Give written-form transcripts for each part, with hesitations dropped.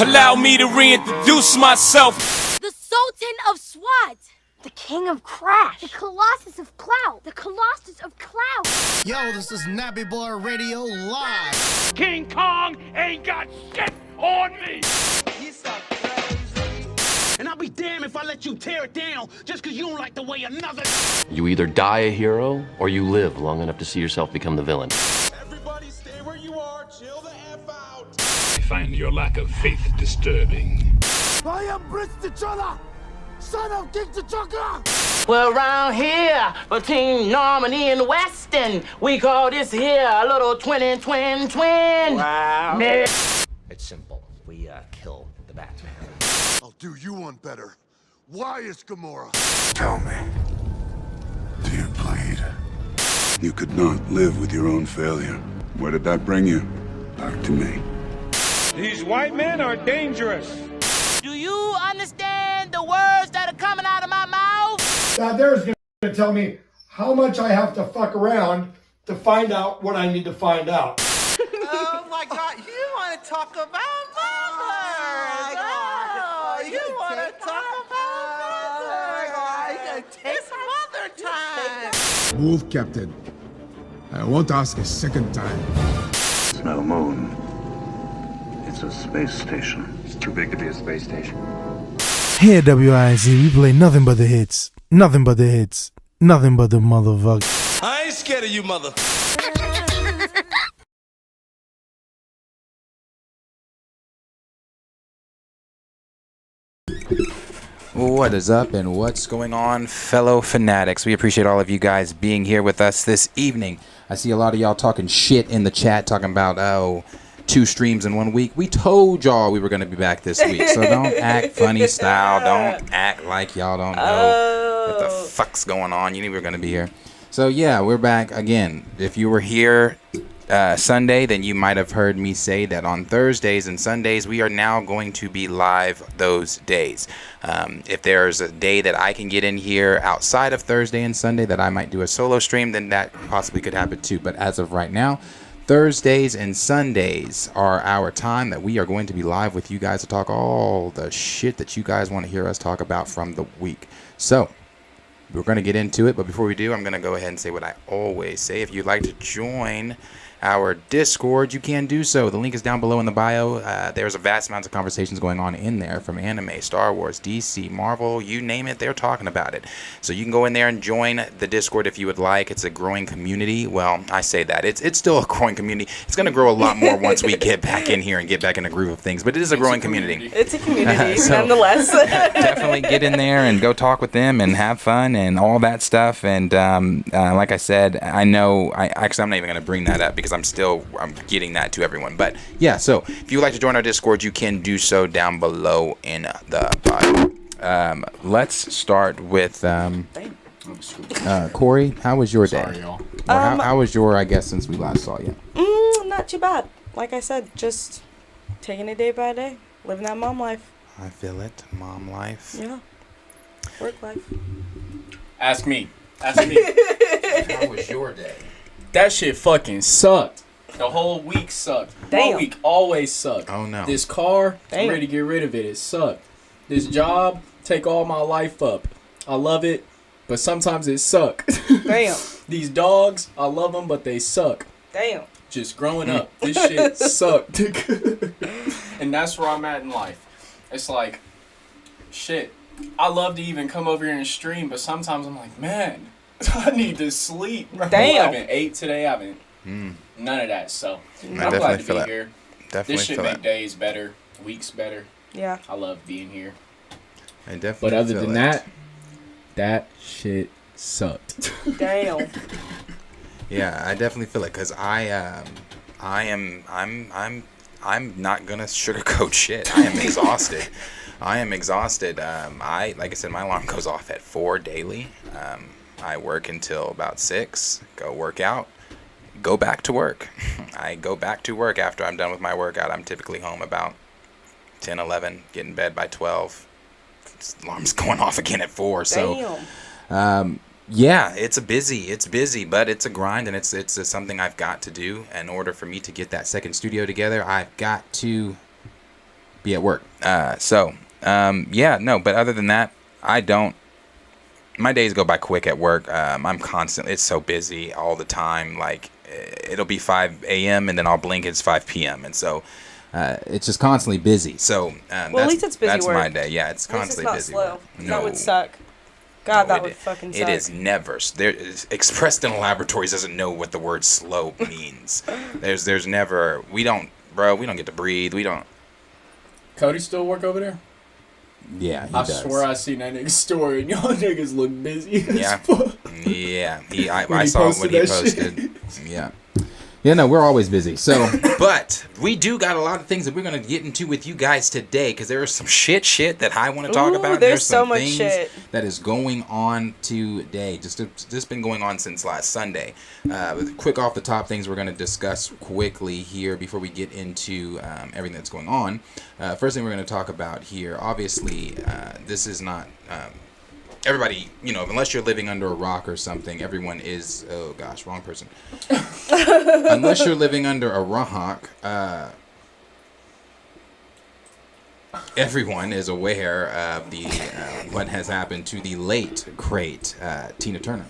Allow me to reintroduce myself. The Sultan of SWAT. The King of Crash. The Colossus of Clout. The Colossus of Clout. Yo, this is Nappy Boy Radio Live. King Kong ain't got shit on me. He's so crazy. And I'll be damned if I let you tear it down just because you don't like the way another. You either die a hero or you live long enough to see yourself become the villain. Everybody stay where you are. Chill the F out. I find your lack of faith disturbing. I am Prince T'Challa, son of King T'Chaka. Well, around here, between Normandy and Weston, we call this here a little twin. Wow. It's simple. We kill the Batman. I'll do you one better. Why is Gamora? Tell me, do you bleed? You could not live with your own failure. Where did that bring you? Back to me. These white men are dangerous. Do you understand the words that are coming out of my mouth? Now there's gonna tell me how much I have to fuck around to find out what I need to find out. Oh my God, you want to talk about mothers? Oh, you want to talk about mothers? It's mother time. Move, Captain. I won't ask a second time. It's no moon. It's a space station. It's too big to be a space station. Here at WIZ, we play nothing but the hits. Nothing but the hits. Nothing but the motherfucker. I ain't scared of you, mother. What is up and what's going on, fellow fanatics? We appreciate all of you guys being here with us this evening. I see a lot of y'all talking shit in the chat, talking about, 2 streams in 1 week. We told y'all we were going to be back this week, so don't act funny style. Don't act like y'all don't know what the fuck's going on. You knew we were going to be here. So yeah, we're back again. If you were here Sunday, then you might have heard me say that on Thursdays and Sundays we are now going to be live those days. If there's a day that I can get in here outside of Thursday and Sunday that I might do a solo stream, then that possibly could happen too. But as of right now, Thursdays and Sundays are our time that we are going to be live with you guys to talk all the shit that you guys want to hear us talk about from the week. So we're going to get into it, but before we do, I'm going to go ahead and say what I always say. If you'd like to join our Discord, you can do so. The link is down below in the bio. There's a vast amount of conversations going on in there from anime, Star Wars, DC, Marvel, you name it, they're talking about it. So you can go in there and join the Discord if you would like. It's a growing community. Well, I say that. It's still a growing community. It's going to grow a lot more once we get back in here and get back in a groove of things, but it is a growing community. It's a community, nonetheless. Definitely get in there and go talk with them and have fun and all that stuff. And like I said, I'm not even going to bring that up because I'm getting that to everyone. But yeah, so if you would like to join our Discord, you can do so down below in the bio. Let's start with Corey. How was your day? Sorry, y'all. How was your, I guess, since we last saw you? Not too bad. Like I said, just taking it day by day, living that mom life. I feel it. Mom life. Yeah. Work life. Ask me. How was your day? That shit fucking sucked. The whole week sucked. The whole week always sucked. Oh no. This car, I'm ready to get rid of it. It sucked. This job, take all my life up. I love it, but sometimes it suck. Damn. These dogs, I love them, but they suck. Damn. Just growing up, this shit sucked. And that's where I'm at in life. It's like, shit, I love to even come over here and stream, but sometimes I'm like, man, I need to sleep. Damn. I haven't ate today. I haven't none of that. So I'm glad to be here. This should make days better, weeks better. Yeah. I love being here. I definitely. But other than that shit sucked. Damn. Yeah, I definitely feel it because I'm not gonna sugarcoat shit. I am exhausted. Like I said, my alarm goes off at 4 daily. I work until about 6, go work out, go back to work. I go back to work after I'm done with my workout. I'm typically home about 10, 11, get in bed by 12. Alarm's going off again at 4. So, yeah, it's busy, but it's a grind, and it's something I've got to do in order for me to get that second studio together. I've got to be at work. Yeah, no, but other than that, I don't. My days go by quick at work. I'm constantly, it's so busy all the time. Like, it'll be 5 a.m. and then I'll blink, it's 5 p.m. And so it's just constantly busy. So well, at least it's busy that's work. My day. Yeah, it's constantly busy. Slow. No, that would suck. God, that would fucking suck. It is never. Expressed Dental Laboratories doesn't know what the word slow means. There's never. We don't get to breathe. We don't. Cody still work over there? Yeah, he I does. swear I seen that nigga's story and y'all niggas look busy. Yeah. Yeah. I saw when he posted. Yeah. Yeah, no, we're always busy. So, but we do got a lot of things that we're going to get into with you guys today because there is some shit that I want to talk about. There's some so much things shit that is going on today. Just been going on since last Sunday. Quick off the top things we're going to discuss quickly here before we get into everything that's going on. First thing we're going to talk about here, obviously, this is not... everybody, unless you're living under a rock or something, everyone is... Oh, gosh, wrong person. Unless you're living under a rock, everyone is aware of the what has happened to the late, great Tina Turner.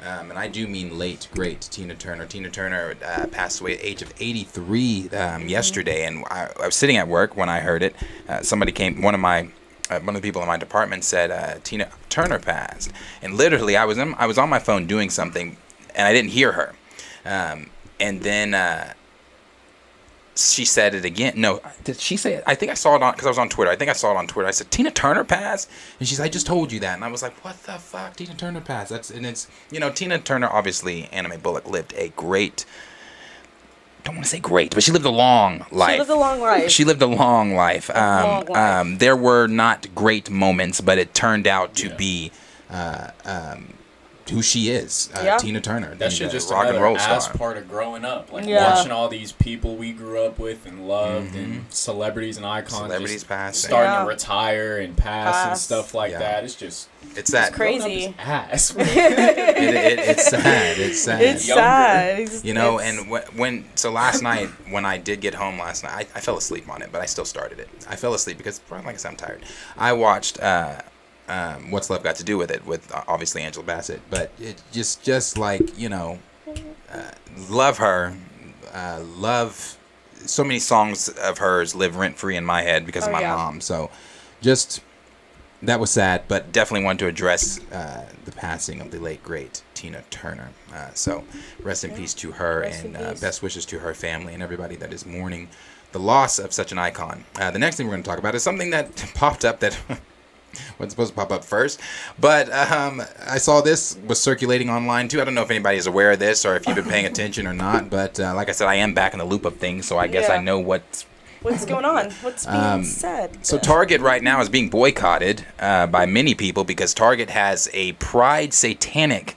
And I do mean late, great Tina Turner. Tina Turner passed away at the age of 83 yesterday, and I was sitting at work when I heard it. Somebody came, one of the people in my department said Tina Turner passed, and literally I was on my phone doing something, and I didn't hear her, and then she said it again. No, did she say it? I think I saw it on, because I was on Twitter. I think I saw it on Twitter. I said Tina Turner passed, and she's like, I just told you that, and I was like, what the fuck? Tina Turner passed. It's Tina Turner, obviously, Anime Bullock lived a great. Don't want to say great, but she lived a long life. She lived a long life. She lived a long life. There were not great moments, but it turned out to be who she is, Tina Turner. That shit just rock and roll ass star. part of growing up, like watching all these people we grew up with and loved, and celebrities and icons, passing, starting to retire and pass and stuff like that. It's crazy. Ass. It's sad. It's sad. It's sad. So last night when I did get home last night, I fell asleep on it, but I still started it. I fell asleep because, like I said, I'm tired. I watched What's Love Got to Do with It, with obviously Angela Bassett, but it just like, love her, love so many songs of hers live rent free in my head because of my mom. So just that was sad, but definitely wanted to address the passing of the late great Tina Turner. So rest in peace to her, and best wishes to her family and everybody that is mourning the loss of such an icon. The next thing we're going to talk about is something that popped up that wasn't supposed to pop up first, but I saw this was circulating online too. I don't know if anybody is aware of this or if you've been paying attention or not, but like I said, I am back in the loop of things, so I guess I know what's going on, what's being said. So Target right now is being boycotted by many people because Target has a Pride Satanic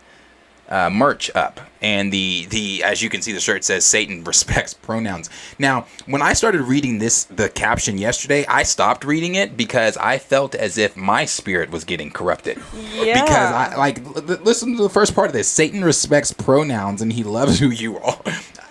merch up, and the as you can see, the shirt says Satan respects pronouns. Now, when I started reading the caption yesterday, I stopped reading it because I felt as if my spirit was getting corrupted. Yeah. Because listen to the first part of this: Satan respects pronouns and he loves who you are.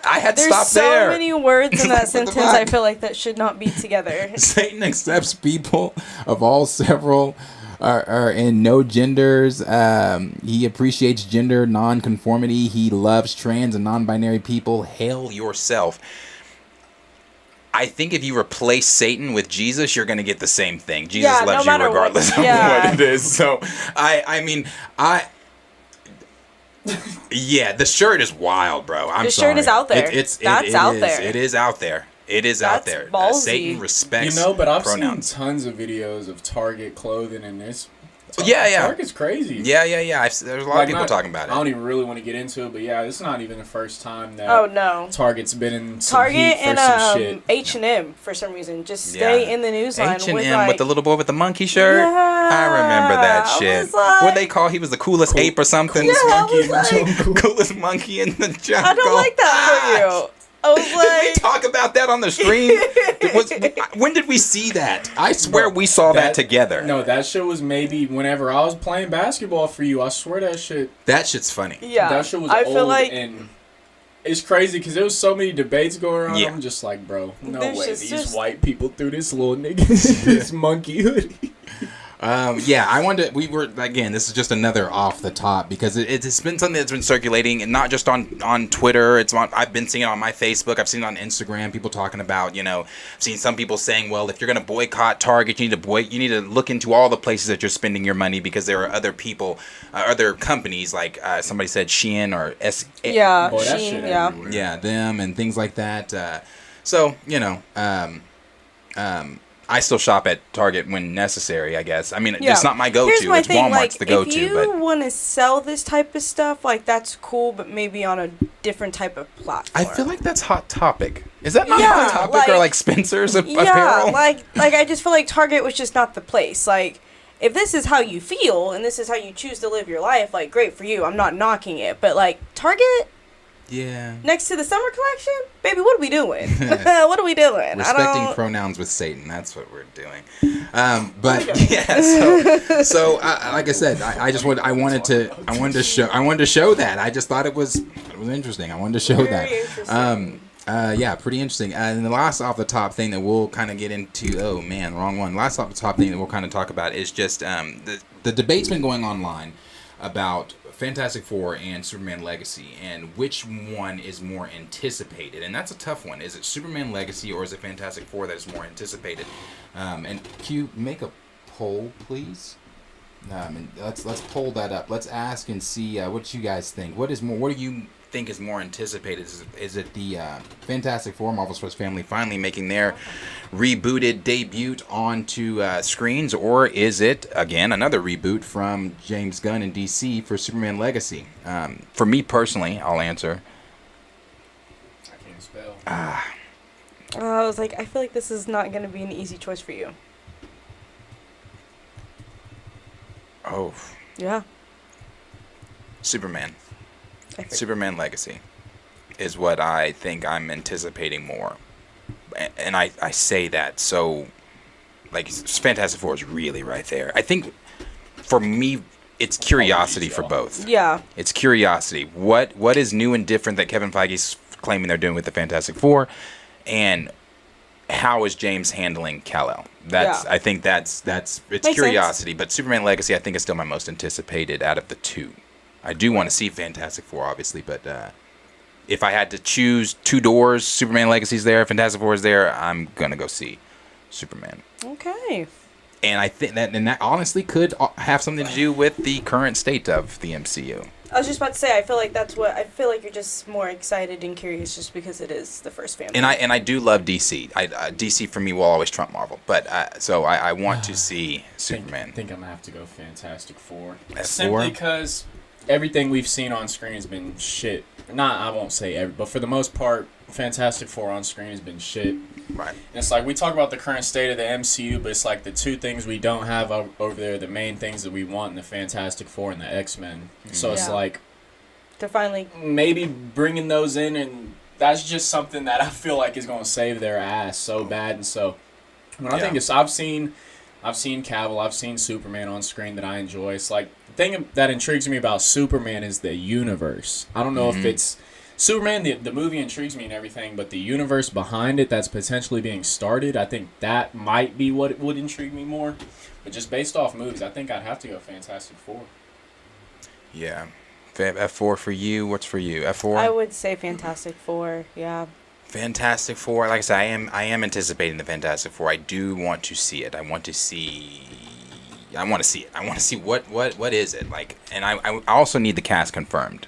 I had to stop there. There's so many words in that sentence. I feel like that should not be together. Satan accepts people of all several. Are in no genders. He appreciates gender non-conformity. He loves trans and non-binary people. Hail yourself. I think if you replace Satan with Jesus, you're going to get the same thing. Jesus loves you regardless of what it is. So, yeah, the shirt is wild, bro. The shirt is out there. That's out there. It is out there. It is out there. Ballsy. Satan respects but I've pronouns. seen tons of videos of Target clothing and this. Target's crazy. Yeah. There's a lot of people talking about it. I don't even really want to get into it, but it's not even the first time that Target's been in some Target heat for some shit. and H&M for some reason just stay in the news line. H&M with the little boy with the monkey shirt. Yeah, I remember that shit. What they call he was the coolest ape or something. Coolest monkey in the jungle. I don't like that for you. I was like, did we talk about that on the stream? When did we see that? I swear we saw that together. No, that shit was maybe whenever I was playing basketball for you. I swear that shit. That shit's funny. Yeah, that shit was I old feel like and It's crazy because there was so many debates going on. Yeah. I'm just like, bro, no There's way. just- These white people threw this little nigga this monkey hoodie. Yeah, I wanted to, we were, again, this is just another off the top because it's been something that's been circulating, and not just on Twitter. I've been seeing it on my Facebook. I've seen it on Instagram. People talking about, I've seen some people saying, well, if you're going to boycott Target, you need to look into all the places that you're spending your money, because there are other people, other companies, like somebody said Shein or Yeah, Boy, that Shein, shit yeah. everywhere. yeah, them and things like that. I still shop at Target when necessary, I guess. I mean, it's not my go-to. Here's my It's thing, Walmart's the go-to. if you want to sell this type of stuff, like, that's cool, but maybe on a different type of platform. I feel like that's Hot Topic. Is that not Yeah, Hot Topic or like Spencer's apparel? Yeah, like I just feel like Target was just not the place. Like, if this is how you feel and this is how you choose to live your life, like, great for you. I'm not knocking it, but like Target Yeah. next to the summer collection, baby, what are we doing? What are we doing? Respecting pronouns with Satan. That's what we're doing. But yeah, so like I said, I wanted to show that. I just thought it was interesting. I wanted to show that. Yeah, pretty interesting. And the last off the top thing that we'll kind of get into. Oh man, wrong one. Last off the top thing that we'll kind of talk about is just the debate's been going online about Fantastic Four and Superman Legacy, and which one is more anticipated. And that's a tough one. Is it Superman Legacy or is it Fantastic Four that is more anticipated? And Q, make a poll, please. And let's poll that up. Let's ask and see what you guys think. What do you think is more anticipated? Is it the Fantastic Four, Marvel's First Family, finally making their rebooted debut onto screens, or is it again another reboot from James Gunn and DC for Superman Legacy? For me personally, I'll answer. I can't spell. I was like, I feel like this is not going to be an easy choice for you. Oh. Yeah. Superman Legacy is what I think I'm anticipating more. And I say that so, like, Fantastic Four is really right there. I think, for me, it's curiosity for both. Yeah. It's curiosity. What is new and different that Kevin Feige's claiming they're doing with the Fantastic Four, and how is James handling Kal-El? I think it's Makes curiosity. But Superman Legacy, I think, is still my most anticipated out of the two. I do want to see Fantastic Four, obviously, but if I had to choose two doors, Superman Legacy's there, Fantastic Four is there, I'm gonna go see Superman. Okay. And I think that honestly could have something to do with the current state of the MCU. I was just about to say, I feel like you're just more excited and curious just because it is the first family. And I do love DC. DC for me will always trump Marvel, but so I want to see Superman. I think I'm gonna have to go Fantastic Four. F4? Simply because everything we've seen on screen has been shit. I won't say every, but for the most part, Fantastic Four on screen has been shit. Right. And it's like we talk about the current state of the MCU, but it's like the two things we don't have over there, the main things that we want in the Fantastic Four and the X-Men. So it's like to finally maybe bringing those in, and that's just something that I feel like is going to save their ass so bad. And so when I think I've seen Cavill, I've seen Superman on screen that I enjoy. It's like the thing that intrigues me about Superman is the universe. I don't know if it's Superman, the movie intrigues me and everything, but the universe behind it that's potentially being started, I think that might be what would intrigue me more. But just based off movies, I think I'd have to go Fantastic Four. Yeah. F4 for you. What's for you? F4? I would say Fantastic Four, yeah. Fantastic Four. Like I said, I am anticipating the Fantastic Four. I do want to see it. I want to see it. I want to see what is it like, and I also need the cast confirmed,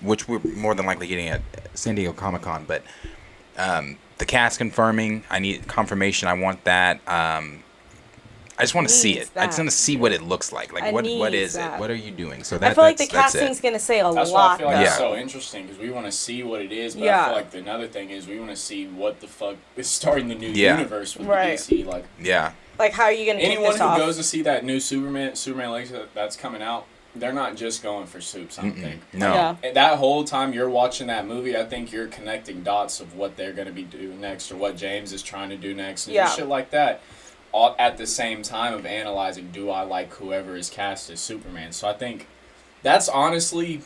which we're more than likely getting at San Diego Comic-Con. But the cast confirming, I need confirmation. I want that. I just want to see it. I just want to see what it looks like. Like what is it? What are you doing? So I feel like the casting's gonna say a lot. That's why I feel like it's so interesting, because we want to see what it is. But I feel like another thing is we want to see what the fuck is starting the new universe with DC. Like like how are you gonna anyone kick this off? who goes to see that new Superman Legacy that's coming out, they're not just going for soups. I don't think. No. And that whole time you're watching that movie, I think you're connecting dots of what they're gonna be doing next, or what James is trying to do next, and just shit like that. All at the same time of analyzing, do I like whoever is cast as Superman? So I think that's honestly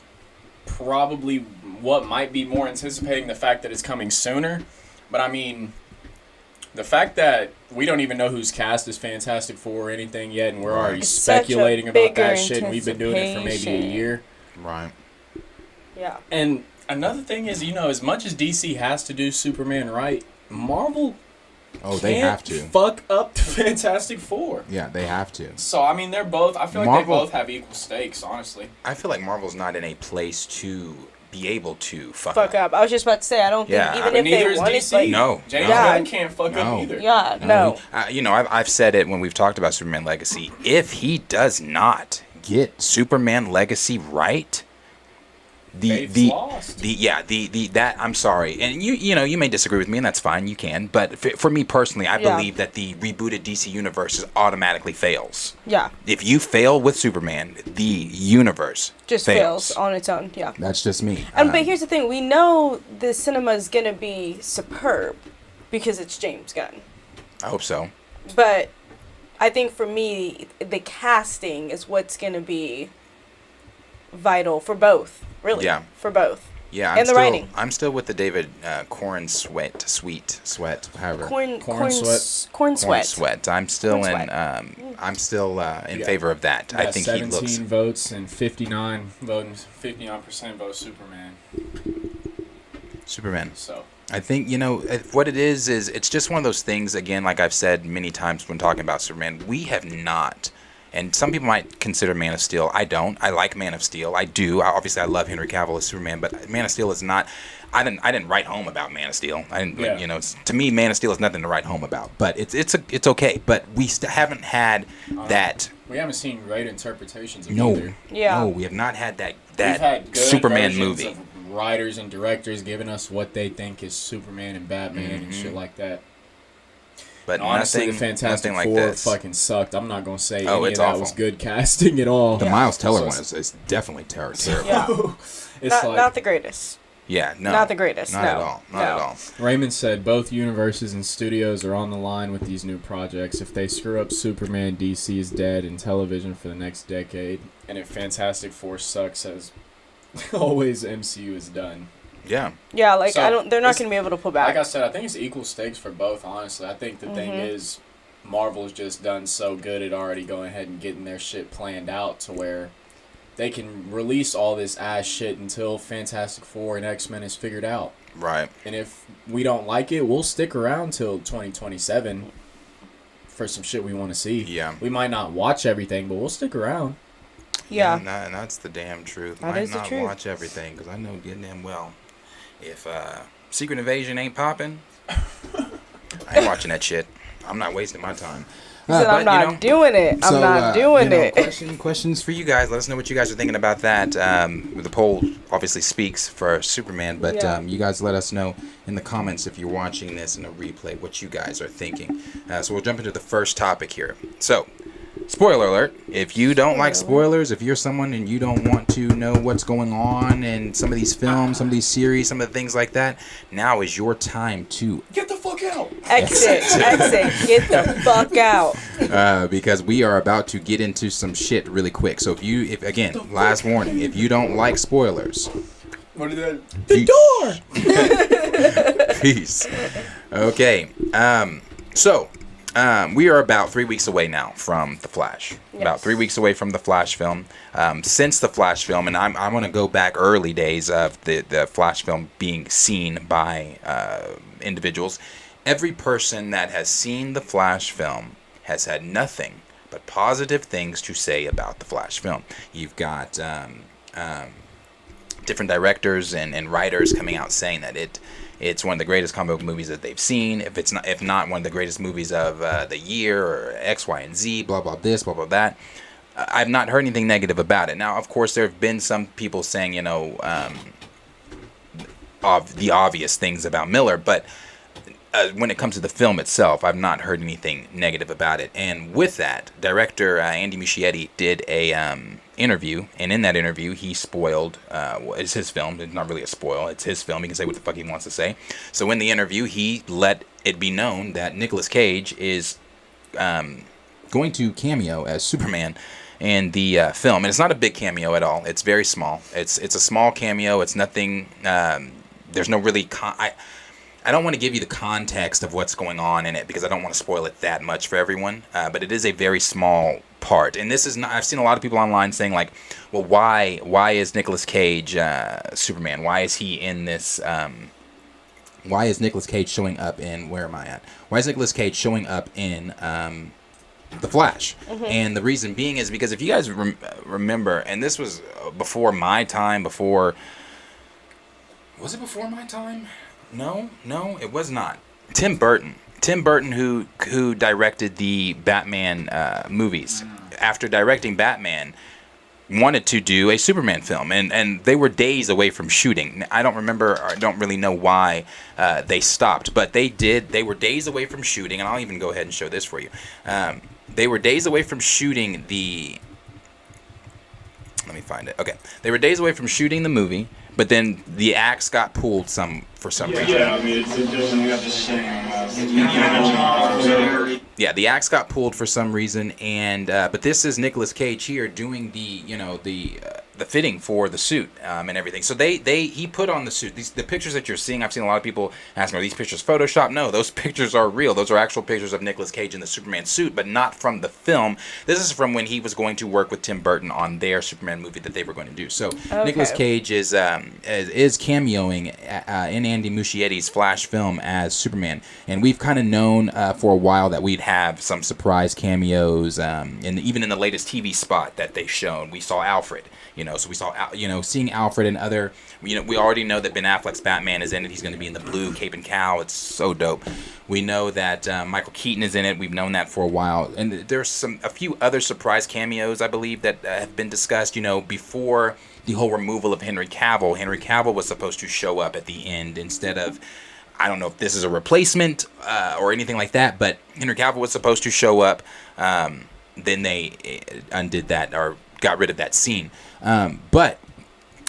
probably what might be more anticipating the fact that it's coming sooner. But I mean, the fact that we don't even know who's cast as Fantastic Four or anything yet, and we're already speculating about that shit, and we've been doing it for maybe a year. Right. Yeah. And another thing is, as much as DC has to do Superman right, Marvel they have to fuck up the Fantastic Four. Yeah, they have to. So I mean, they're both. I feel like they both have equal stakes, honestly. I feel like Marvel's not in a place to be able to fuck up. I was just about to say, I don't think even if they wanted, DC. No, James Gunn can't fuck up either. Yeah, no. I've said it when we've talked about Superman Legacy. If he does not get Superman Legacy right, that I'm sorry, and you may disagree with me, and that's fine, you can. But for me personally, I believe that the rebooted DC universe automatically fails. Yeah. If you fail with Superman, the universe just fails on its own. Yeah. That's just me. But here's the thing: we know the cinema is gonna be superb because it's James Gunn. I hope so. But I think for me, the casting is what's gonna be vital for both. Really? Yeah. For both. Yeah. And the writing. I'm still with the David Corn Sweat, however. Corn Sweat. I'm still in favor of that. I think 17 he looks votes and 59% vote Superman. So I think what it is it's just one of those things. Again, like I've said many times when talking about Superman, we have not. And some people might consider Man of Steel. I don't. I like Man of Steel. I do. Obviously, I love Henry Cavill as Superman, but Man of Steel is not. I didn't write home about Man of Steel. I didn't. To me, Man of Steel is nothing to write home about. But it's okay. But we haven't had that. We haven't seen great interpretations of No. either. Yeah. No, we have not had that We've had good Superman versions movie. Of writers and directors giving us what they think is Superman and Batman and Mm-hmm. shit like that. But honestly, the Fantastic like Four this. fucking sucked. I'm not gonna say Oh, any it's of that awful. was good casting at all. The Miles Teller one is definitely terrible. Yeah. It's not the greatest. Yeah, no. Not the greatest. Not at all. Not at all. Raymond said both universes and studios are on the line with these new projects. If they screw up Superman, DC is dead in television for the next decade. And if Fantastic Four sucks, as always, MCU is done. Yeah. Yeah, they're not it's- going to be able to pull back. Like I said, I think it's equal stakes for both, honestly. I think the thing is, Marvel's just done so good at already going ahead and getting their shit planned out to where they can release all this ass shit until Fantastic Four and X-Men is figured out. Right. And if we don't like it, we'll stick around till 2027 for some shit we want to see. Yeah. We might not watch everything, but we'll stick around. Yeah. And that's the damn truth. That Might is the not truth. watch everything because I know good damn well if Secret Invasion ain't popping, I ain't watching that shit. I'm not wasting my time. I'm not doing it. I'm not doing it. Questions for you guys. Let us know what you guys are thinking about that. The poll obviously speaks for Superman, but you guys let us know in the comments if you're watching this in a replay what you guys are thinking. So we'll jump into the first topic here. So, spoiler alert. If you don't like spoilers, if you're someone and you don't want to know what's going on in some of these films, some of these series, some of the things like that, now is your time to get the fuck out. Exit. Get the fuck out. Because we are about to get into some shit really quick. So if again, last warning, if you don't like spoilers, what is that? The door. Peace. Okay. We are about 3 weeks away now from The Flash. Yes. About 3 weeks away from the Flash film. Since the Flash film, and I'm going to go back early days of the Flash film being seen by individuals. Every person that has seen the Flash film has had nothing but positive things to say about the Flash film. You've got different directors and writers coming out saying that it's one of the greatest comic book movies that they've seen. If not one of the greatest movies of the year, or X, Y, and Z, blah blah this, blah blah that. I've not heard anything negative about it. Now, of course, there have been some people saying, of the obvious things about Miller, but when it comes to the film itself, I've not heard anything negative about it. And with that, director Andy Muschietti did a interview, and in that interview, he spoiled. It's his film. It's not really a spoil. It's his film. He can say what the fuck he wants to say. So in the interview, he let it be known that Nicolas Cage is going to cameo as Superman in the film, and it's not a big cameo at all. It's very small. It's a small cameo. It's nothing. There's no really. I don't want to give you the context of what's going on in it because I don't want to spoil it that much for everyone. But it is a very small part, and this is not. I've seen a lot of people online saying like, "Well, why is Nicolas Cage Superman? Why is he in this? Why is Nicolas Cage showing up in where am I at? Why is Nicolas Cage showing up in The Flash?" And the reason being is because if you guys remember, and this was before my time. Was it before my time? No, it was not. Tim Burton, who directed the Batman movies, after directing Batman, wanted to do a Superman film, and they were days away from shooting. I don't remember, or I don't really know why they stopped, but they did. They were days away from shooting, and I'll even go ahead and show this for you. They were days away from shooting the. Let me find it. Okay, they were days away from shooting the movie. But then the axe got pulled for some reason. Yeah, I mean, it doesn't have the same. Yeah, the axe got pulled for some reason, and but this is Nicolas Cage here doing the fitting for the suit and everything. So he put on the suit. The pictures that you're seeing, I've seen a lot of people asking, are these pictures Photoshop? No, those pictures are real. Those are actual pictures of Nicolas Cage in the Superman suit, but not from the film. This is from when he was going to work with Tim Burton on their Superman movie that they were going to do. So Nicolas Cage is cameoing in Andy Muschietti's Flash film as Superman, and we've kind of known for a while that we'd have some surprise cameos, and even in the latest TV spot that they've shown, we saw Alfred. So we saw, seeing Alfred and other, we already know that Ben Affleck's Batman is in it. He's going to be in the blue cape and cowl. It's so dope. We know that Michael Keaton is in it. We've known that for a while. And there's a few other surprise cameos, I believe, that have been discussed, before the whole removal of Henry Cavill. Henry Cavill was supposed to show up at the end instead of, I don't know if this is a replacement or anything like that, but Henry Cavill was supposed to show up. Then they undid that or got rid of that scene. But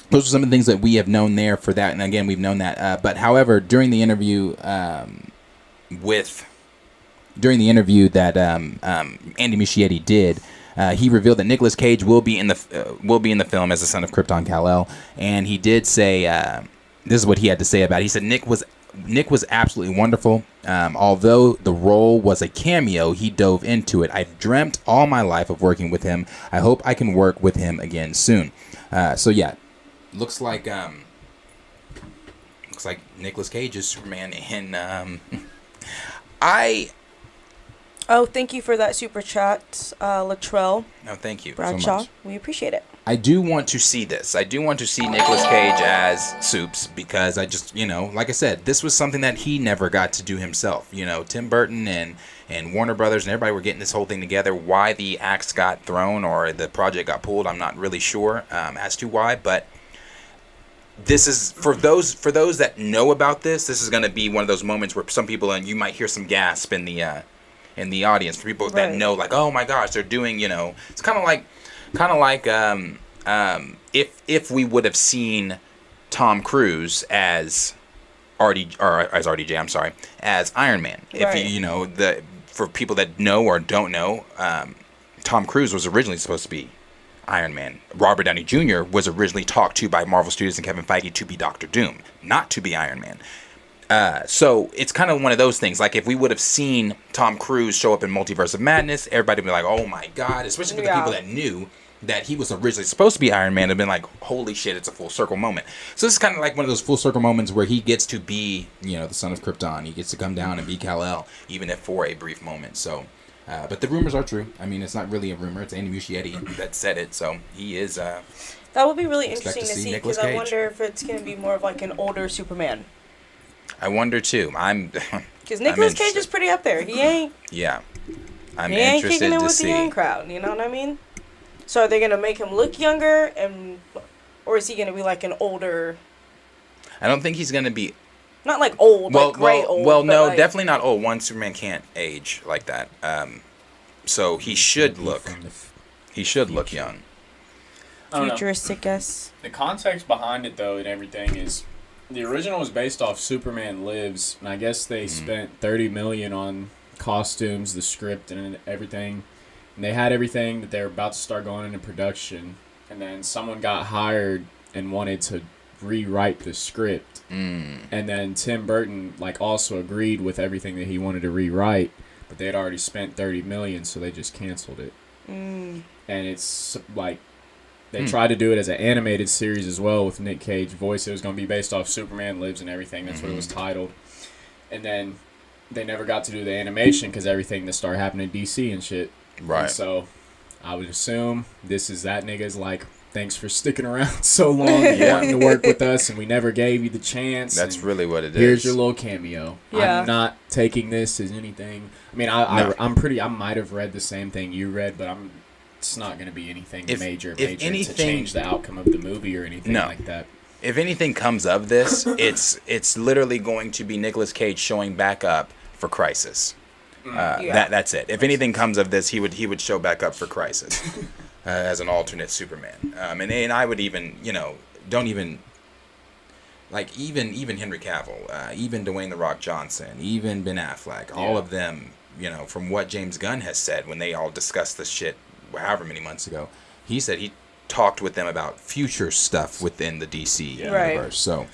those are some of the things that we have known there for that. And again, we've known that. But however, during the interview that Andy Muschietti did, he revealed that Nicolas Cage will be in the film as the son of Krypton Kal-El. And he did say, this is what he had to say about it. He said, Nick was absolutely wonderful. Although the role was a cameo, he dove into it. I've dreamt all my life of working with him. I hope I can work with him again soon. So yeah, looks like Nicolas Cage is Superman in Oh, thank you for that super chat, Latrell. No, thank you Bradshaw. so much. We appreciate it. I do want to see this. I do want to see Nicolas Cage as Supes because I just, like I said, this was something that he never got to do himself. Tim Burton and Warner Brothers and everybody were getting this whole thing together. Why the axe got thrown or the project got pulled, I'm not really sure as to why. But this is for those that know about this. This is going to be one of those moments where some people, and you might hear some gasp in the audience for people that know, like, oh my gosh, they're doing. It's kind of like if we would have seen Tom Cruise as RDJ, as Iron Man. If for people that know or don't know, Tom Cruise was originally supposed to be Iron Man. Robert Downey Jr. was originally talked to by Marvel Studios and Kevin Feige to be Doctor Doom, not to be Iron Man. So it's kind of one of those things. Like if we would have seen Tom Cruise show up in Multiverse of Madness, everybody would be like, "Oh my God!" Especially for the people that knew that he was originally supposed to be Iron Man, have been like, "Holy shit!" It's a full circle moment. So this is kind of like one of those full circle moments where he gets to be, the son of Krypton. He gets to come down and be Kal-El, even if for a brief moment. So, but the rumors are true. I mean, it's not really a rumor. It's Andy Muschietti that said it. So he is. That would be really interesting to see because I wonder if it's going to be more of like an older Superman. I wonder too. Because Nicolas Cage is pretty up there. He ain't. Yeah, he ain't kicking it with the young crowd. You know what I mean? So are they gonna make him look younger, or is he gonna be like an older? I don't think he's gonna be. Not like old, like gray old. Well, no, definitely not old. One, Superman can't age like that. So he should look. He should look young. Futuristic, guess. The context behind it, though, and everything is. The original was based off Superman Lives, and I guess they spent $30 million on costumes, the script, and everything. And they had everything that they were about to start going into production, and then someone got hired and wanted to rewrite the script. And then Tim Burton like also agreed with everything that he wanted to rewrite, but they had already spent $30 million, so they just canceled it. And it's like they tried to do it as an animated series as well with Nick Cage voice. It was going to be based off Superman Lives and everything. That's what it was titled. And then they never got to do the animation because everything that started happening in DC and shit. Right. And so I would assume this is that nigga's like, thanks for sticking around so long and wanting to work with us, and we never gave you the chance. That's really what it is. Here's your little cameo. Yeah. I'm not taking this as anything. I mean, I might have read the same thing you read, but it's not going to be anything major to change the outcome of the movie or anything like that. If anything comes of this, it's literally going to be Nicolas Cage showing back up for Crisis. That's it. If anything comes of this, he would show back up for Crisis as an alternate Superman. And I would even, don't even like even Henry Cavill, even Dwayne The Rock Johnson, even Ben Affleck, all of them, from what James Gunn has said when they all discussed this shit however many months ago, he said he talked with them about future stuff within the DC universe. So,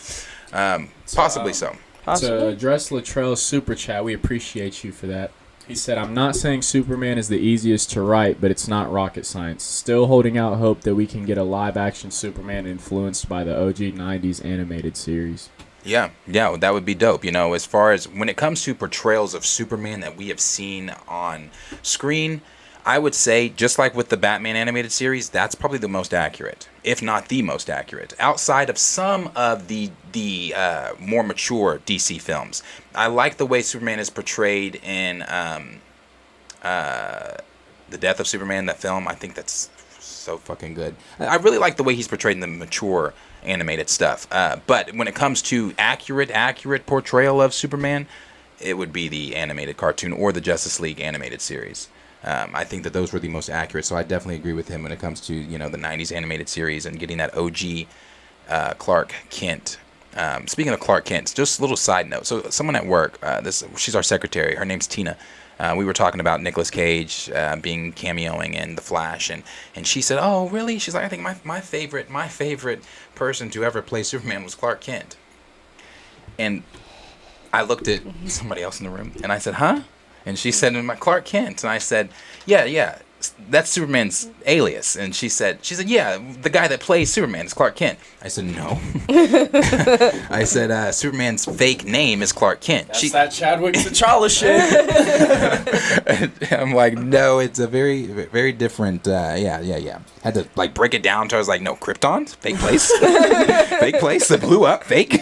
possibly so. To address Latrell's super chat, we appreciate you for that. He said, I'm not saying Superman is the easiest to write, but it's not rocket science. Still holding out hope that we can get a live-action Superman influenced by the OG 90s animated series. Yeah, that would be dope. As far as when it comes to portrayals of Superman that we have seen on screen, I would say, just like with the Batman animated series, that's probably the most accurate, if not the most accurate, outside of some of the more mature DC films. I like the way Superman is portrayed in The Death of Superman, that film. I think that's so fucking good. I really like the way he's portrayed in the mature animated stuff. But when it comes to accurate portrayal of Superman, it would be the animated cartoon or the Justice League animated series. I think that those were the most accurate, so I definitely agree with him when it comes to the 90s animated series and getting that OG Clark Kent. Speaking of Clark Kent, just a little side note. So someone at work, she's our secretary. Her name's Tina. We were talking about Nicolas Cage being cameoing in The Flash, and she said, "Oh, really?" She's like, "I think my favorite person to ever play Superman was Clark Kent." And I looked at somebody else in the room, and I said, "Huh?" And she said, Clark Kent. And I said, yeah, that's Superman's alias. And she said, yeah, the guy that plays Superman is Clark Kent. I said, no. I said, Superman's fake name is Clark Kent. That's that Chadwick T'Challa shit. I'm like, no, it's a very, very different, yeah. Had to, break it down to, I was like, no, Krypton? Fake place? Fake place that blew up? Fake?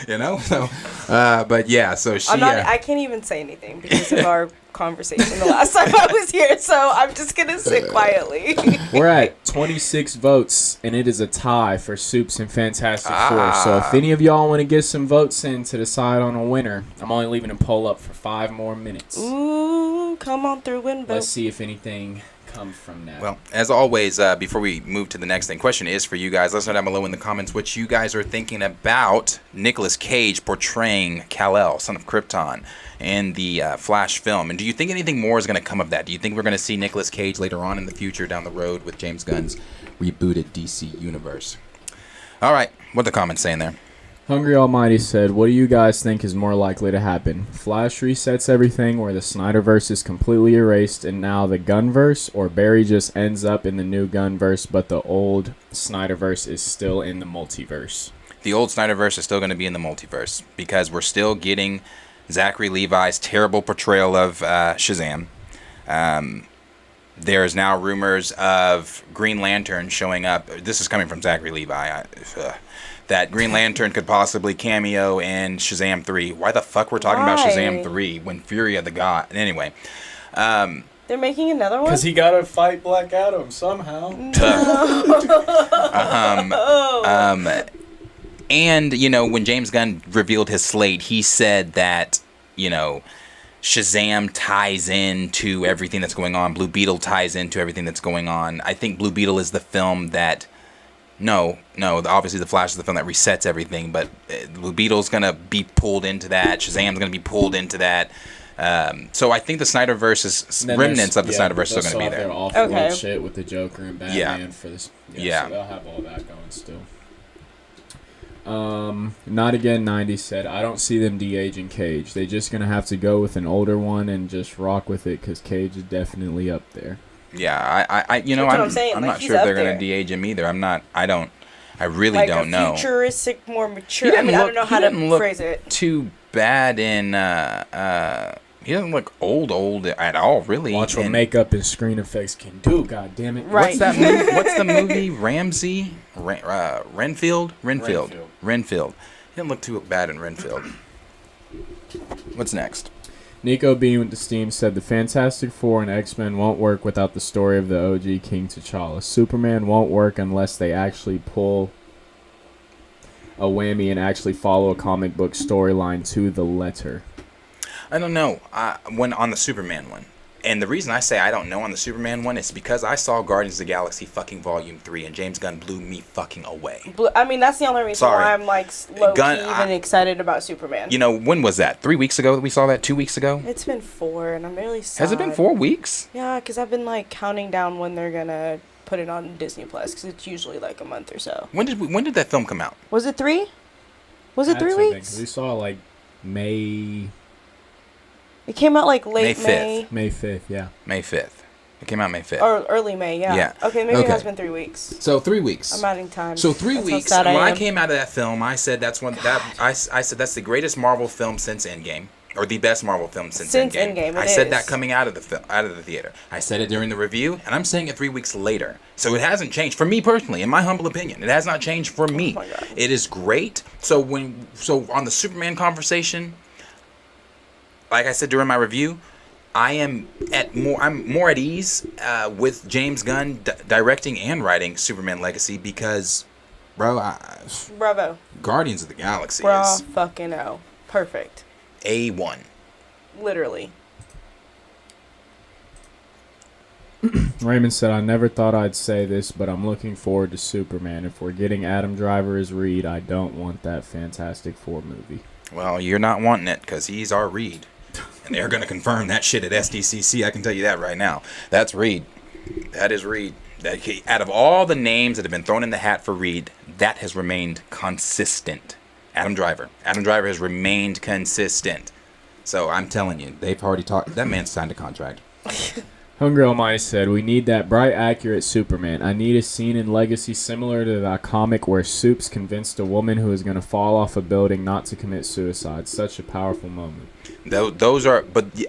So, but yeah, so she... I can't even say anything because of our conversation the last time I was here, so I'm just gonna sit quietly. We're at 26 votes, and it is a tie for Soups and Fantastic Four. So if any of y'all want to get some votes in to decide on a winner, I'm only leaving a poll up for 5 more minutes. Ooh, come on through and vote. Let's see if anything comes from that. Well, as always, before we move to the next thing, question is for you guys. Let us know down below in the comments what you guys are thinking about Nicolas Cage portraying Kal-El, son of Krypton, in the Flash film. And do you think anything more is going to come of that? Do you think we're going to see Nicolas Cage later on in the future down the road with James Gunn's rebooted DC universe? All right, what the comments saying there? Hungry Almighty said, what do you guys think is more likely to happen? Flash resets everything where the Snyderverse is completely erased and now the Gunverse, or Barry just ends up in the new Gunverse but the old Snyderverse is still in the multiverse? The old Snyderverse is still going to be in the multiverse because we're still getting Zachary Levi's terrible portrayal of Shazam. There's now rumors of Green Lantern showing up. This is coming from Zachary Levi. That Green Lantern could possibly cameo in Shazam 3. Why the fuck we're talking about Shazam 3 when Fury of the God... Anyway. They're making another one? Because he got to fight Black Adam somehow. And, when James Gunn revealed his slate, he said that, Shazam ties into everything that's going on. Blue Beetle ties into everything that's going on. I think Blue Beetle is the film that... No, obviously The Flash is the film that resets everything, but Blue Beetle's going to be pulled into that. Shazam's going to be pulled into that. So I think the Snyderverse is remnants of the Snyderverse are still going to be there. Off-world shit with the Joker and Batman for this. Yeah. So they'll have all that going still. Not Again 90 said, I don't see them de-aging Cage. They're just going to have to go with an older one and just rock with it because Cage is definitely up there. Yeah, I'm not sure if they're going to de-age him either. I really don't know. Like a futuristic, more mature. I mean, I don't know how to phrase it. Too bad in, he doesn't look old at all, really. Watch what makeup and screen effects can do, god damn it. Right. What's that movie? What's the movie? Ramsey? Renfield? Renfield. He didn't look too bad in Renfield. What's next? Nico Bean with the Steam said the Fantastic Four and X-Men won't work without the story of the OG King T'Challa. Superman won't work unless they actually pull a whammy and actually follow a comic book storyline to the letter. I don't know. When on the Superman one. And the reason I say I don't know on the Superman one is because I saw Guardians of the Galaxy fucking Volume 3 and James Gunn blew me fucking away. I mean, that's the only reason why I'm like low-key even excited about Superman. You know, when was that? 3 weeks ago that we saw that? 2 weeks ago? It's been 4 and I'm really sad. Has it been 4 weeks? Yeah, because I've been like counting down when they're going to put it on Disney Plus because it's usually like a month or so. When did that film come out? Was it 3? Was it 3 weeks? We saw like May... It came out like late May. May 5th, yeah. May 5th. It came out May 5th. Or early May, yeah. Yeah. Okay, maybe it has been 3 weeks. So 3 weeks. I'm adding time. So 3 weeks. When I came out of that film, I said that's I said that's the greatest Marvel film since Endgame, or the best Marvel film since Endgame. I said that coming out of the theater. I said it during the review, and I'm saying it 3 weeks later. So it hasn't changed for me personally, in my humble opinion. It has not changed for me. my God. It is great. So on the Superman conversation, like I said during my review, I'm more at ease with James Gunn directing and writing Superman Legacy because, Bravo. Guardians of the Galaxy Bra is fucking O. Perfect. A1. Literally. Raymond said, I never thought I'd say this, but I'm looking forward to Superman. If we're getting Adam Driver as Reed, I don't want that Fantastic Four movie. Well, you're not wanting it because he's our Reed. And they're going to confirm that shit at SDCC. I can tell you that right now. That's Reed. That is Reed. Out of all the names that have been thrown in the hat for Reed, that has remained consistent. Adam Driver. Adam Driver has remained consistent. So I'm telling you, they've already talked. That man signed a contract. Hungry Almighty said, we need that bright, accurate Superman. I need a scene in Legacy similar to that comic where Soup's convinced a woman who is going to fall off a building not to commit suicide. Such a powerful moment. But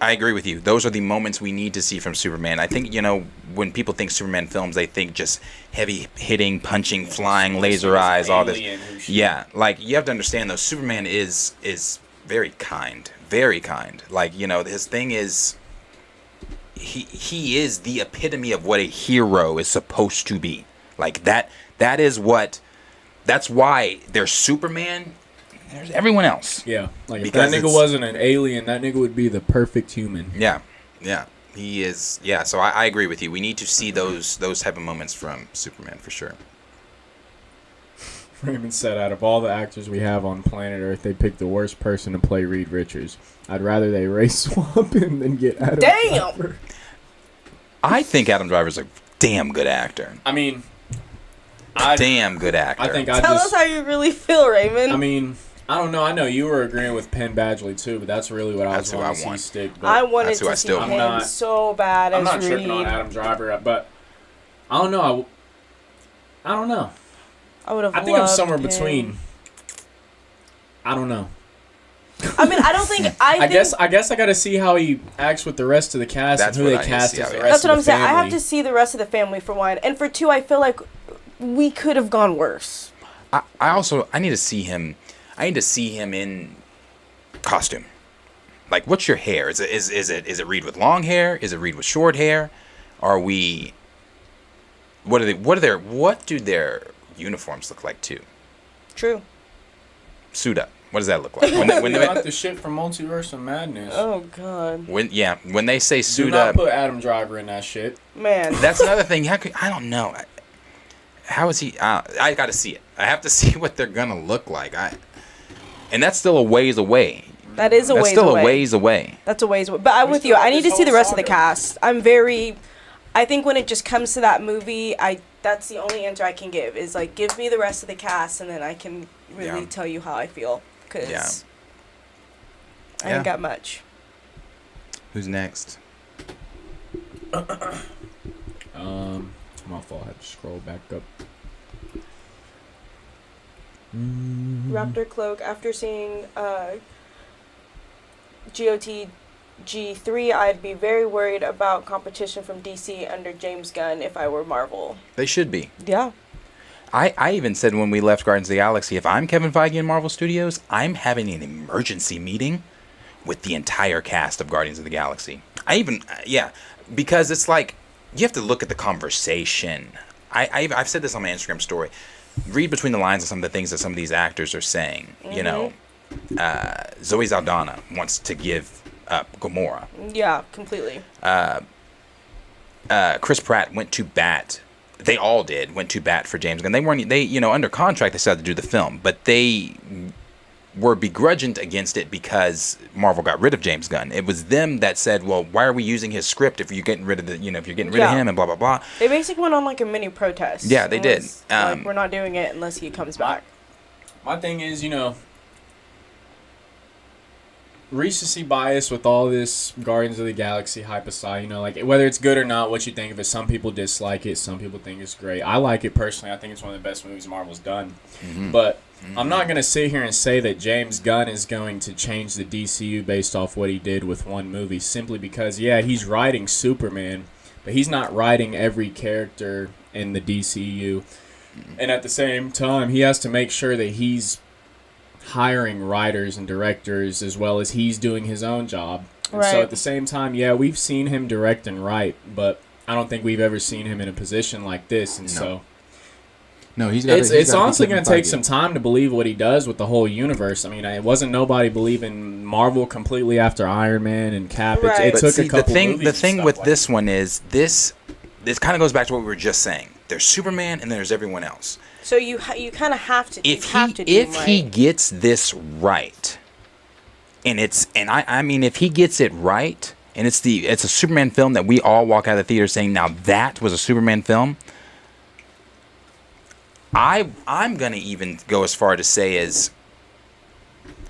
I agree with you. Those are the moments we need to see from Superman. I think, when people think Superman films, they think just heavy hitting, punching, flying, laser eyes, all this. Yeah, like, you have to understand, though, Superman is very kind. Very kind. Like, his thing is... He is the epitome of what a hero is supposed to be. Like that's why there's Superman, there's everyone else. Yeah. Like if that nigga wasn't an alien, that nigga would be the perfect human. Yeah. Yeah. He is. Yeah, so I agree with you. We need to see those type of moments from Superman for sure. Raymond said, out of all the actors we have on planet Earth, they picked the worst person to play Reed Richards. I'd rather they race swap him than get Adam Driver. I think Adam Driver's a damn good actor. I mean... damn good actor. I think Tell us how you really feel, Raymond. I mean... I don't know. I know you were agreeing with Penn Badgley, too, but that's really what I was wanting to see stick. But I wanted to see him so bad as Reed. I'm not tripping on Adam Driver, but I don't know. I don't know. I think I'm somewhere between. I don't know. I mean, I don't think I guess I got to see how he acts with the rest of the cast and who they cast as the rest of the family. That's what I'm saying. I have to see the rest of the family for one, and for two, I feel like we could have gone worse. I need to see him. I need to see him in costume. Like, what's your hair? Is it Reed with long hair? Is it Reed with short hair? Are we? What do their uniforms look like too? True. Suit up. What does that look like? When they got the shit from Multiverse of Madness. Oh God. When they say suit up, up, put Adam Driver in that shit. Man. That's another thing. I don't know. How is he? I got to see it. I have to see what they're gonna look like. And that's still a ways away. That is a ways away. That's still a ways away. That's a ways away. But I'm with you. I need to see the rest of the cast. I think when it just comes to that movie, that's the only answer I can give is like give me the rest of the cast and then I can really tell you how I feel because I ain't got much. Who's next? My fault. I had to scroll back up. Raptor Cloak, after seeing GOTG3, I'd be very worried about competition from DC under James Gunn if I were Marvel. They should be. Yeah. I even said when we left Guardians of the Galaxy, if I'm Kevin Feige in Marvel Studios, I'm having an emergency meeting with the entire cast of Guardians of the Galaxy. Because it's like, you have to look at the conversation. I've said this on my Instagram story. Read between the lines of some of the things that some of these actors are saying. You know, Zoe Saldana wants to give up Gamora. Yeah, completely. Chris Pratt went to bat. They all went to bat for James Gunn. They under contract they still had to do the film, but they were begrudging against it because Marvel got rid of James Gunn. It was them that said, "Well, why are we using his script if you're getting rid of if you're getting rid of him and blah blah blah." They basically went on like a mini protest. Yeah, they did. Like, we're not doing it unless he comes back. My thing is, recency bias with all this Guardians of the Galaxy hype aside, like whether it's good or not, what you think of it. Some people dislike it. Some people think it's great. I like it personally. I think it's one of the best movies Marvel's done. But I'm not going to sit here and say that James Gunn is going to change the DCU based off what he did with one movie simply because, he's writing Superman, but he's not writing every character in the DCU. And at the same time, he has to make sure that he's hiring writers and directors as well as he's doing his own job. Right. So at the same time, we've seen him direct and write, but I don't think we've ever seen him in a position like this. And No, it's honestly going to take some time to believe what he does with the whole universe. I mean, it wasn't nobody believing Marvel completely after Iron Man and Cap. Right. It took a couple movies. The thing with like this one is this kind of goes back to what we were just saying. There's Superman and there's everyone else. So you kind of have to. If he gets this right, if he gets it right, and it's a Superman film that we all walk out of the theater saying, now that was a Superman film. I'm gonna even go as far to say is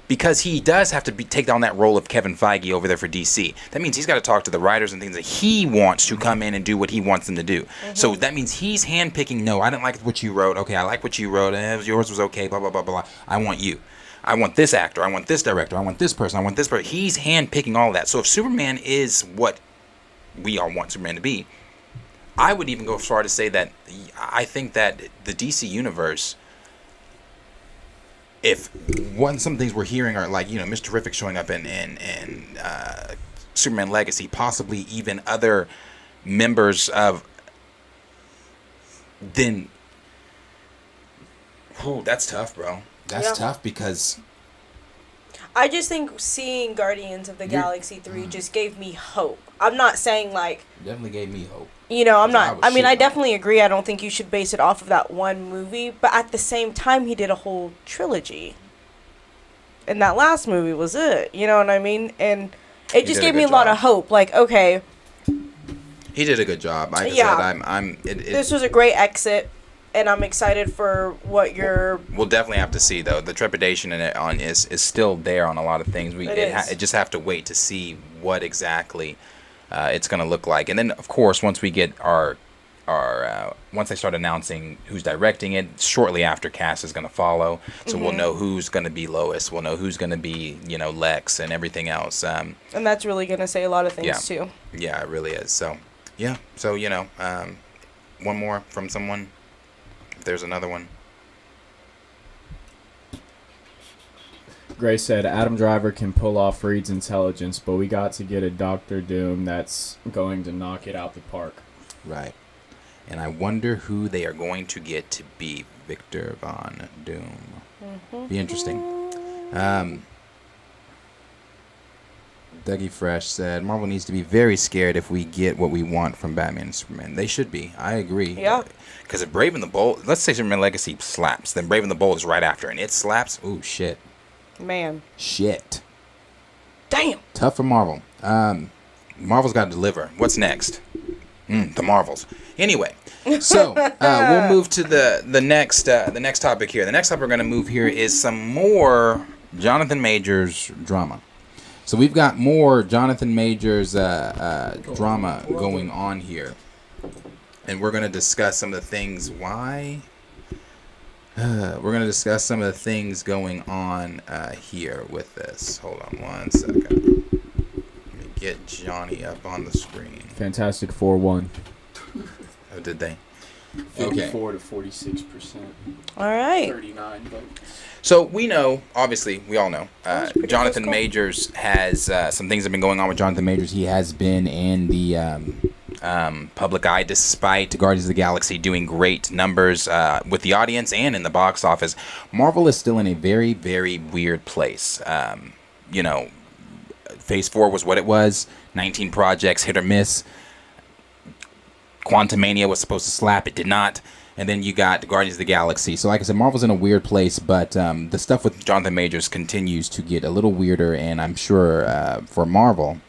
because he does have to take down that role of Kevin Feige over there for DC. That means he's got to talk to the writers and things that he wants to come in and do what he wants them to do. So that means he's handpicking. No, I didn't like what you wrote. Okay, I like what you wrote. Yours was okay. Blah blah blah blah. I want you. I want this actor. I want this director. I want this person. I want this person. He's handpicking all of that. So if Superman is what we all want Superman to be, I would even go as far to say that I think that the DC universe, if some things we're hearing are like, Mr. Terrific showing up in Superman Legacy, possibly even other members of, then, that's tough, bro. That's tough because I just think seeing Guardians of the Galaxy 3 just gave me hope. I'm not saying like definitely gave me hope. I'm not. I definitely agree. I don't think you should base it off of that one movie. But at the same time, he did a whole trilogy. And that last movie was it. You know what I mean? And it just gave me a lot of hope. Like, okay. He did a good job. Like I said, this was a great exit. And I'm excited for what you're. We'll definitely have to see though. The trepidation in it is still there on a lot of things. It just have to wait to see what exactly it's going to look like. And then of course once we get our once they start announcing who's directing it, shortly after cast is going to follow. So we'll know who's going to be Lois. We'll know who's going to be Lex and everything else. And that's really going to say a lot of things too. Yeah, it really is. So yeah. So one more from someone. There's another one. Gray said Adam Driver can pull off Reed's intelligence, but we got to get a Dr. Doom that's going to knock it out the park. Right. And I wonder who they are going to get to be Victor Von Doom. Be interesting. Dougie Fresh said, Marvel needs to be very scared if we get what we want from Batman and Superman. They should be. I agree. Yeah. Because if Brave and the Bold, let's say Superman Legacy slaps, then Brave and the Bold is right after, and it slaps, ooh, shit. Man. Shit. Damn. Tough for Marvel. Marvel's got to deliver. What's next? The Marvels. Anyway, so we'll move to the next topic here. The next topic we're going to move here is some more Johnathan Majors drama. So we've got more Johnathan Majors drama going on here, and we're going to discuss some of the things why. We're going to discuss some of the things going on here with this. Hold on one second. Let me get Johnny up on the screen. Fantastic 4-1. Oh, did they? 54 to 46%. All right. 39 votes. So we know, obviously, we all know, Johnathan Majors has some things have been going on with Johnathan Majors. He has been in the public eye despite Guardians of the Galaxy doing great numbers with the audience and in the box office. Marvel is still in a very, very weird place. You know, Phase 4 was what it was. 19 projects, hit or miss. Quantumania was supposed to slap. It did not. And then you got Guardians of the Galaxy. So like I said, Marvel's in a weird place, but the stuff with Johnathan Majors continues to get a little weirder, and I'm sure for Marvel,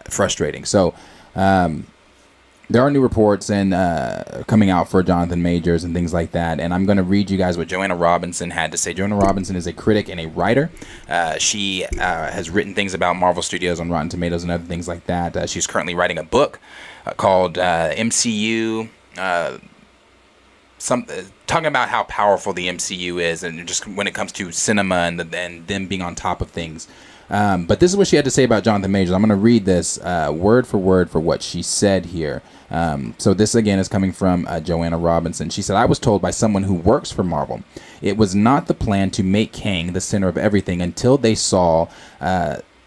frustrating. So there are new reports and coming out for Johnathan Majors and things like that, and I'm going to read you guys what Joanna Robinson had to say. Joanna Robinson is a critic and a writer. She has written things about Marvel Studios on Rotten Tomatoes and other things like that. She's currently writing a book called MCU, talking about how powerful the MCU is, and just when it comes to cinema and them being on top of things. But this is what she had to say about Johnathan Majors. I'm going to read this word for word for what she said here. So this, again, is coming from Joanna Robinson. She said, "I was told by someone who works for Marvel it was not the plan to make Kang the center of everything until they saw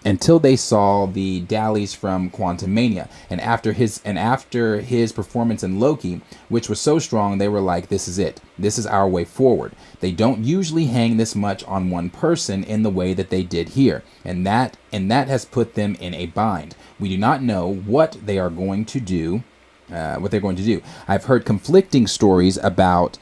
the dallies from Quantumania, and after his performance in Loki, which was so strong, they were like, this is it. This is our way forward. They don't usually hang this much on one person in the way that they did here, and that has put them in a bind. We do not know what they are going to do. I've heard conflicting stories about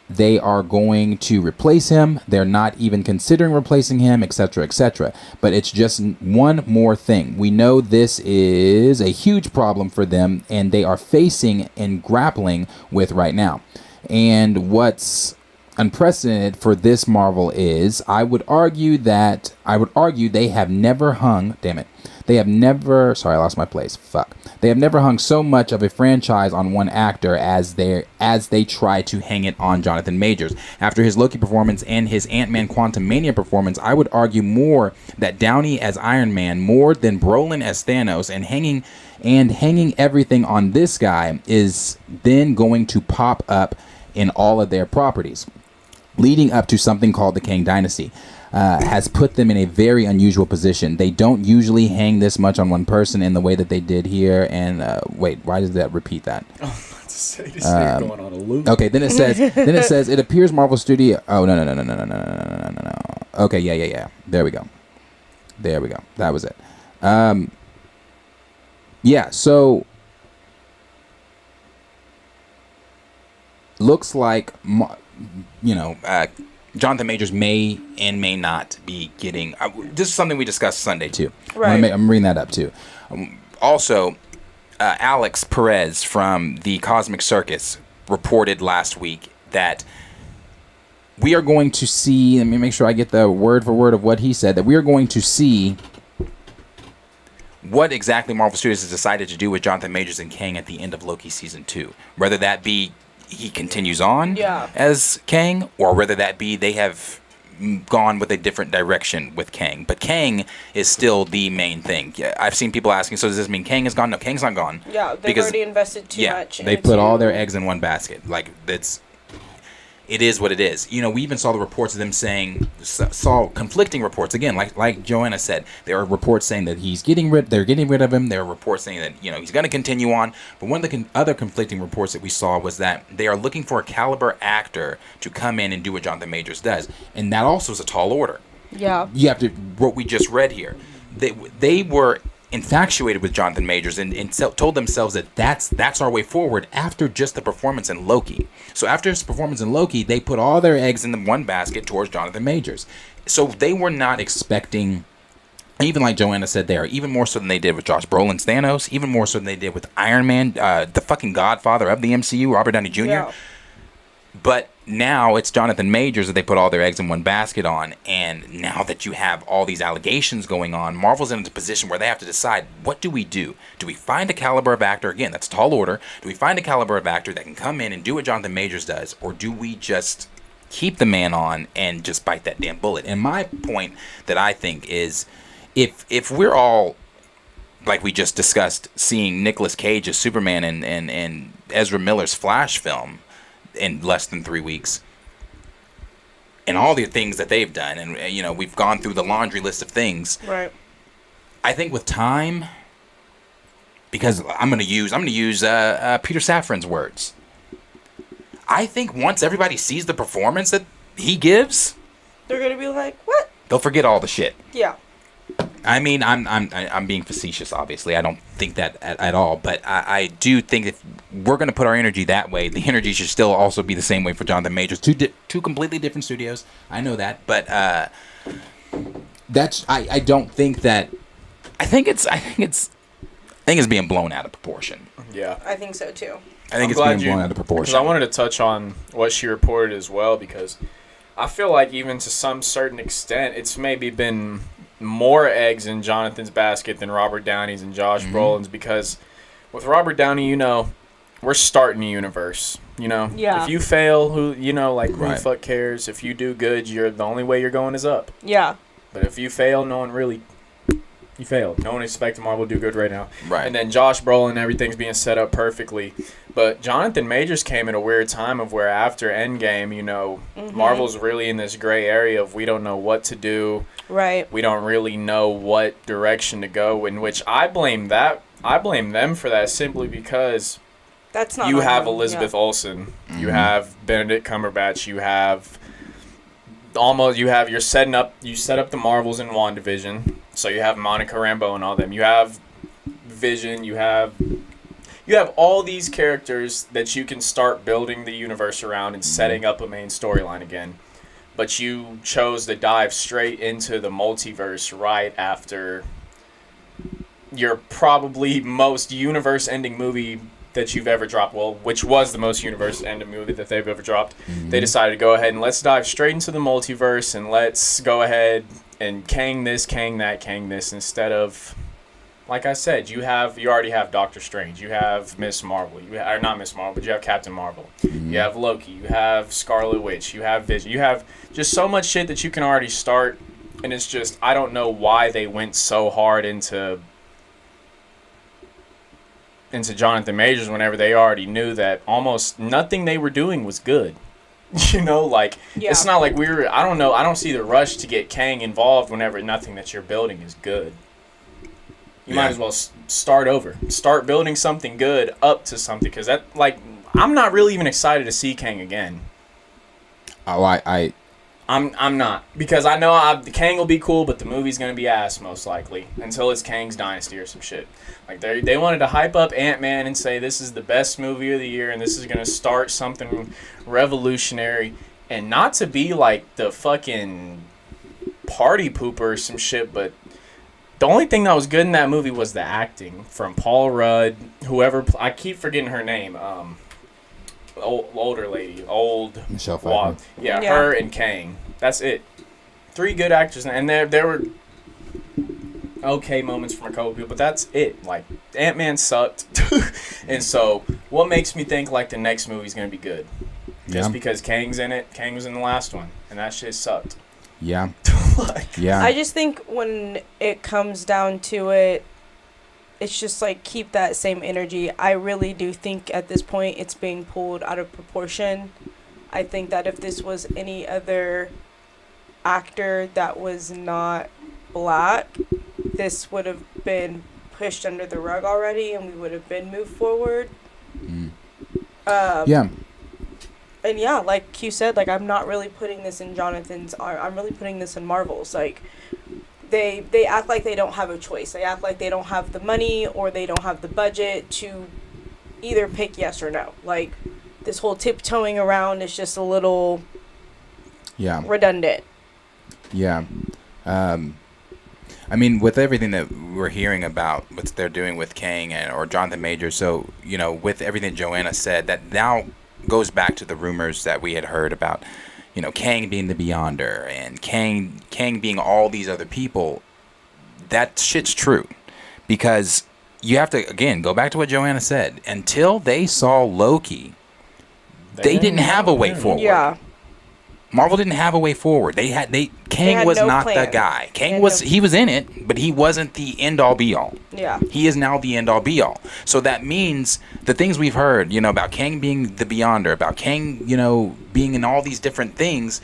they are going to replace him. They're not even considering replacing him, etc., etc. But it's just one more thing. We know this is a huge problem for them, and they are facing and grappling with right now. And what's unprecedented for this Marvel is, I would argue they have never hung. Damn it. They have never. Sorry, I lost my place. Fuck. They have never hung so much of a franchise on one actor as they try to hang it on Johnathan Majors. After his Loki performance and his Ant-Man Quantumania performance, I would argue more that Downey as Iron Man, more than Brolin as Thanos, and hanging everything on this guy is then going to pop up in all of their properties, leading up to something called the Kang Dynasty. Has put them in a very unusual position. They don't usually hang this much on one person in the way that they did here. And wait, why does that repeat that? Oh, let's say this thing going on a loop. Okay, then it says it appears Marvel Studio. Oh no. Okay, yeah. There we go. That was it. Yeah. So looks like Johnathan Majors may and may not be getting. This is something we discussed Sunday too. Right. I'm bringing that up too. Also, Alex Perez from the Cosmic Circus reported last week that we are going to see. Let me make sure I get the word for word of what he said. That we are going to see what exactly Marvel Studios has decided to do with Johnathan Majors and Kang at the end of Loki season 2. Whether that be he continues on as Kang, or whether that be they have gone with a different direction with Kang. But Kang is still the main thing. Yeah, I've seen people asking, so does this mean Kang is gone? No, Kang's not gone. Yeah, they've already invested too much. They put all their eggs in one basket. Like, it is what it is. You know, we even saw the reports of them saw conflicting reports. Again, like Joanna said, there are reports saying that they're getting rid of him. There are reports saying that, he's going to continue on. But one of the other conflicting reports that we saw was that they are looking for a caliber actor to come in and do what Johnathan Majors does. And that also is a tall order. Yeah. You have to, what we just read here, they were infatuated with Johnathan Majors and told themselves that that's our way forward after just the performance in Loki. So after his performance in Loki, they put all their eggs in the one basket towards Johnathan Majors. So they were not expecting, even like Joanna said there, even more so than they did with Josh Brolin's Thanos, even more so than they did with Iron Man, the fucking godfather of the MCU, Robert Downey Jr. Yeah. But now it's Johnathan Majors that they put all their eggs in one basket on, and now that you have all these allegations going on, Marvel's in a position where they have to decide, what do we do? Do we find a caliber of actor? Again, that's tall order. Do we find a caliber of actor that can come in and do what Johnathan Majors does, or do we just keep the man on and just bite that damn bullet? And my point that I think is, if we're all, like we just discussed, seeing Nicolas Cage as Superman and Ezra Miller's Flash film in less than 3 weeks, and all the things that they've done, and we've gone through the laundry list of things. Right. I think with time, because I'm gonna use Peter Safran's words. I think once everybody sees the performance that he gives, they're gonna be like, what? They'll forget all the shit. Yeah. I mean, I'm being facetious, obviously. I don't think that at all. But I do think if we're going to put our energy that way, the energy should still also be the same way for Johnathan Majors. Two completely different studios. I know that. But that's I don't think that. I think it's being blown out of proportion. Yeah. I think so too. I think it's being blown out of proportion. Because I wanted to touch on what she reported as well, because I feel like even to some certain extent, it's maybe been more eggs in Jonathan's basket than Robert Downey's and Josh Brolin's, because with Robert Downey, we're starting a universe. Yeah. If you fail, who the fuck cares? If you do good, the only way you're going is up. Yeah. But if you fail, you failed. No one expected Marvel to do good right now. Right. And then Josh Brolin, everything's being set up perfectly. But Johnathan Majors came at a weird time of where after Endgame, Marvel's really in this gray area of we don't know what to do. Right. We don't really know what direction to go, in which I blame them for that, simply because that's not you have Elizabeth Olsen, you have Benedict Cumberbatch, you set up the Marvels in WandaVision, so you have Monica Rambeau and all them. You have Vision, you have all these characters that you can start building the universe around and setting up a main storyline again. But you chose to dive straight into the multiverse right after your probably most universe-ending movie that you've ever dropped. Well, which was the most universe-ending movie that they've ever dropped. They decided to go ahead and let's dive straight into the multiverse and let's go ahead and Kang this, Kang that, Kang this, instead of, like I said, you already have Doctor Strange, you have Miss Marvel, or not Miss Marvel, but you have Captain Marvel, you have Loki, you have Scarlet Witch, you have Vision, you have just so much shit that you can already start, and it's just, I don't know why they went so hard into Johnathan Majors whenever they already knew that almost nothing they were doing was good. It's not like I don't know, I don't see the rush to get Kang involved whenever nothing that you're building is good. You might as well start over. Start building something good up to something, because I'm not really even excited to see Kang again. Oh, I'm not, because I know the Kang will be cool, but the movie's gonna be ass most likely until it's Kang's Dynasty or some shit. Like they wanted to hype up Ant-Man and say this is the best movie of the year and this is gonna start something revolutionary, and not to be like the fucking party pooper or some shit, but the only thing that was good in that movie was the acting from Paul Rudd, whoever I keep forgetting her name. Older lady, Michelle Pfeiffer. Yeah, her and Kang. That's it. 3 good actors, and there were okay moments from a couple people, but that's it. Like, Ant-Man sucked, and so what makes me think like the next movie's gonna be good? Just because Kang's in it. Kang was in the last one, and that shit sucked. Yeah. Yeah. I just think when it comes down to it, it's just like keep that same energy. I really do think at this point it's being pulled out of proportion. I think that if this was any other actor that was not black, this would have been pushed under the rug already and we would have been moved forward. Yeah. And yeah, like you said, like I'm not really putting this in Jonathan's arm. I'm really putting this in Marvel's. Like they act like they don't have a choice. They act like they don't have the money or they don't have the budget to either pick yes or no. Like, this whole tiptoeing around is just a little redundant. Yeah. I mean, with everything that we're hearing about what they're doing with Kang or Johnathan Majors, so, you know, with everything Joanna said, that now goes back to the rumors that we had heard about, you know, Kang being the Beyonder and Kang being all these other people. That shit's true. Because you have to, again, go back to what Joanna said. Until they saw Loki, they didn't have a way forward. Yeah. Marvel didn't have a way forward. Kang was not the guy. Kang was he was in it, but he wasn't the end all be all. Yeah. He is now the end all be all. So that means the things we've heard, you know, about Kang being the Beyonder, about Kang, you know, being in all these different things,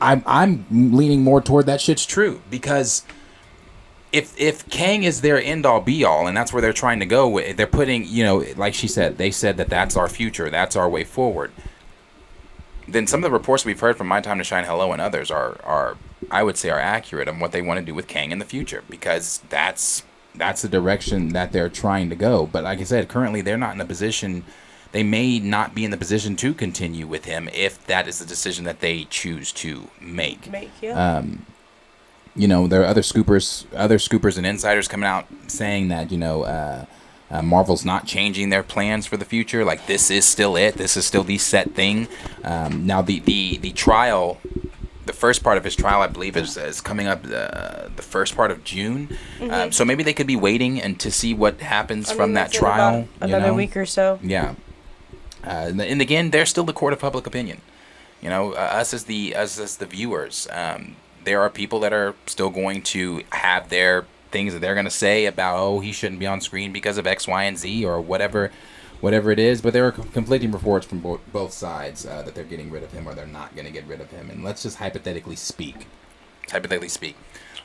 I'm leaning more toward that shit's true, because if Kang is their end all be all and that's where they're trying to go, they're putting, you know, like she said, they said that that's our future, that's our way forward. Then some of the reports we've heard from My Time to Shine Hello and others are I would say are accurate on what they want to do with Kang in the future, because that's the direction that they're trying to go. But like I said, currently they're not in a position, they may not be in the position to continue with him if that is the decision that they choose to make. You know, there are other scoopers and insiders coming out saying that, you know, Marvel's not changing their plans for the future. Like, this is still it. This is still the set thing. Now, the trial, the first part of his trial, I believe, is coming up the first part of June. Mm-hmm. So maybe they could be waiting and to see what happens from that trial. Another week or so. Yeah. And again, they're still the court of public opinion. You know, us as the viewers. There are people that are still going to have their things that they're going to say about, oh, he shouldn't be on screen because of X, Y, and Z, or whatever it is. But there are conflicting reports from both sides that they're getting rid of him or they're not going to get rid of him. And let's just hypothetically speak. Let's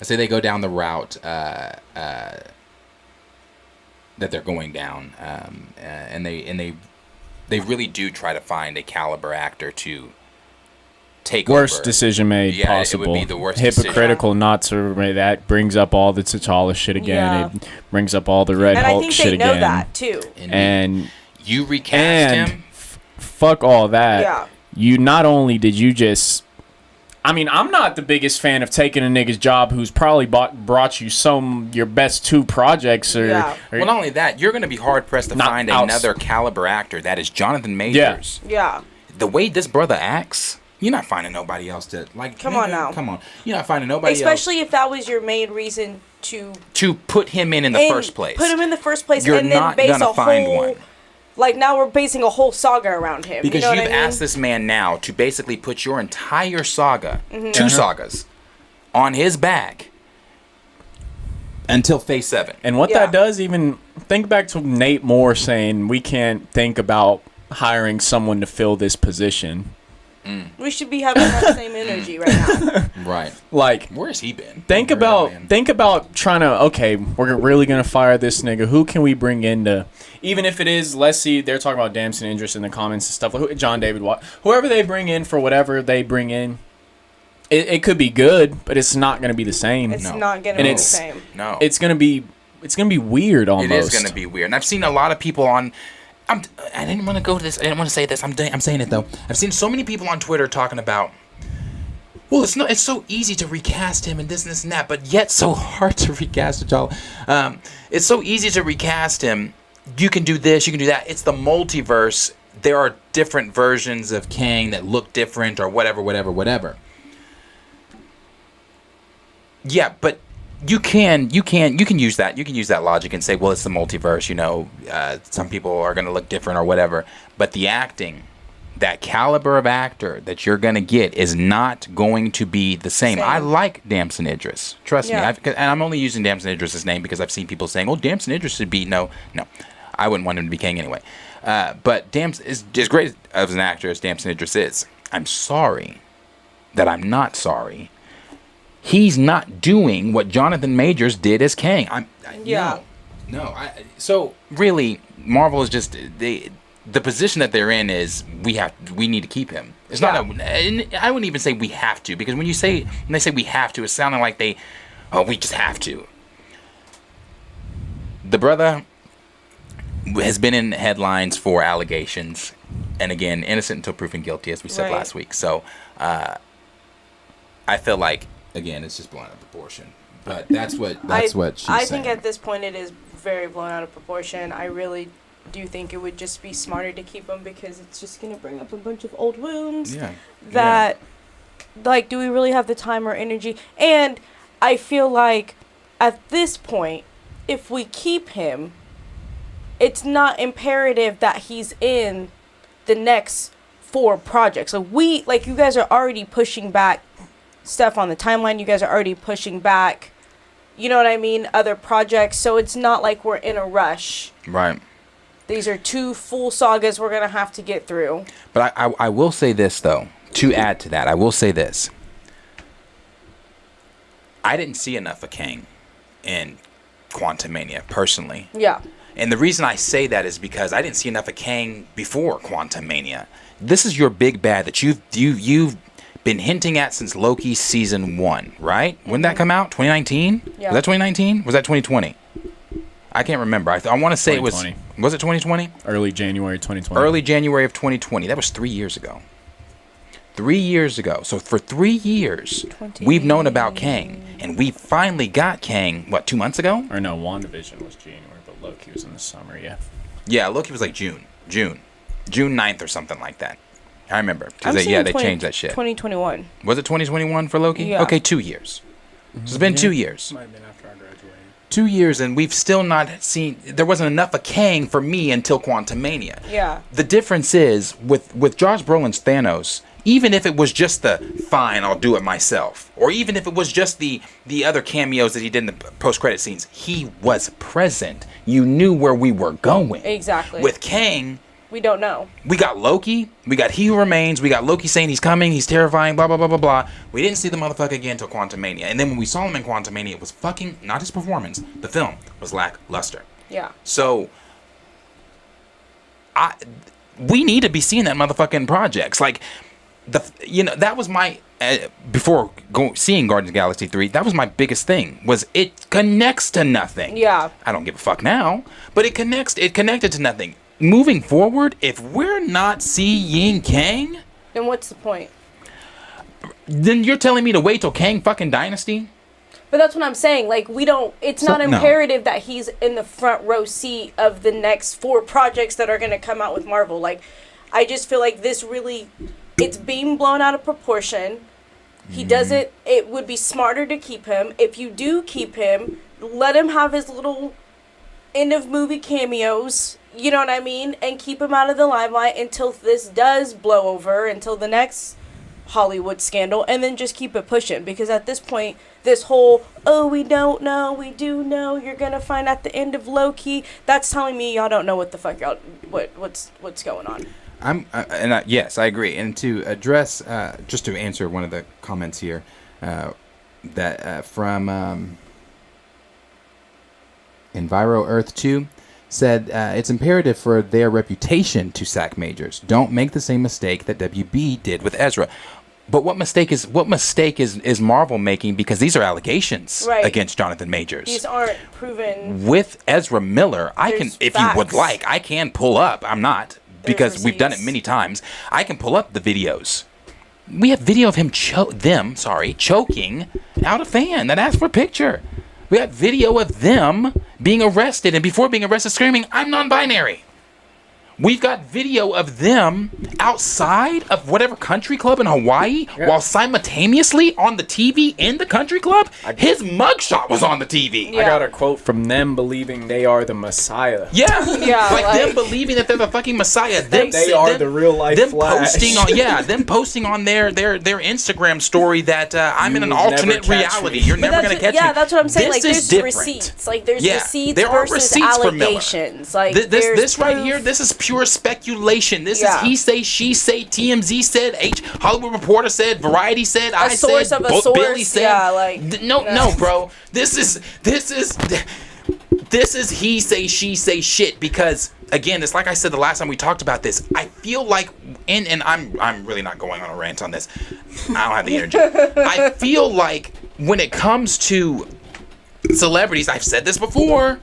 say they go down the route that they're going down, and they really do try to find a caliber actor to take worst over. decision made possible. It would be the worst Hypocritical decision. not to that brings up all the T'Challa shit again. Yeah. It brings up all the Red and Hulk I think shit they again. know that too. And you recast him. Fuck all that. Yeah. You not only did you just, I mean, I'm not the biggest fan of taking a nigga's job who's probably brought you your best 2 projects. Well, not only that, you're going to be hard pressed to find another caliber actor that is Johnathan Majors. Yeah. The way this brother acts, you're not finding nobody else to like. Come on now. Come on, you're not finding nobody Especially if that was your main reason to put him in the first place. Put him in the first place, You're and then not base gonna a find whole. one. Like, now we're basing a whole saga around him. Because you know you've what I mean? asked this man now to basically put your entire saga, Mhm. 2 sagas, on his back until Phase 7. And what that does, even think back to Nate Moore saying we can't think about hiring someone to fill this position. We should be having that same energy right now. Right. Like, where's he been? Think about trying to, okay, we're really going to fire this nigga. Who can we bring in to, even if it is, let's see, they're talking about Damson Idris in the comments and stuff, like John David Watt, whoever they bring in for whatever they bring in, it could be good, but it's not going to be the same. It's not going to be the same. No. It's going to be weird almost. It is going to be weird. And I've seen a lot of people on... I didn't want to go to this. I didn't want to say this. I'm saying it, though. I've seen so many people on Twitter talking about, well, it's so easy to recast him and this and that, but yet so hard to recast T'Challa. It's so easy to recast him. You can do this, you can do that. It's the multiverse. There are different versions of Kang that look different or whatever. Yeah, but you can use that. You can use that logic and say, well, it's the multiverse. You know, some people are going to look different or whatever. But the acting, that caliber of actor that you're going to get is not going to be the same. I like Damson Idris. Trust me. And I'm only using Damson Idris' name because I've seen people saying, oh, Damson Idris should be. No. I wouldn't want him to be Kang anyway. But Damson is as great of an actor as Damson Idris is. I'm sorry that I'm not sorry. He's not doing what Johnathan Majors did as Kang. No. So really, Marvel is just the position that they're in is we need to keep him. It's not. I wouldn't even say we have to, because when they say we have to, it's sounding like they Oh, we just have to. The brother has been in headlines for allegations, and again, innocent until proven guilty, as we said last week. So, I feel like, again, it's just blown out of proportion. But that's what she's saying. I think at this point it is very blown out of proportion. I really do think it would just be smarter to keep him because it's just going to bring up a bunch of old wounds. Yeah. That, like, do we really have the time or energy? And I feel like at this point, if we keep him, it's not imperative that he's in the next 4 projects. So you guys are already pushing back stuff on the timeline. You guys are already pushing back, you know what I mean, other projects. So it's not like we're in a rush. Right. These are 2 full sagas we're going to have to get through. But I will say this, though. To add to that, I will say this. I didn't see enough of Kang in Quantumania, personally. Yeah. And the reason I say that is because I didn't see enough of Kang before Quantumania. This is your big bad that you've been hinting at since Loki season 1, right? When did that come out? 2019? Yeah. Was that 2019? Was that 2020? I can't remember. I want to say it was it 2020? Early January 2020. Early January of 2020. That was 3 years ago. 3 years ago. So for 3 years, we've known about Kang. And we finally got Kang, 2 months ago? Or no, WandaVision was January, but Loki was in the summer, yeah. Yeah, Loki was like June 9th or something like that. I remember. Because they changed that shit. 2021. Was it 2021 for Loki? Yeah. Okay, 2 years. So it's been 2 years. Might have been after I graduated. 2 years, and we've still not seen. There wasn't enough of Kang for me until Quantumania. Yeah. The difference is with Josh Brolin's Thanos. Even if it was just the fine, I'll do it myself, or even if it was just the other cameos that he did in the post-credit scenes, he was present. You knew where we were going. Exactly. With Kang, we don't know. We got Loki. We got He Who Remains. We got Loki saying he's coming. He's terrifying. Blah blah blah blah blah. We didn't see the motherfucker again until Quantumania, and then when we saw him in Quantumania, it was fucking not his performance. The film was lackluster. Yeah. So, we need to be seeing that motherfucking projects like. That was my before seeing Guardians of the Galaxy 3. That was my biggest thing. Was it connects to nothing. Yeah. I don't give a fuck now, but it connected to nothing. Moving forward, if we're not seeing Kang, then what's the point? Then you're telling me to wait till Kang fucking Dynasty? But that's what I'm saying. Like, it's not imperative that he's in the front row seat of the next 4 projects that are going to come out with Marvel. Like, I just feel like this really, it's being blown out of proportion. He doesn't, it would be smarter to keep him. If you do keep him, let him have his little end of movie cameos, you know what I mean? And keep him out of the limelight until this does blow over, until the next Hollywood scandal, and then just keep it pushing. Because at this point, this whole, we don't know, we do know, you're gonna find at the end of Loki, that's telling me y'all don't know what the fuck y'all, what's going on. Yes, I agree. And to address, just to answer one of the comments here, that from Enviro Earth 2 said it's imperative for their reputation to sack majors. Don't make the same mistake that WB did with Ezra. But what mistake is Marvel making? Because these are allegations against Johnathan Majors. These aren't proven. With Ezra Miller, I can, if you would like, I can pull up. I'm not. Because we've done it many times. I can pull up the videos. We have video of him choking out a fan that asked for a picture. We have video of them being arrested, and before being arrested screaming, "I'm non-binary." We've got video of them outside of whatever country club in Hawaii while simultaneously on the TV in the country club. His mugshot was on the TV. I got a quote from them believing they are the Messiah. Yeah. Like them believing that they're the fucking Messiah. They are the real life Flash. Them posting on their Instagram story that I'm in an alternate reality. You're never going to catch me. Yeah, that's what I'm saying. This like, is there's different. receipts. Like, there's receipts there are versus receipts allegations. For Miller. Like, this right here, this is pure speculation. This is he say, she say, TMZ said, Hollywood Reporter said, Variety said, I said, Billy said. Yeah, like, no, bro. This is he say, she say shit. Because again, it's like I said the last time we talked about this. I feel like, and I'm really not going on a rant on this. I don't have the energy. I feel like when it comes to celebrities, I've said this before,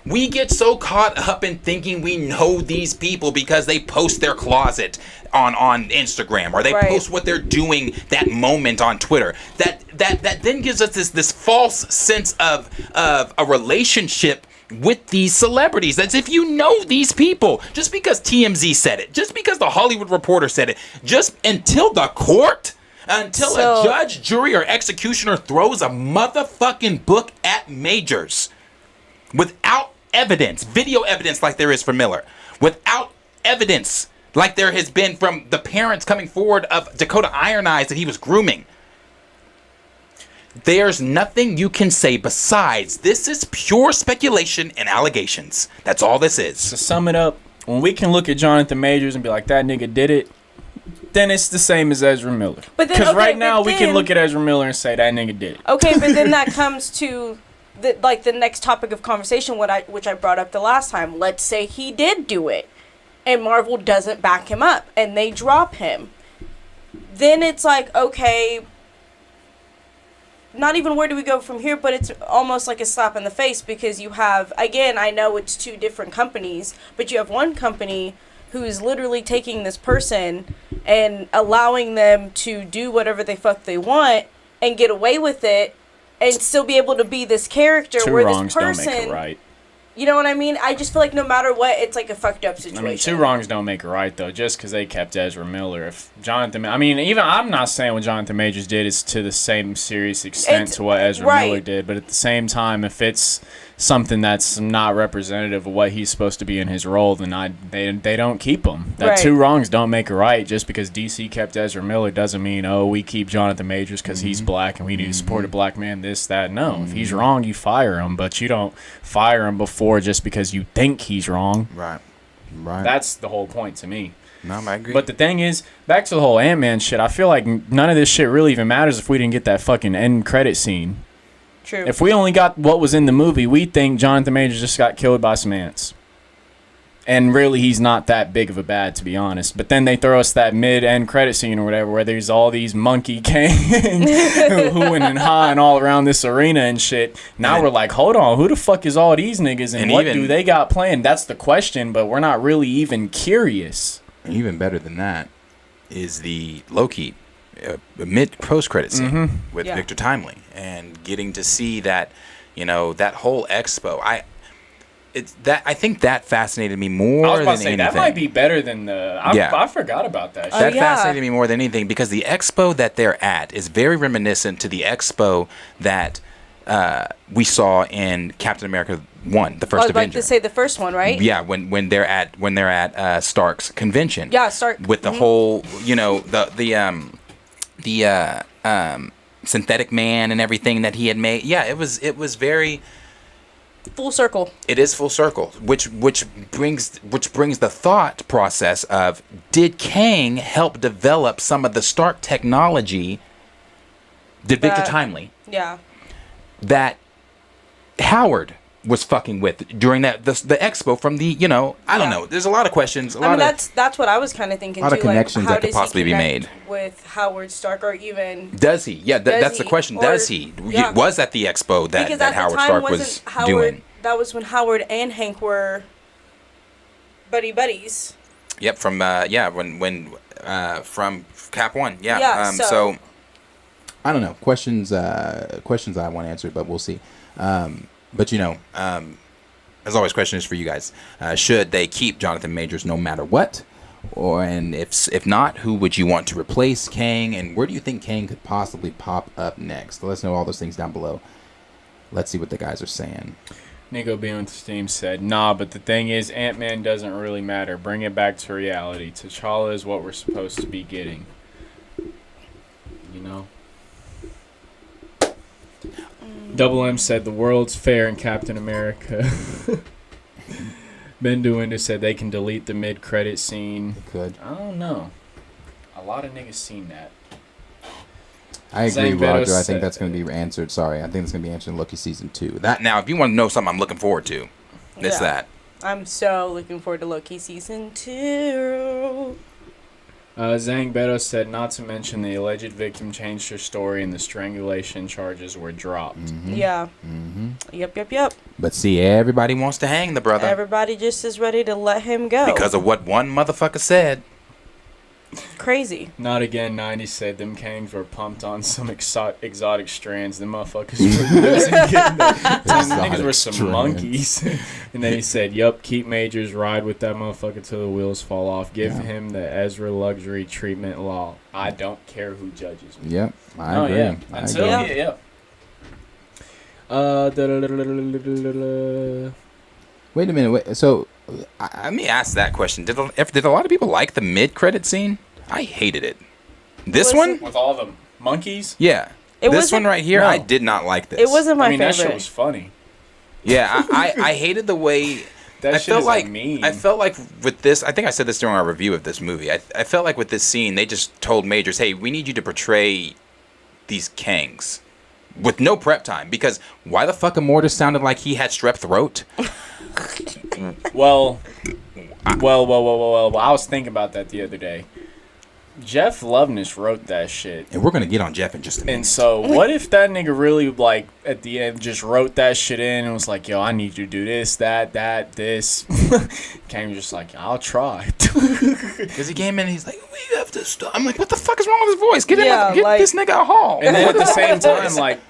we get so caught up in thinking we know these people because they post their closet on Instagram, or they post what they're doing that moment on Twitter. That then gives us this false sense of a relationship with these celebrities, as if you know these people. Just because TMZ said it, just because the Hollywood Reporter said it, just until the court, until a judge, jury, or executioner throws a motherfucking book at Majors without evidence, video evidence like there is for Miller, without evidence like there has been from the parents coming forward of Dakota Iron Eyes that he was grooming, there's nothing you can say besides this is pure speculation and allegations. That's all this is. To sum it up, when we can look at Johnathan Majors and be like, that nigga did it, then it's the same as Ezra Miller. Because right now we can look at Ezra Miller and say that nigga did it. Okay, but then that comes to the next topic of conversation, which I brought up the last time. Let's say he did do it, and Marvel doesn't back him up, and they drop him. Then it's like, okay, not even where do we go from here, but it's almost like a slap in the face, because you have, again, I know it's two different companies, but you have one company who's literally taking this person and allowing them to do whatever the fuck they want and get away with it, and still be able to be this character where this person, don't make it right. You know what I mean? I just feel like no matter what, it's like a fucked up situation. I mean, two wrongs don't make it right, though. Just because they kept Ezra Miller, if Johnathan, I mean, even I'm not saying what Johnathan Majors did is to the same serious extent to what Ezra Miller did, but at the same time, if it's something that's not representative of what he's supposed to be in his role, then they don't keep him. That two wrongs don't make it right. Just because DC kept Ezra Miller doesn't mean, oh, we keep Johnathan Majors because he's black and we need to support a black man, this, that. No, if he's wrong, you fire him, but you don't fire him before just because you think he's wrong. Right. That's the whole point to me. No, I agree. But the thing is, back to the whole Ant-Man shit, I feel like none of this shit really even matters if we didn't get that fucking end credit scene. True. If we only got what was in the movie, we think Johnathan Majors just got killed by some ants. And really, he's not that big of a bad, to be honest. But then they throw us that mid-end credit scene or whatever, where there's all these monkey gangs hooing and hawing all around this arena and shit. Now we're like, hold on, who the fuck is all these niggas and what do they got planned? That's the question, but we're not really even curious. Even better than that is the Loki mid-post-credit scene with Victor Timely, and getting to see that, you know, that whole expo. I think that fascinated me more. I was about than to say anything. that might be better than the. I forgot about that. That fascinated me more than anything, because the expo that they're at is very reminiscent to the expo that we saw in Captain America 1, the first Avenger. I was about to say the first one, right? Yeah, when they're at Stark's convention. Yeah, Stark. With the whole, you know, the synthetic man and everything that he had made. Yeah, it was very full circle. It is full circle, which brings the thought process of, did Kang help develop some of the Stark technology? Did Victor Timely? Yeah. That Howard was fucking with during the expo from the, you know, I don't know. There's a lot of questions. That's what I was kind of thinking. A lot of connections like, that could possibly be made with Howard Stark, or even does he? Yeah, that's the question. Does he? Yeah. Was at the expo that Howard Stark was doing? That was when Howard and Hank were buddies. Yep, from from Cap 1. Yeah. So I don't know. Questions I want answered, but we'll see. But, you know, as always, question is for you guys. Should they keep Johnathan Majors no matter what? And if not, who would you want to replace Kang? And where do you think Kang could possibly pop up next? Let us know all those things down below. Let's see what the guys are saying. Nico B on the Steam said, nah, but the thing is, Ant-Man doesn't really matter. Bring it back to reality. T'Challa is what we're supposed to be getting. You know? Double M said the world's fair in Captain America. Ben Duinda said they can delete the mid-credit scene. They could. I don't know. A lot of niggas seen that. I agree, Roger. I think that's going to be answered. Sorry, I think it's going to be answered in Loki Season 2. That now, if you want to know something I'm looking forward to, it's that. I'm so looking forward to Loki Season 2. Zhang Beto said, not to mention the alleged victim changed her story and the strangulation charges were dropped. Mm-hmm. Yeah. Mm-hmm. Yep. But see, everybody wants to hang the brother. Everybody just is ready to let him go. Because of what one motherfucker said. Crazy. Not again, 90 said them kangs were pumped on some exotic strands. The motherfuckers were niggas were some monkeys. And then he said, yup, keep Majors, ride with that motherfucker till the wheels fall off. Give him the Ezra luxury treatment law. I don't care who judges me. Yep, I agree. Yeah. Until, Wait a minute. So, let me ask that question. Did a lot of people like the mid-credit scene? I hated it. This one? With all the monkeys? Yeah. This one right here, no. I did not like this. It wasn't my favorite. That shit was funny. Yeah, I hated the way... That shit is like mean. I felt like with this... I think I said this during our review of this movie. I felt like with this scene, they just told Majors, hey, we need you to portray these kangs with no prep time. Because why the fuck Immortus sounded like he had strep throat? Well, I was thinking about that the other day. Jeff Loveness wrote that shit. And we're going to get on Jeff in just a minute. And so, what if that nigga really, like, at the end just wrote that shit in and was like, yo, I need you to do this, that, this. Came just like, I'll try. Because he came in and he's like, we have to stop. I'm like, what the fuck is wrong with his voice? Get this nigga a hall. And then at the same time, like,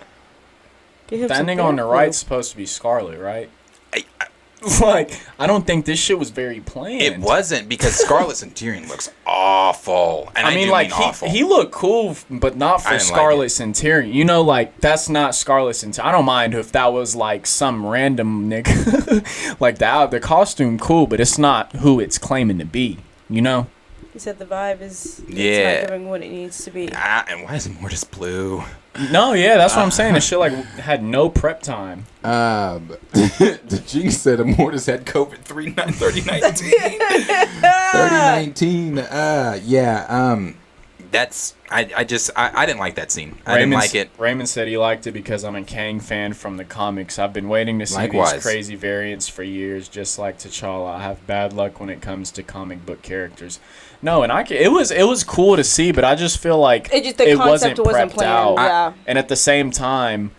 that nigga on the right's supposed to be Scarlet, right? Like, I don't think this shit was very planned. It wasn't, because Scarlet Centurion looks awful. And I mean, like, he looked cool, but not for Scarlet Centurion. You know, like, that's not Scarlet Centurion. I don't mind if that was, like, some random nigga. Like, the costume cool, but it's not who it's claiming to be, you know? He said the vibe is it's not giving what it needs to be. And why is Immortus blue? No, yeah, that's what I'm saying. This shit, like, had no prep time. The Jinx said Immortus had COVID 2019. That's I didn't like that scene. I didn't like it. Raymond said he liked it because I'm a Kang fan from the comics. I've been waiting to see these crazy variants for years, just like T'Challa. I have bad luck when it comes to comic book characters. No, and it was cool to see, but I just feel like the wasn't concept wasn't prepped planned. out. Yeah. And at the same time,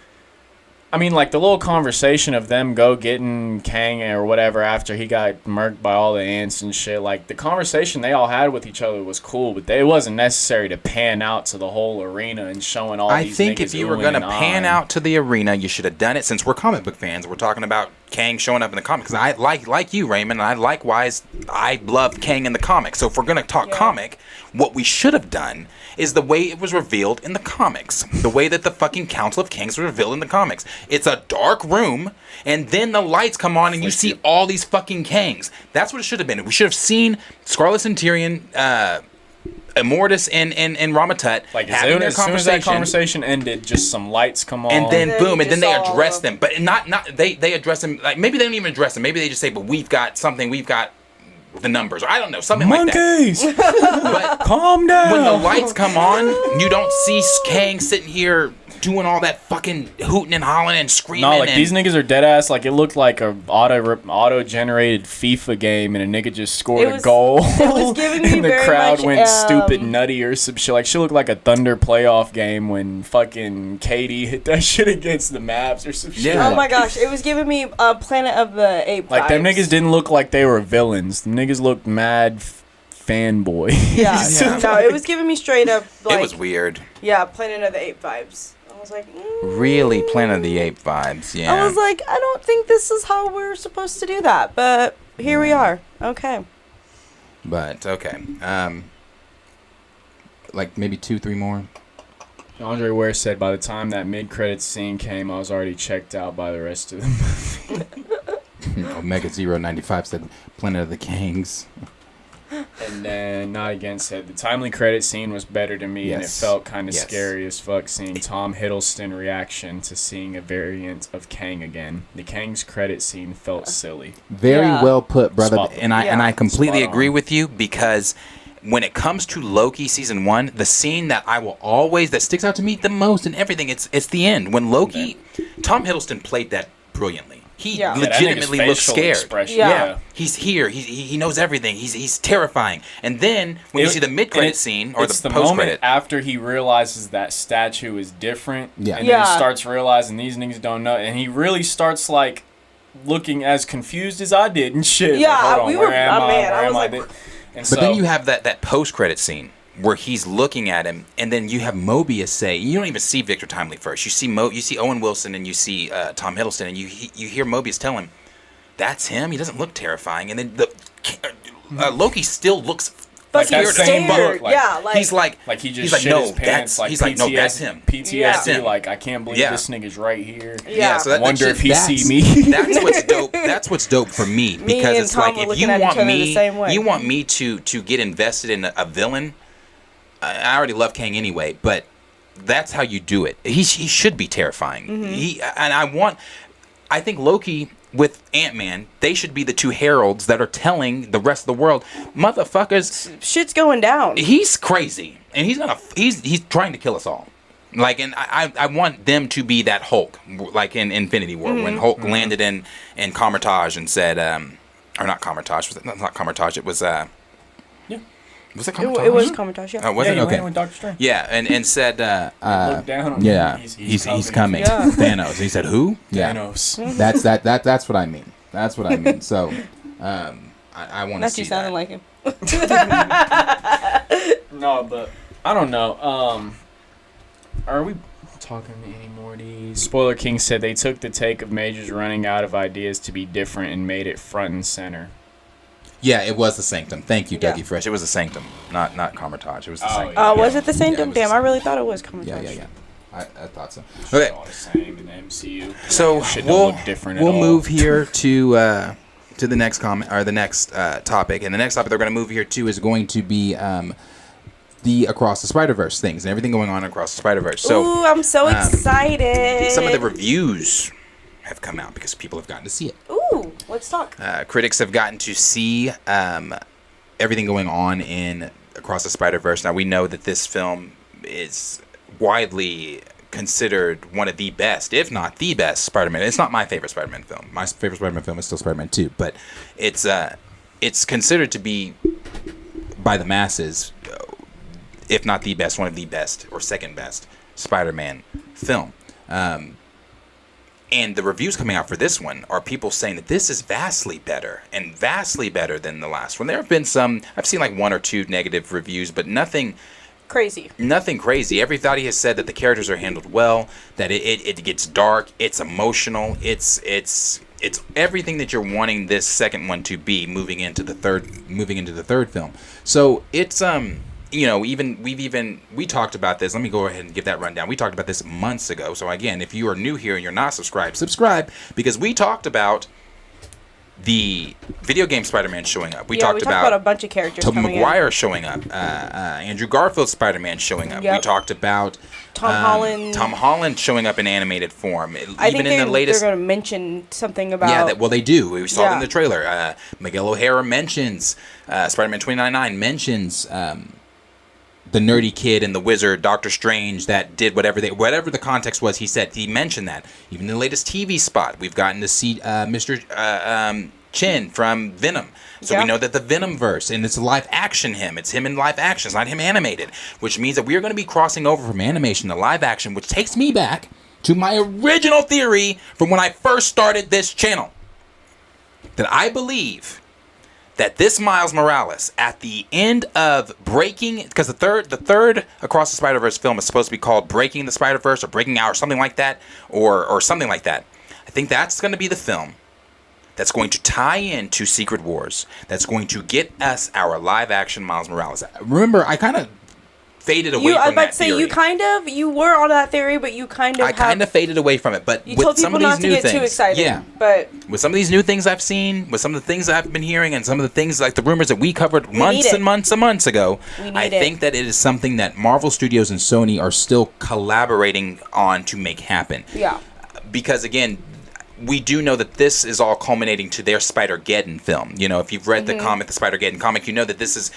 I mean, like, the little conversation of them getting Kang or whatever after he got murked by all the ants and shit, like, the conversation they all had with each other was cool, but it wasn't necessary to pan out to the whole arena and showing all these niggas. I think if you were going to pan out to the arena, you should have done it. Since we're comic book fans, we're talking about Kang showing up in the comics. I like you, Raymond, and I love Kang in the comics. So if we're going to talk comic, what we should have done is the way it was revealed in the comics. The way that the fucking Council of Kangs was revealed in the comics. It's a dark room, and then the lights come on, and you see all these fucking Kangs. That's what it should have been. We should have seen Scarlet Centurion, Immortus, and Ramatut like, as soon as that conversation ended, just some lights come on. And then boom, and then they address them. But they address them, like, maybe they don't even address them. Maybe they just say, but we've got the numbers, or I don't know, something Monkeys. Like that. But calm down. When the lights come on, you don't see Kang sitting here doing all that fucking hooting and hollering and screaming. No, like, these niggas are dead ass. Like, it looked like a auto-generated FIFA game, and a nigga just scored a goal. It was giving me and the very crowd much, went stupid nutty or some shit. Like, she looked like a Thunder playoff game when fucking Katie hit that shit against the Mavs or some shit. Oh my gosh, it was giving me Planet of the Apes like, vibes. them niggas didn't look like they were villains. Them niggas looked mad fanboy. Yeah. No, it was giving me straight up, like, it was weird. Yeah, Planet of the Apes vibes. I was like, really Planet of the Apes vibes, yeah. I was like, I don't think this is how we're supposed to do that, but here we are. Okay. But okay, like maybe 2-3 more. Andre Ware said, by the time that mid-credits scene came, I was already checked out by the rest of the movie. Omega 095 said Planet of the Kangs. And then Not Again said, the timely credit scene was better to me, and it felt kind of scary as fuck seeing Tom Hiddleston reaction to seeing a variant of Kang again. The Kang's credit scene felt silly. Very well put, brother. And I completely Spot agree on. with you, because when it comes to Loki season 1, the scene that that sticks out to me the most in everything, it's the end. When Loki, Tom Hiddleston played that brilliantly. He Yeah. legitimately looks scared. Yeah. He's here. He knows everything. He's terrifying. And then when you see the mid-credit scene or it's the the moment post-credit, after he realizes that statue is different, Yeah. and then he starts realizing these niggas don't know, and he really starts like looking as confused as I did and shit. Yeah, like, hold on, we where were. am I? Man, Where I am was I? like, And but then you have that post-credit scene where he's looking at him, and then you have Mobius say, you don't even see Victor Timely first. You see Owen Wilson and you see Tom Hiddleston, and you hear Mobius tell him, "That's him. He doesn't look terrifying." And then Loki still looks But that he's same scared. look, Yeah, like he's like he just he's like, shit no, his pants. that's Like he's like, no, that's him. PTSD. That's him. Like, I can't believe this nigga's right here. Yeah, so I wonder if he see me. That's what's dope. That's what's dope for me because and it's Tom like were if looking you at want each other the me, same way. you want me to get invested in a villain. I already love Kang anyway, but that's how you do it. He should be terrifying. Mm-hmm. I think Loki with Ant-Man, they should be the two heralds that are telling the rest of the world, motherfuckers, shit's going down. He's crazy, and he's trying to kill us all. Like, and I want them to be that Hulk, like in Infinity War, when Hulk landed in Comertage and said, or not Comertage, not Comertage, it was was it Comertage? It was Comertage, yeah. Oh, was it? Okay. With Doctor Strange. Yeah, and said, looked down on yeah, him. he's coming. Yeah. Thanos. He said, who? Yeah. Thanos. That's what I mean. That's what I mean. So, I want to That's see you sounding that. like him. No, but I don't know. Are we talking any more of these? Spoiler King said they took the take of Majors running out of ideas to be different and made it front and center. Yeah, it was the Sanctum. Thank you, Dougie Fresh. It was the Sanctum, not Comertage. It was the Sanctum. Oh, was it the same thing? it was Damn, the I really thought it was Comertage. Yeah. I thought so. It's Okay. all the same in the MCU. So Shit don't look different at we'll all. move here to the next comment or the next topic, and the next topic they're going to move here to is going to be the Across the Spider-Verse things and everything going on across the Spider-Verse. So, ooh, I'm so excited. Some of the reviews have come out because people have gotten to see it. Ooh, let's talk. Critics have gotten to see everything going on in Across the Spider-Verse. Now, we know that this film is widely considered one of the best, if not the best, Spider-Man. It's not my favorite Spider-Man film. My favorite Spider-Man film is still Spider-Man 2, but it's considered to be, by the masses, if not the best, one of the best or second best Spider-Man film. And the reviews coming out for this one are people saying that this is vastly better than the last one. There have been some, I've seen like one or two negative reviews, but nothing crazy. Everybody has said that the characters are handled well, that it gets dark, it's emotional, it's everything that you're wanting this second one to be moving into the third film. So it's we talked about this. Let me go ahead and give that rundown. We talked about this months ago. So again, if you are new here and you're not subscribed, subscribe, because we talked about the video game Spider-Man showing up. We talked about a bunch of characters Tobey coming Maguire showing up. Andrew Garfield's Spider-Man showing up. Yep. We talked about Tom Holland showing up in animated form. I Even think in the latest, they're going to mention something about. Yeah, they do. We saw it in the trailer. Miguel O'Hara mentions Spider-Man 2099 mentions the nerdy kid and the wizard, Doctor Strange, that did whatever the context was. He mentioned that. Even in the latest TV spot, we've gotten to see Mr. Chin from Venom. So we know that the Venom verse, and it's a live action him. It's him in live action. It's not him animated, which means that we are going to be crossing over from animation to live action, which takes me back to my original theory from when I first started this channel. That I believe that this Miles Morales, at the end of Breaking, because the third Across the Spider-Verse film is supposed to be called Breaking the Spider-Verse or Breaking Out or something like that, or something like that. I think that's going to be the film that's going to tie into Secret Wars, that's going to get us our live-action Miles Morales. Remember, I kind of faded away from that theory. I was about to say, you were on that theory, but you kind of faded away from it. But you with told some people of these not new to get things, too excited. yeah. But with some of these new things I've seen, with some of the things I've been hearing, and some of the things like the rumors that we covered months and months ago, I think that it is something that Marvel Studios and Sony are still collaborating on to make happen. Yeah. Because again, we do know that this is all culminating to their Spider-Geddon film. You know, if you've read the Spider-Geddon comic, you know that this is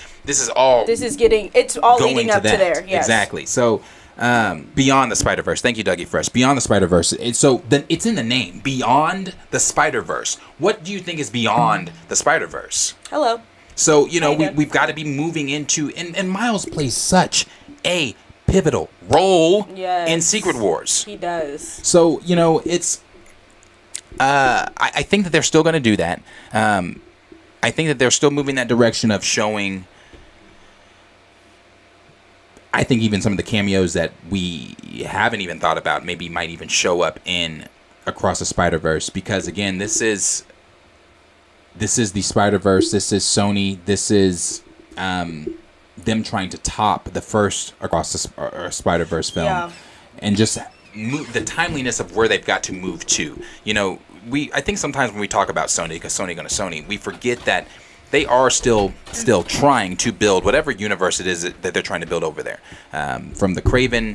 all it's all leading up to there. Yes. Exactly. So Beyond the Spider-Verse. Thank you, Dougie Fresh. Beyond the Spider-Verse. So then it's in the name. Beyond the Spider-Verse. What do you think is beyond the Spider-Verse? Hello. So, we've got to be moving into... And Miles plays such a pivotal role in Secret Wars. He does. So, it's... I think that they're still going to do that. I think that they're still moving that direction of showing... I think even some of the cameos that we haven't even thought about maybe might even show up in Across the Spider-Verse, because again, this is the Spider-Verse. This is Sony. This is them trying to top the first Across the Spider-Verse film, and just move the timeliness of where they've got to move to. I think sometimes when we talk about Sony, because Sony going to Sony, we forget that they are still trying to build whatever universe it is that they're trying to build over there. From the Craven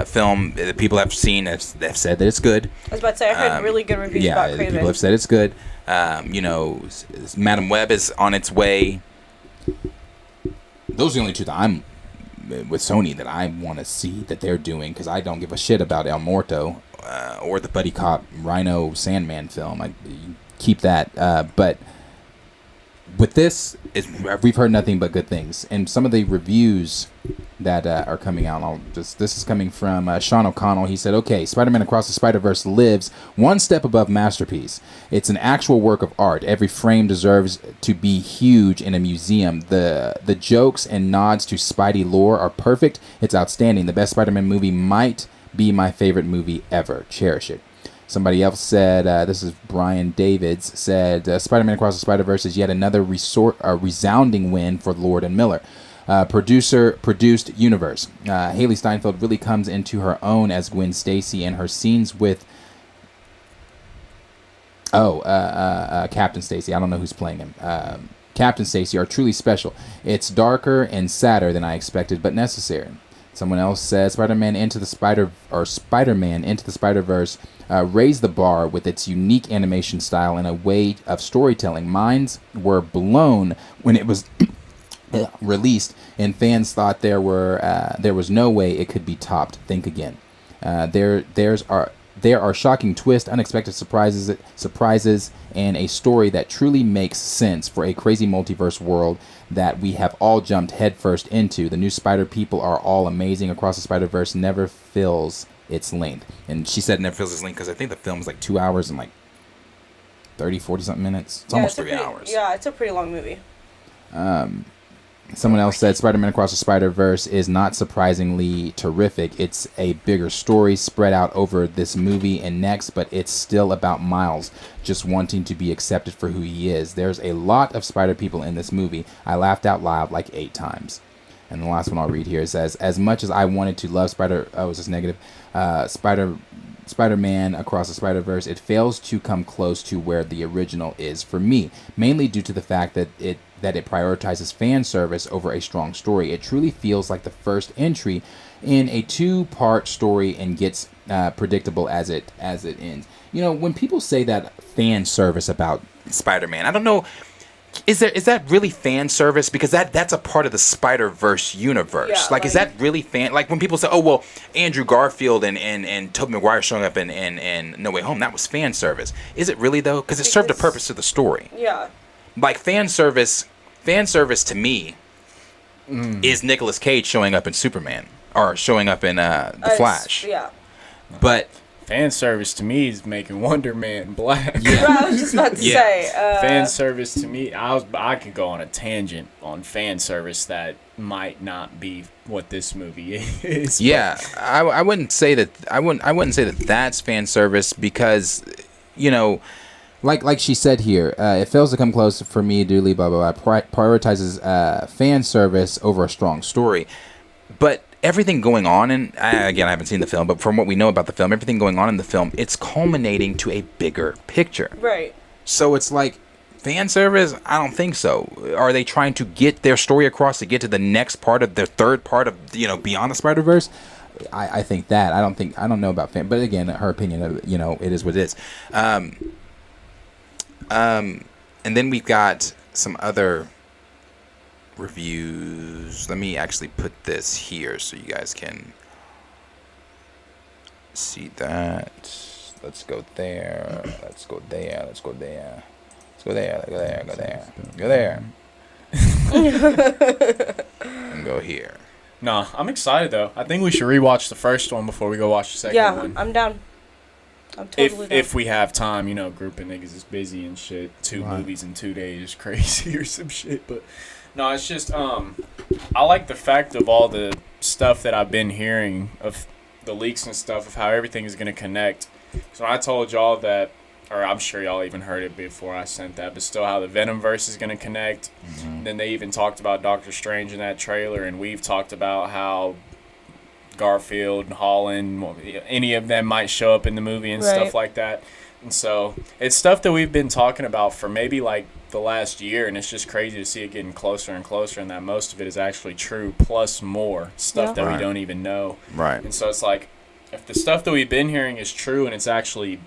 film, that people have seen, have said that it's good. I was about to say, I heard really good reviews about Craven. People have said it's good. Madam Web is on its way. Those are the only two that I'm with Sony that I want to see that they're doing, because I don't give a shit about El Muerto or the buddy cop Rhino Sandman film. I keep that, but. With this, we've heard nothing but good things, and some of the reviews that are coming out. This is coming from Sean O'Connell. He said, "Okay, Spider-Man Across the Spider-Verse lives one step above masterpiece. It's an actual work of art. Every frame deserves to be huge in a museum. The jokes and nods to Spidey lore are perfect. It's outstanding. The best Spider-Man movie might be my favorite movie ever. Cherish it." Somebody else said, this is Brian Davids, said, Spider-Man Across the Spider-Verse is yet another resounding win for Lord and Miller. Produced universe. Haley Steinfeld really comes into her own as Gwen Stacy, and her scenes with... Captain Stacy. I don't know who's playing him. Captain Stacy are truly special. It's darker and sadder than I expected, but necessary. Someone else says Spider-Man Into the Spider-Verse raised the bar with its unique animation style and a way of storytelling. Minds were blown when it was released, and fans thought there was no way it could be topped. Think again. There are shocking twists, unexpected surprises, and a story that truly makes sense for a crazy multiverse world that we have all jumped headfirst into. The new Spider people are all amazing. Across the Spider-Verse never fills its length. And she said never fills its length because I think the film is like 2 hours and like 30, 40 something minutes. It's almost 3 hours. Yeah, it's a pretty long movie. Someone else said Spider-Man Across the Spider-Verse is not surprisingly terrific. It's a bigger story spread out over this movie and next, but it's still about Miles just wanting to be accepted for who he is. There's a lot of Spider people in this movie. I laughed out loud like 8 times. And the last one I'll read here says, as much as I wanted to love Spider-Man Across the Spider-Verse, it fails to come close to where the original is for me, mainly due to the fact that it prioritizes fan service over a strong story. It truly feels like the first entry in a 2-part story and gets predictable as it ends. When people say that fan service about Spider-Man, I don't know, is that really fan service? Because that's a part of the Spider-Verse universe. Is that really fan? Like when people say, oh well, Andrew Garfield and Tobey Maguire showing up in No Way Home, that was fan service. Is it really though? Because it served a purpose to the story. Yeah. Like fan service to me is Nicolas Cage showing up in Superman or showing up in The Flash. Yeah. But fan service to me is making Wonder Man black. Yeah. I was just about to say. Fan service to me, I could go on a tangent on fan service that might not be what this movie is. Yeah, I wouldn't say that. I wouldn't say that that's fan service because, Like she said here, it fails to come close for me, Dooley, blah, blah, blah, prioritizes fan service over a strong story. But everything going on, and again, I haven't seen the film, but from what we know about the film, everything going on in the film, it's culminating to a bigger picture. Right. So it's like, fan service? I don't think so. Are they trying to get their story across to get to the next part of their third part of, Beyond the Spider-Verse? I think that. I don't know about fan, but again, her opinion, it is what it is. And then we've got some other reviews. Let me actually put this here so you guys can see that. Let's go there. Let's go there. Let's go there. Let's go there. Go there. Go there. Go there. And go here. Nah, I'm excited though. I think we should rewatch the first one before we go watch the second one. Yeah, I'm down. I'm totally down. If we have time, you know, group of niggas is busy and shit. 2 movies in 2 days is crazy or some shit. But no, it's just I like the fact of all the stuff that I've been hearing of the leaks and stuff of how everything is gonna connect. So I told y'all that, or I'm sure y'all even heard it before I sent that, but still how the Venomverse is going to connect. Mm-hmm. Then they even talked about Doctor Strange in that trailer, and we've talked about how Garfield, Holland, any of them might show up in the movie and stuff like that. And so it's stuff that we've been talking about for maybe like the last year, and it's just crazy to see it getting closer and closer, and that most of it is actually true, plus more stuff that we don't even know. Right. And so it's like, if the stuff that we've been hearing is true and it's actually,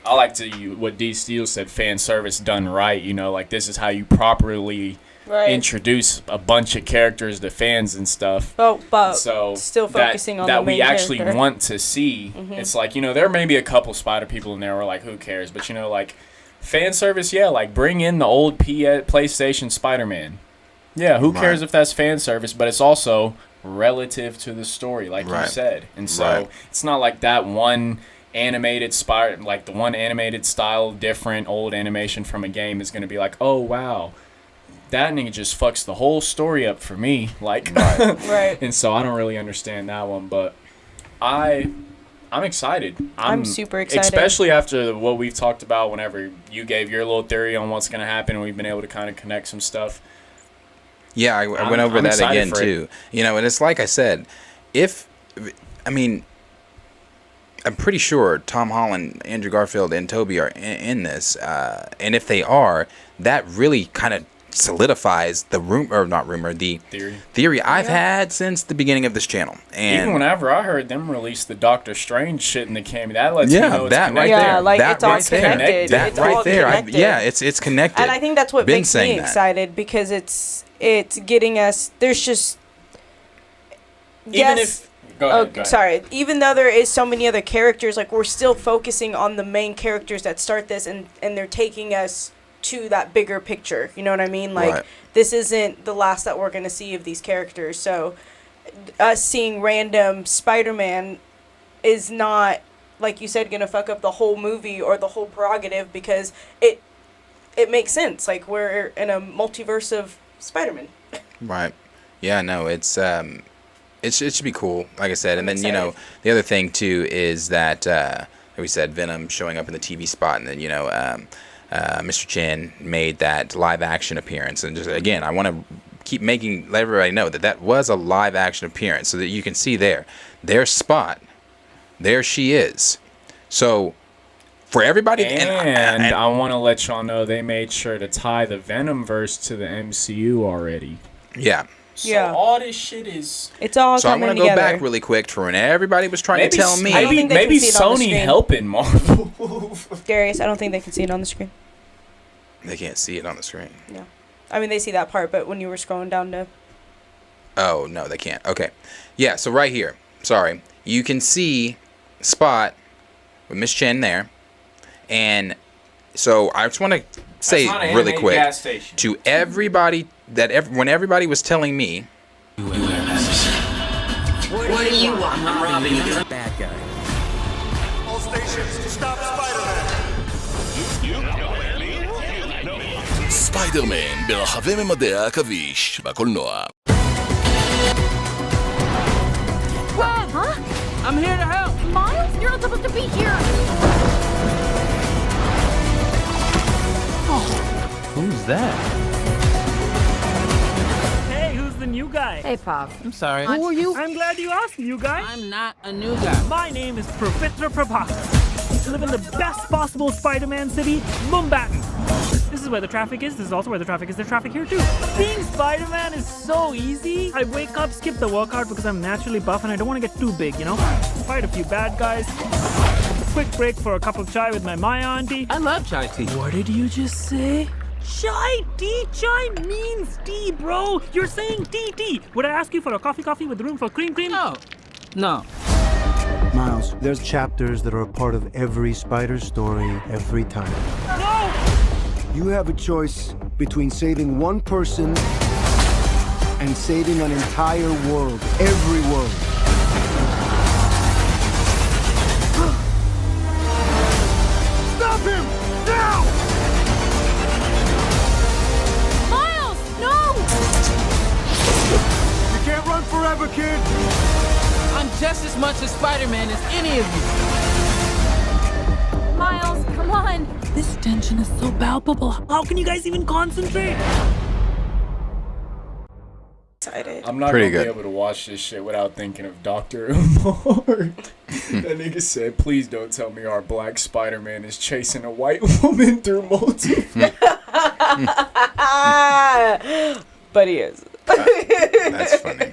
I like to what D Steele said, fan service done right. You know, like this is how you properly introduce a bunch of characters to fans and stuff. Oh, but so still focusing on that the main we actually character. want to see. Mm-hmm. It's like, you know, there may be a couple Spider people in there where like, who cares? But you know, like fan service, yeah, like bring in the old PlayStation Spider-Man. Yeah, who cares if that's fan service? But it's also relative to the story, like you said. And so it's not like that one animated like the one animated style different old animation from a game is going to be like, oh wow, that nigga just fucks the whole story up for me, like and so I don't really understand that one, but I'm excited. I'm super excited, especially after what we've talked about whenever you gave your little theory on what's going to happen and we've been able to kind of connect some stuff. Yeah, I went over that again too. You know, and it's like I said, I'm pretty sure Tom Holland, Andrew Garfield, and Tobey are in this, and if they are, that really kind of solidifies the theory I've had since the beginning of this channel. And even whenever I heard them release the Doctor Strange shit in the Cameo, that lets me know it's that connected. right there. Like that it's all right connected. There. That it's right all there. connected. It's connected. And I think that's what makes me excited because it's getting us. There's just Go ahead. Sorry. Even though there is so many other characters, like we're still focusing on the main characters that start this, and they're taking us to that bigger picture. You know what I mean? Like this isn't the last that we're gonna see of these characters. So us seeing random Spider-Man is not, like you said, gonna fuck up the whole movie or the whole prerogative because it makes sense. Like we're in a multiverse of Spider-Man. Right. Yeah. No. It should be cool, like I said. And then, you know, the other thing, too, is that, like we said, Venom showing up in the TV spot. And then, you know, Mr. Chin made that live-action appearance. And just, again, I want to let everybody know that was a live-action appearance so that you can see their Spot. There she is. So, for everybody... And I want to let y'all know they made sure to tie the Venomverse to the MCU already. Yeah. So all this shit is... It's all so coming together. So I want to go back really quick to when everybody was trying to tell me... Maybe Sony helping Marvel. Darius, I don't think they can see it on the screen. They can't see it on the screen? No. I mean, they see that part, but when you were scrolling down to... Oh, no, they can't. Okay. Yeah, so right here. Sorry. You can see Spot with Miss Chen there. And so I just want to say really quick to everybody... when everybody was telling me, what do you want? I'm robbing you. Bad guy. All stations, stop Spider-Man. ספיידרמן ברחבי ממדי העכביש בקולנוע. Rob! Huh? I'm here to help. Miles? You're not supposed to be here. Who's that? The new guy. Hey, Pop. I'm sorry. Who are you? I'm glad you asked, new guy. I'm not a new guy. My name is Professor Prabhakar. I live in the best possible Spider-Man city, Mumbattan. This is where the traffic is. This is also where the traffic is. There's traffic here too. Being Spider-Man is so easy. I wake up, skip the workout because I'm naturally buff and I don't want to get too big, you know? Fight a few bad guys. Quick break for a cup of chai with my Maya auntie. I love chai tea. What did you just say? Chai? Tea? Chai means tea, bro. You're saying tea. Would I ask you for a coffee with room for cream? No. Miles, there's chapters that are a part of every spider story every time. No! You have a choice between saving one person and saving an entire world. Every world. Stop him! Now! Miles, no! You can't run forever, kid! I'm just as much a Spider-Man as any of you. Miles, come on. This tension is so palpable. How can you guys even concentrate? I'm not Pretty gonna good. be able to watch this shit without thinking of Dr. Umar. That nigga said, "Please don't tell me our black Spider-Man is chasing a white woman through multiple." But he is. That's funny.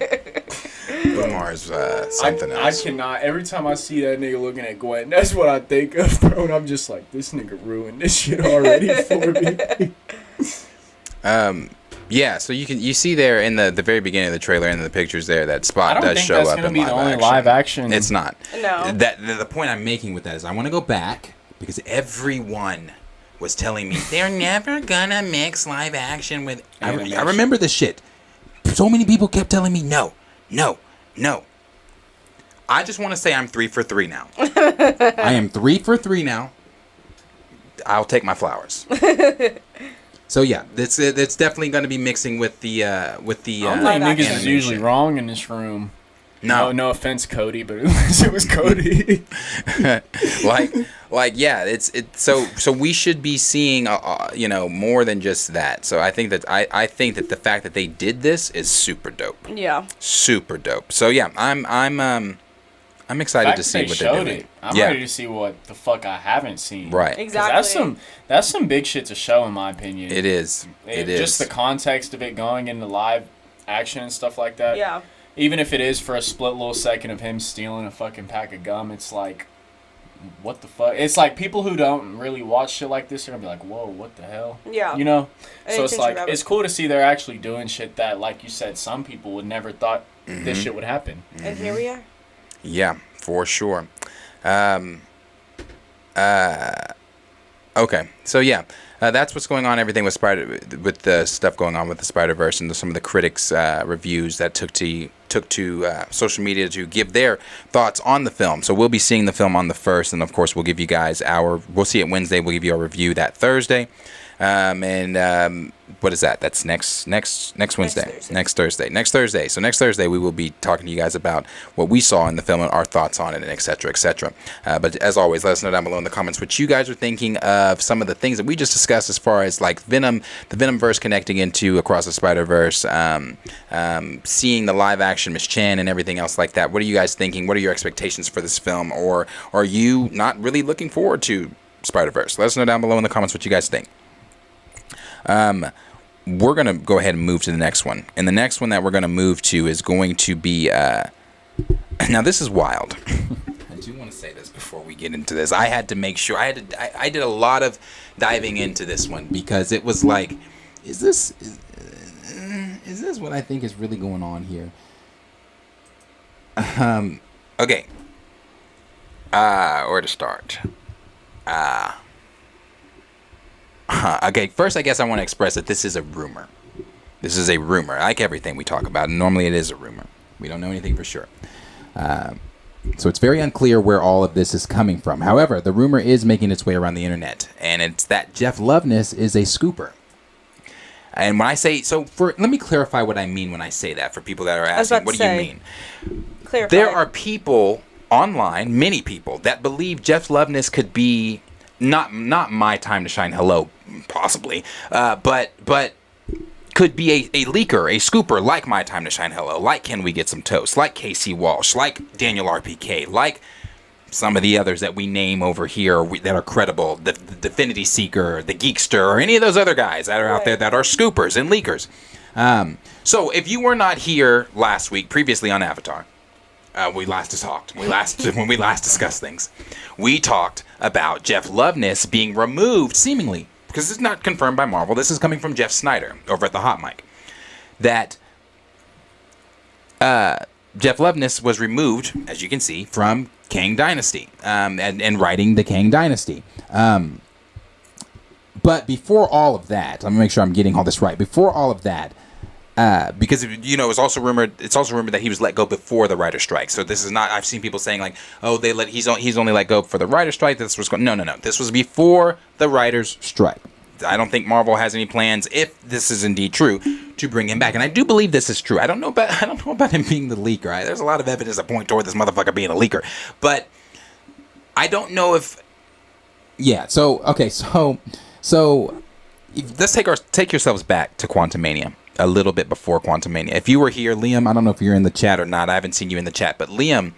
Umar's something else. I cannot. Every time I see that nigga looking at Gwen, that's what I think of, bro. And I'm just like, this nigga ruined this shit already for me. Yeah, so you see there in the very beginning of the trailer and the pictures there that Spot does show up in live action. It's not. No. The point I'm making with that is I want to go back because everyone was telling me they're never gonna mix live action with. I remember this shit. So many people kept telling me no. I just want to say I'm 3 for 3 now. I am 3 for 3 now. I'll take my flowers. So yeah, it's definitely going to be mixing with the I don't think niggas is usually wrong in this room. No offense, Cody, but it was Cody. So we should be seeing more than just that. So I think that the fact that they did this is super dope. Yeah. Super dope. So yeah, I'm excited to see what they're doing. I'm ready to see what the fuck I haven't seen. Right. Exactly. That's some big shit to show, in my opinion. It is. It is. Just the context of it going into live action and stuff like that. Yeah. Even if it is for a split little second of him stealing a fucking pack of gum, it's like, what the fuck? It's like people who don't really watch shit like this are gonna be like, whoa, what the hell? Yeah. You know? So it's like, it's cool to see they're actually doing shit that, like you said, some people would never thought this shit would happen. And here we are. Yeah, for sure. Okay, so yeah, that's what's going on. Everything with the stuff going on with the Spider-Verse and some of the critics' reviews that took to social media to give their thoughts on the film. So we'll be seeing the film on the 1st, and of course we'll give you guys we'll see it Wednesday. We'll give you our review that Thursday. What is that? That's next Wednesday. Next Thursday. So next Thursday we will be talking to you guys about what we saw in the film and our thoughts on it, and etc. etc. But as always, let us know down below in the comments what you guys are thinking of some of the things that we just discussed as far as like Venom, the Venomverse connecting into Across the Spider-Verse, seeing the live action Miss Chan and everything else like that. What are you guys thinking? What are your expectations for this film? Or are you not really looking forward to Spider-Verse? Let us know down below in the comments what you guys think. We're going to go ahead and move to the next one. And the next one that we're going to move to is going to be, now this is wild. I do want to say this before we get into this. I had to make sure, I did a lot of diving into this one because it was like, is this what I think is really going on here? Okay. Where to start? Okay, first I guess I want to express that this is a rumor. This is a rumor. Like everything we talk about, normally it is a rumor. We don't know anything for sure. So it's very unclear where all of this is coming from. However, the rumor is making its way around the internet, and it's that Jeff Loveness is a scooper. And when I say, let me clarify what I mean when I say that for people that are asking, what do you mean? Clarify. There are people online, many people, that believe Jeff Loveness could be not My Time to Shine, hello, possibly, but could be a leaker, a scooper like My Time to Shine, hello, like Can We Get Some Toast, like Casey Walsh, like Daniel RPK, like some of the others that we name over here that are credible, the Divinity Seeker, the Geekster, or any of those other guys that are out there that are scoopers and leakers. So if you were not here last week, previously on Avatar, when we last discussed things, we talked about Jeff Loveness being removed seemingly because it's not confirmed by Marvel. This is coming from Jeff Snyder over at the Hot Mic. That Jeff Loveness was removed, as you can see, from Kang Dynasty and writing the Kang Dynasty. But before all of that, I'm gonna make sure I'm getting all this right. Before all of that, because it's also rumored that he was let go before the writer's strike. So this is not. I've seen people saying like, oh, he's only let go for the writer's strike. This was no. This was before the writer's strike. I don't think Marvel has any plans, if this is indeed true, to bring him back. And I do believe this is true. I don't know about him being the leaker. There's a lot of evidence that point toward this motherfucker being a leaker, but I don't know if. Yeah. So okay. So let's take yourselves back to Quantumania, a little bit before Quantumania. If you were here, Liam, I don't know if you're in the chat or not. I haven't seen you in the chat, but Liam,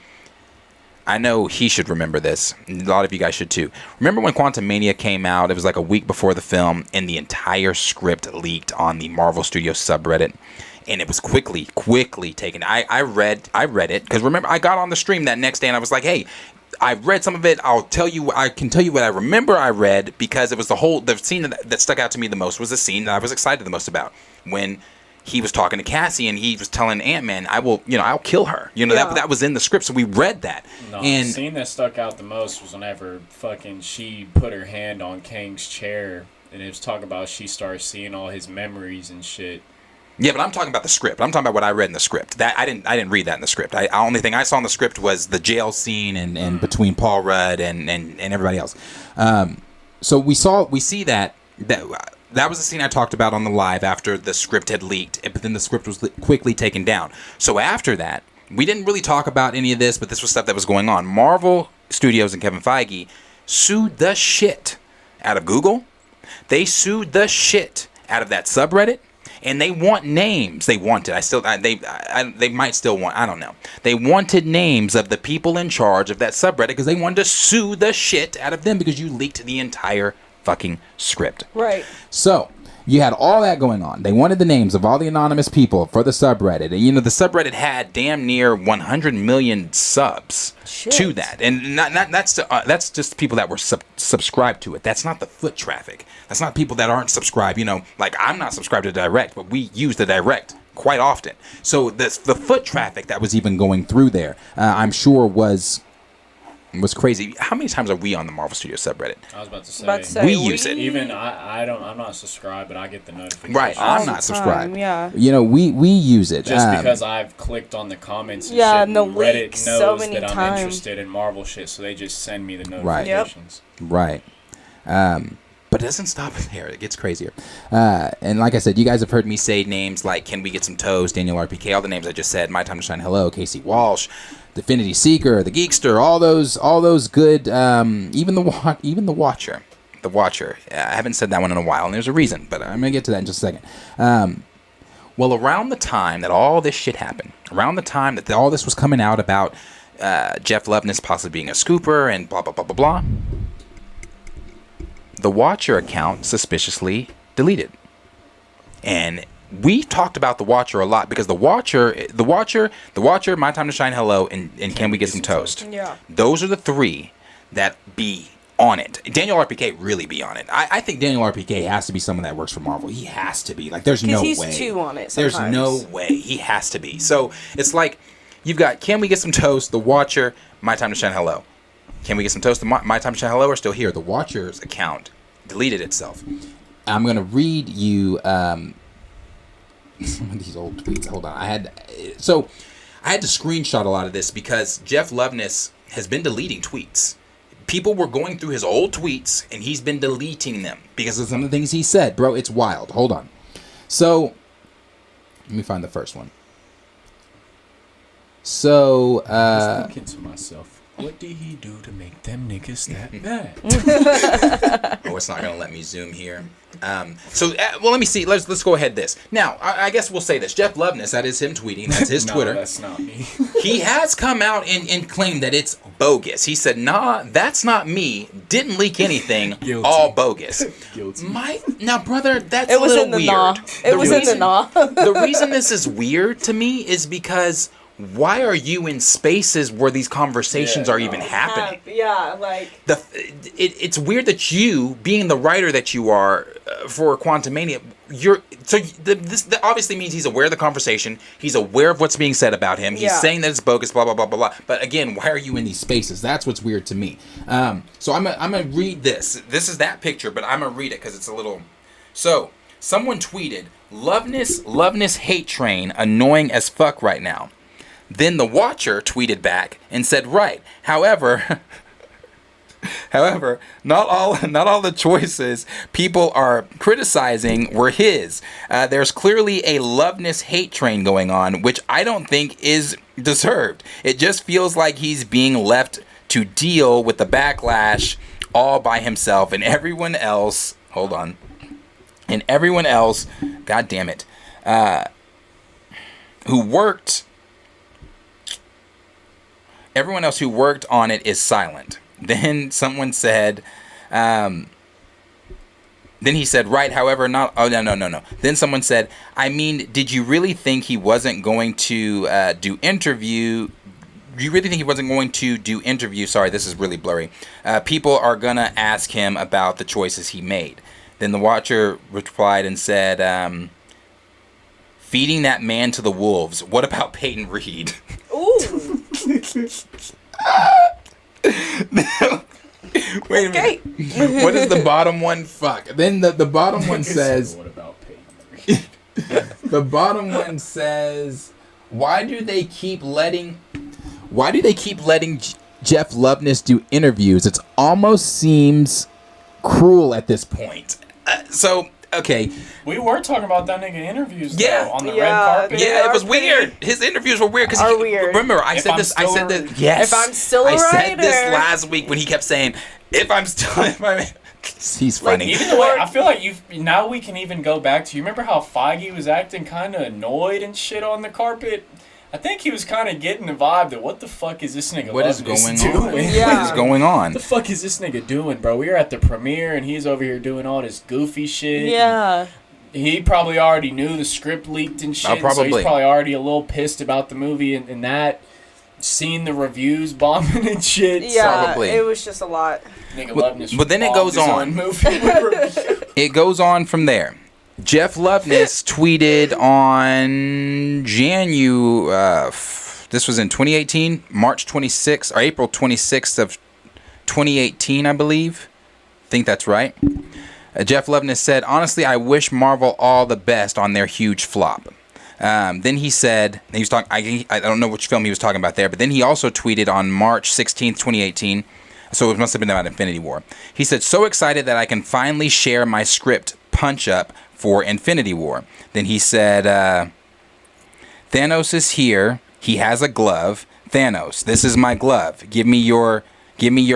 I know he should remember this. A lot of you guys should too. Remember when Quantumania came out? It was like a week before the film, and the entire script leaked on the Marvel Studios subreddit, and it was quickly taken. I read it because remember I got on the stream that next day and I was like, hey, I read some of it. I can tell you what I remember I read, because it was the scene that stuck out to me the most was the scene that I was excited the most about, when he was talking to Cassie and he was telling Ant-Man, I'll kill her. That was in the script, so we read that. No, and the scene that stuck out the most was whenever fucking she put her hand on Kang's chair, and it was talking about she started seeing all his memories and shit. Yeah, but I'm talking about the script. I'm talking about what I read in the script. That I didn't read that in the script. The only thing I saw in the script was the jail scene and between Paul Rudd and everybody else. So we see that was the scene I talked about on the live after the script had leaked, but then the script was quickly taken down. So after that, we didn't really talk about any of this, but this was stuff that was going on. Marvel Studios and Kevin Feige sued the shit out of Google. They sued the shit out of that subreddit. And they want names. They wanted. They might still want. I don't know. They wanted names of the people in charge of that subreddit because they wanted to sue the shit out of them because you leaked the entire fucking script. Right. So you had all that going on. They wanted the names of all the anonymous people for the subreddit, and the subreddit had damn near 100 million subs to that, and that's just people that were subscribed to it. That's not the foot traffic. That's not people that aren't subscribed. Like I'm not subscribed to Direct, but we use the Direct quite often. So the foot traffic that was even going through there, I'm sure was crazy. How many times are we on the Marvel Studios subreddit? I was about to say we use it. Even I'm not subscribed, but I get the notification. Right, I'm not subscribed. Yeah. We use it. Just because I've clicked on the comments and shit, and the Reddit links knows so many that times. I'm interested in Marvel shit, so they just send me the notifications. Right. But it doesn't stop there. It gets crazier. And like I said, you guys have heard me say names like Can We Get Some Toes, Daniel RPK, all the names I just said, My Time to Shine Hello, Casey Walsh, Divinity Seeker, The Geekster, all those good, even the Watcher. The Watcher. I haven't said that one in a while, and there's a reason, but I'm going to get to that in just a second. Well, around the time that all this shit happened, around the time that all this was coming out about Jeff Loveness possibly being a scooper and blah, blah, blah, blah, blah, the Watcher account suspiciously deleted. And we talked about the Watcher a lot because the Watcher, My Time to Shine Hello, and Can We Get Some Toast? Yeah. Those are the three that be on it. Daniel RPK really be on it. I think Daniel RPK has to be someone that works for Marvel. He has to be. Like, there's no way. He's too on it sometimes. There's no way. He has to be. So it's like you've got Can We Get Some Toast, the Watcher, My Time to Shine Hello. Can We Get Some Toast? My Time to Shine Hello are still here. The Watcher's account deleted itself. I'm going to read you some of these old tweets. Hold on. I had to screenshot a lot of this because Jeff Loveness has been deleting tweets. People were going through his old tweets and he's been deleting them because of some of the things he said. Bro, it's wild. Hold on. So, let me find the first one. So, I was thinking to myself, what did he do to make them niggas that bad? Oh, it's not going to let me zoom here. Let me see. Let's go ahead this. Now, I guess we'll say this. Jeff Loveness, that is him tweeting. That's his Twitter. That's not me. He has come out and claimed that it's bogus. He said, nah, that's not me. Didn't leak anything. All bogus. Guilty. Now, brother, that's a little weird. It was in the nah. The reason this is weird to me is because why are you in spaces where these conversations are even happening? Yeah, like it's weird that you, being the writer that you are for Quantumania, this obviously means he's aware of the conversation. He's aware of what's being said about him. He's saying that it's bogus, blah blah blah blah blah. But again, why are you in these spaces? That's what's weird to me. So I'm gonna read this. This is that picture, but I'm gonna read it because it's a little. So someone tweeted, "Loveness hate train annoying as fuck right now." Then the Watcher tweeted back and said, "Right. However, not all the choices people are criticizing were his. There's clearly a Loveness hate train going on, which I don't think is deserved. It just feels like he's being left to deal with the backlash all by himself, and everyone else. Hold on. And everyone else. God damn it. Everyone else who worked on it is silent." Then someone said, then he said, "Right, however, not," oh, no. Then someone said, "I mean, did you really think he wasn't going to do interview? You really think he wasn't going to do interview? Sorry, this is really blurry. People are going to ask him about the choices he made." Then the Watcher replied and said, "Feeding that man to the wolves. What about Peyton Reed?" Ooh. Wait a minute. What is the bottom one? Fuck. Then the bottom one says. What about Peyton? The bottom one says, why do they keep letting Jeff Loveness do interviews? It almost seems cruel at this point. Okay. We were talking about that nigga interviews though, on the red carpet. Yeah, it was weird. His interviews were weird because remember I said this. Yes. If I'm still a writer. I said this last week when he kept saying, he's funny. Even the way I feel like now we can even go back to, you remember how Feige was acting kind of annoyed and shit on the carpet? I think he was kind of getting the vibe that what the fuck is this nigga What is going on? Yeah. What is going on? What the fuck is this nigga doing, bro? We were at the premiere and he's over here doing all this goofy shit. Yeah. He probably already knew the script leaked and shit. So he's probably already a little pissed about the movie and that. Seen the reviews bombing and shit. Yeah, it was just a lot. But then it goes on. It goes on from there. Jeff Loveness tweeted on this was in 2018, March 26th or April 26th of 2018, I believe. I think that's right. Jeff Loveness said, "Honestly, I wish Marvel all the best on their huge flop." Then he said, he was talking, I don't know which film he was talking about there, but then he also tweeted on March 16th, 2018. So it must have been about Infinity War. He said, "So excited that I can finally share my script punch up for Infinity War." Then he said, "Thanos is here. He has a glove. Thanos, this is my glove. Give me your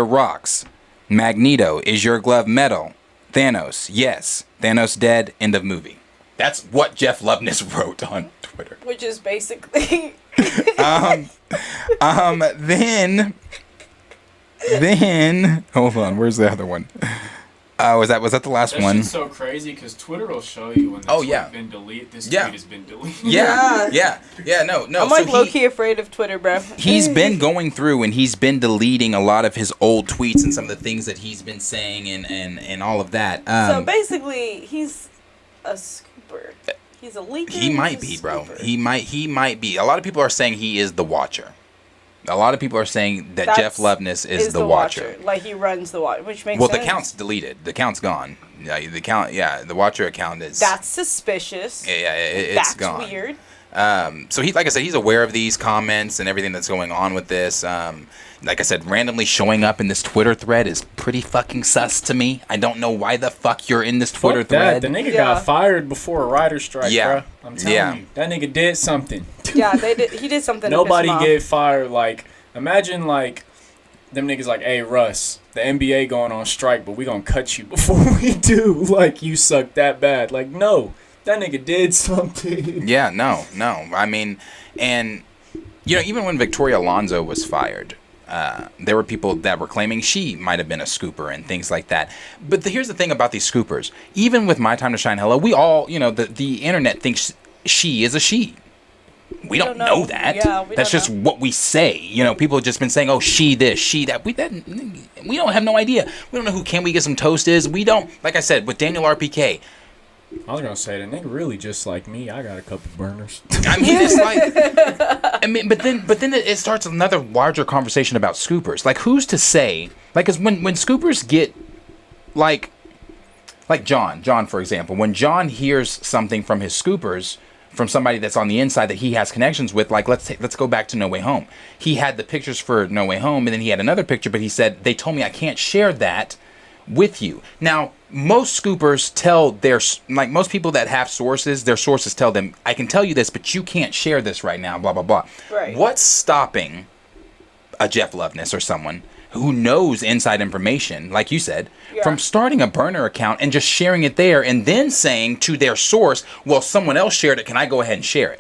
rocks. Magneto, is your glove metal? Thanos, yes. Thanos dead. End of movie." That's what Jeff Loveness wrote on Twitter. Which is basically. Then hold on. Where's the other one? Was that the last one? That's so crazy because Twitter will show you when this has been deleted. This tweet has been deleted. Yeah. No. I'm like low-key afraid of Twitter, bro. He's been going through and he's been deleting a lot of his old tweets and some of the things that he's been saying and all of that. So basically, he's a scooper. He's a leaker. He might be, bro. He might be. A lot of people are saying he is the Watcher. A lot of people are saying that Jeff Loveness is the Watcher. Like he runs the Watcher, which makes sense. sense. The account's deleted. The account's gone. The Watcher account is. That's suspicious. Yeah, it's gone. That's weird. So he, like I said, he's aware of these comments and everything that's going on with this. Like I said, randomly showing up in this Twitter thread is pretty fucking sus to me. I don't know why the fuck you're in this Twitter thread. The nigga got fired before a writer's strike, bro. I'm telling you, that nigga did something. Yeah, he did something. Nobody get fired. Like, imagine like them niggas like, "Hey Russ, the NBA going on strike, but we gonna cut you before we do." Like, you suck that bad. Like, no, that nigga did something. Yeah, no. I mean, and even when Victoria Alonso was fired, there were people that were claiming she might have been a scooper and things like that. But here's the thing about these scoopers. Even with My Time to Shine Hello, we all, the internet thinks she is a she. We don't know that. Yeah, that's just what we say. You know, people have just been saying, "Oh, she this, she that." We don't have no idea. We don't know who Can We Get Some Toast is. We don't. Like I said, with Daniel RPK. I was gonna say that nigga really just like me. I got a couple burners. I mean, it's like, but then it starts another larger conversation about scoopers. Like, who's to say? Like, cause when scoopers get, like John, for example, when John hears something from his scoopers, from somebody that's on the inside that he has connections with, like let's go back to No Way Home. He had the pictures for No Way Home, and then he had another picture, but he said they told me I can't share that with you. Now, most scoopers tell most people that have sources, their sources tell them, I can tell you this, but you can't share this right now, blah, blah, blah. Right. What's stopping a Jeff Loveness or someone who knows inside information, like you said, from starting a burner account and just sharing it there and then saying to their source, well, someone else shared it, can I go ahead and share it?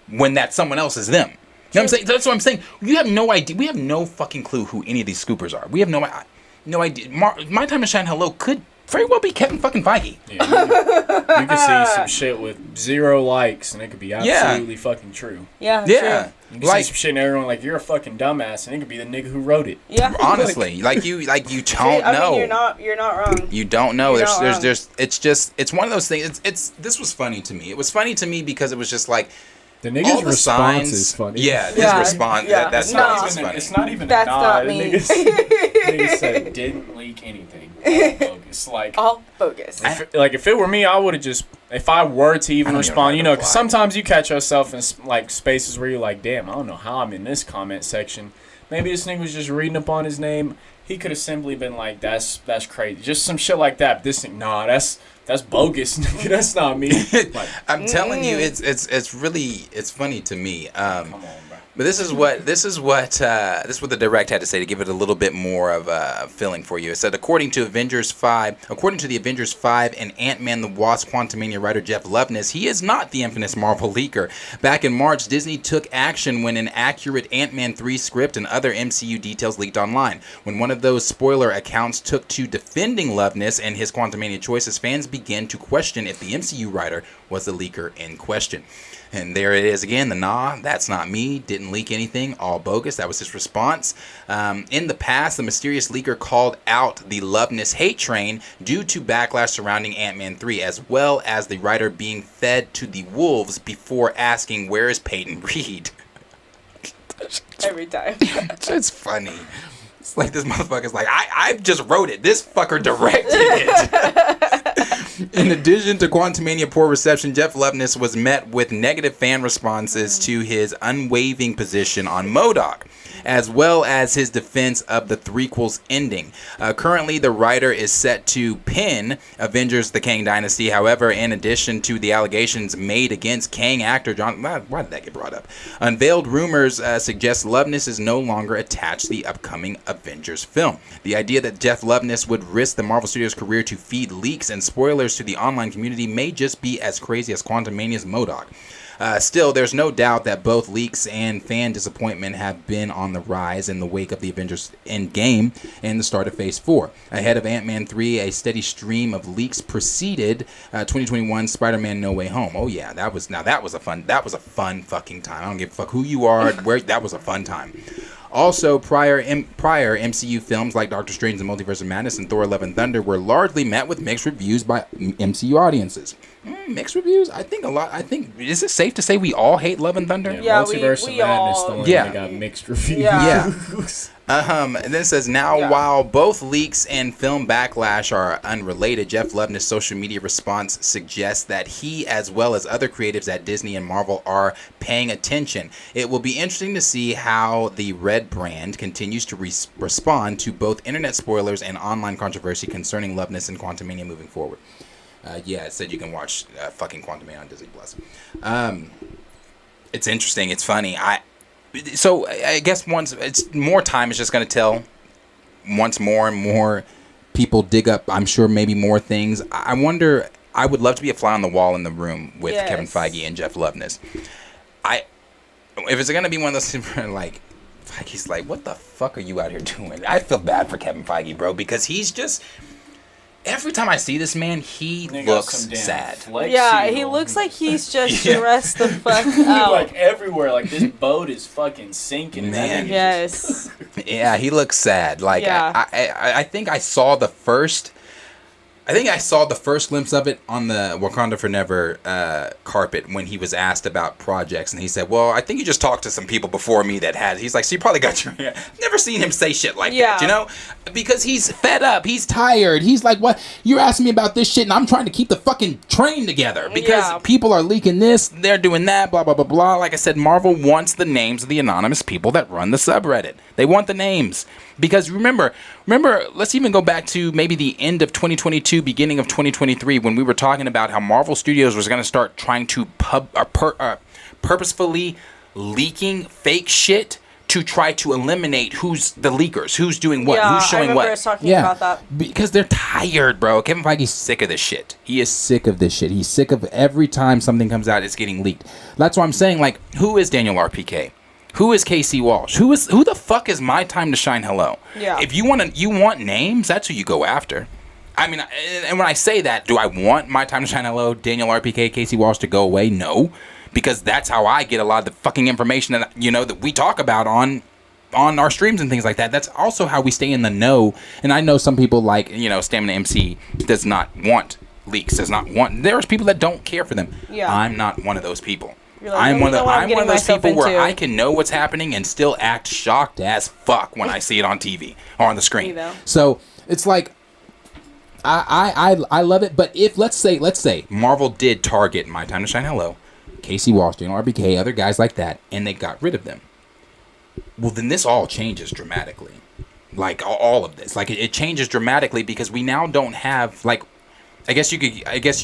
When that someone else is them. You know what I'm saying? That's what I'm saying. You have no idea. We have no fucking clue who any of these scoopers are. We have no idea. My Time to Shine Hello could very well be Kevin fucking Feige. Yeah, you can see some shit with 0 likes, and it could be absolutely fucking true. Yeah. Yeah. You can see some shit, and everyone like, you're a fucking dumbass, and it could be the nigga who wrote it. Yeah. Honestly, you don't know. You're not wrong. You don't know. There's it's one of those things. This was funny to me. It was funny to me because it was just like. The nigga's response is funny. Yeah, his response. Yeah. That's not funny. It's not even that's a nod. not me. Nigga said didn't leak anything. All bogus. Like all bogus. If it were me, I would have just. If I were to even respond, you know, because sometimes you catch yourself in like spaces where you're like, damn, I don't know how I'm in this comment section. Maybe this nigga was just reading up on his name. He could have simply been like, that's crazy, just some shit like that. But this thing, nah, that's bogus, nigga. That's not me. Like, I'm telling you, it's really funny to me. Come on, bro. But this is what the direct had to say to give it a little bit more of a feeling for you. It said, according to the Avengers 5 and Ant-Man the Wasp Quantumania writer Jeff Loveness, he is not the infamous Marvel leaker. Back in March, Disney took action when an accurate Ant-Man 3 script and other MCU details leaked online. When one of those spoiler accounts took to defending Loveness and his Quantumania choices, fans began to question if the MCU writer was the leaker in question. And there it is again, that's not me, didn't leak anything, all bogus. That was his response. In the past, the mysterious leaker called out the Loveness hate train due to backlash surrounding Ant-Man 3, as well as the writer being fed to the wolves before asking, where is Peyton Reed? Every time. It's funny. It's like this motherfucker's like, I just wrote it. This fucker directed it. In addition to Quantumania poor reception, Jeff Loveness was met with negative fan responses to his unwavering position on MODOK, as well as his defense of the threequel's ending. Currently, the writer is set to pen Avengers: The Kang Dynasty. However, in addition to the allegations made against Kang actor John, why did that get brought up? Unveiled rumors suggest Loveness is no longer attached to the upcoming Avengers film. The idea that Jeff Loveness would risk the Marvel Studios' career to feed leaks and spoilers to the online community may just be as crazy as Quantumania's MODOK. Still, there's no doubt that both leaks and fan disappointment have been on the rise in the wake of the Avengers Endgame and the start of Phase 4. Ahead of Ant-Man 3, a steady stream of leaks preceded 2021 Spider-Man No Way Home. Oh yeah, that was a fun fucking time. I don't give a fuck who you are, that was a fun time. Also, prior MCU films like Doctor Strange: The Multiverse of Madness and Thor: Love and Thunder were largely met with mixed reviews by MCU audiences. Mixed reviews? I think is it safe to say we all hate Love and Thunder? Yeah, Multiverse of Madness, the one that got mixed reviews. Yeah. And then it says, while both leaks and film backlash are unrelated, Jeff Loveness' social media response suggests that he, as well as other creatives at Disney and Marvel, are paying attention. It will be interesting to see how the Red brand continues to respond to both internet spoilers and online controversy concerning Loveness and Quantumania moving forward. It said you can watch fucking Quantumania on Disney+. It's interesting. It's funny. So I guess once it's more time is just going to tell. Once more and more people dig up, I'm sure maybe more things. I wonder. I would love to be a fly on the wall in the room with Kevin Feige and Jeff Loveness. If it's going to be one of those things where like Feige's like, what the fuck are you out here doing? I feel bad for Kevin Feige, bro, because he's just. every time I see this man, he looks sad. Yeah, he looks like he's just stressed the fuck out. Like everywhere, like this boat is fucking sinking. Man. Yes. Yeah, he looks sad. Like I think I saw the first glimpse of it on the Wakanda Forever carpet when he was asked about projects, and he said, "Well, I think you just talked to some people before me that had." He's like, "So you probably got your." I've never seen him say shit like that, you know, because he's fed up, he's tired. He's like, "What? You're asking me about this shit, and I'm trying to keep the fucking train together because people are leaking this, they're doing that, blah blah blah blah." Like I said, Marvel wants the names of the anonymous people that run the subreddit. They want the names. Because remember, let's even go back to maybe the end of 2022, beginning of 2023, when we were talking about how Marvel Studios was going to start trying to purposefully leaking fake shit to try to eliminate who's the leakers, who's doing what, who's showing what. I remember us talking about that. Because they're tired, bro. Kevin Feige's sick of this shit. He is sick of this shit. He's sick of every time something comes out, it's getting leaked. That's why I'm saying, like, who is Daniel RPK? Who is Casey Walsh? Who the fuck is My Time to Shine Hello? Yeah. If you want names, that's who you go after. I mean, and when I say that, do I want My Time to Shine Hello, Daniel RPK, Casey Walsh to go away? No, because that's how I get a lot of the fucking information that that we talk about on our streams and things like that. That's also how we stay in the know. And I know some people like Stamina MC does not want leaks, there's people that don't care for them. Yeah. I'm not one of those people. Like, I'm one of those people where I can know what's happening and still act shocked as fuck when I see it on TV or on the screen. So it's like I love it. But if let's say Marvel did target My Time to Shine Hello, Casey Walsh, RBK, other guys like that, and they got rid of them, well then this all changes dramatically. Like all of this, like it changes dramatically because we now don't have like. I guess you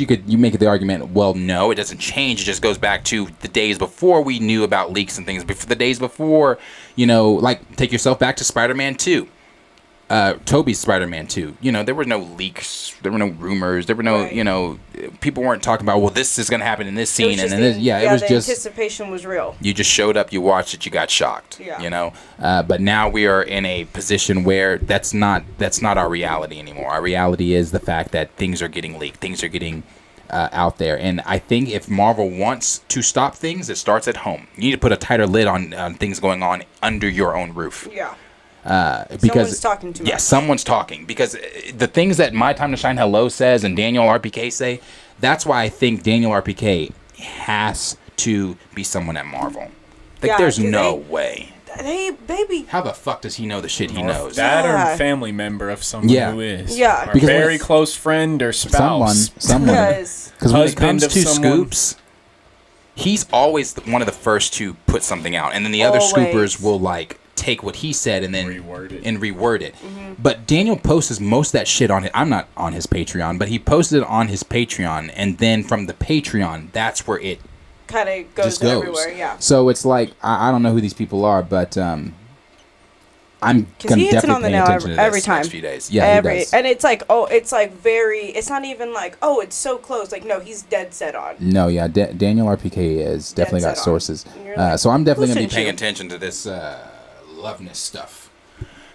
could make the argument, well, no, it doesn't change. It just goes back to the days before we knew about leaks and things. The days before, like take yourself back to Spider-Man 2. Tobey's Spider-Man 2. There were no leaks. There were no rumors. There were no, people weren't talking about, well, this is going to happen in this scene. And then it was the just. anticipation was real. You just showed up, you watched it, you got shocked. Yeah. But now we are in a position where that's not our reality anymore. Our reality is the fact that things are getting leaked. Things are getting out there. And I think if Marvel wants to stop things, it starts at home. You need to put a tighter lid on things going on under your own roof. Yeah. Because someone's talking to me. Yeah, someone's talking. Because the things that My Time to Shine Hello says and Daniel RPK say, that's why I think Daniel RPK has to be someone at Marvel. Like, there's no way. Hey, baby. How the fuck does he know the shit he knows? Dad or family member of someone who is. Yeah. Or very close friend or spouse. Someone. Because when it comes to scoops, he's always one of the first to put something out. And then the other scoopers will, like, take what he said and then reword it. Mm-hmm. But Daniel posts most of that shit on it. I'm not on his Patreon, but he posted it on his Patreon, and then from the Patreon, that's where it kind of goes everywhere. Yeah. So it's like I don't know who these people are, but I'm gonna definitely pay attention to this next few days. Yeah, he does. And it's like it's not even like it's so close. Like no, he's dead set on. No, yeah, Daniel RPK is definitely got sources. Like, so I'm definitely gonna be paying attention to this. Loveness stuff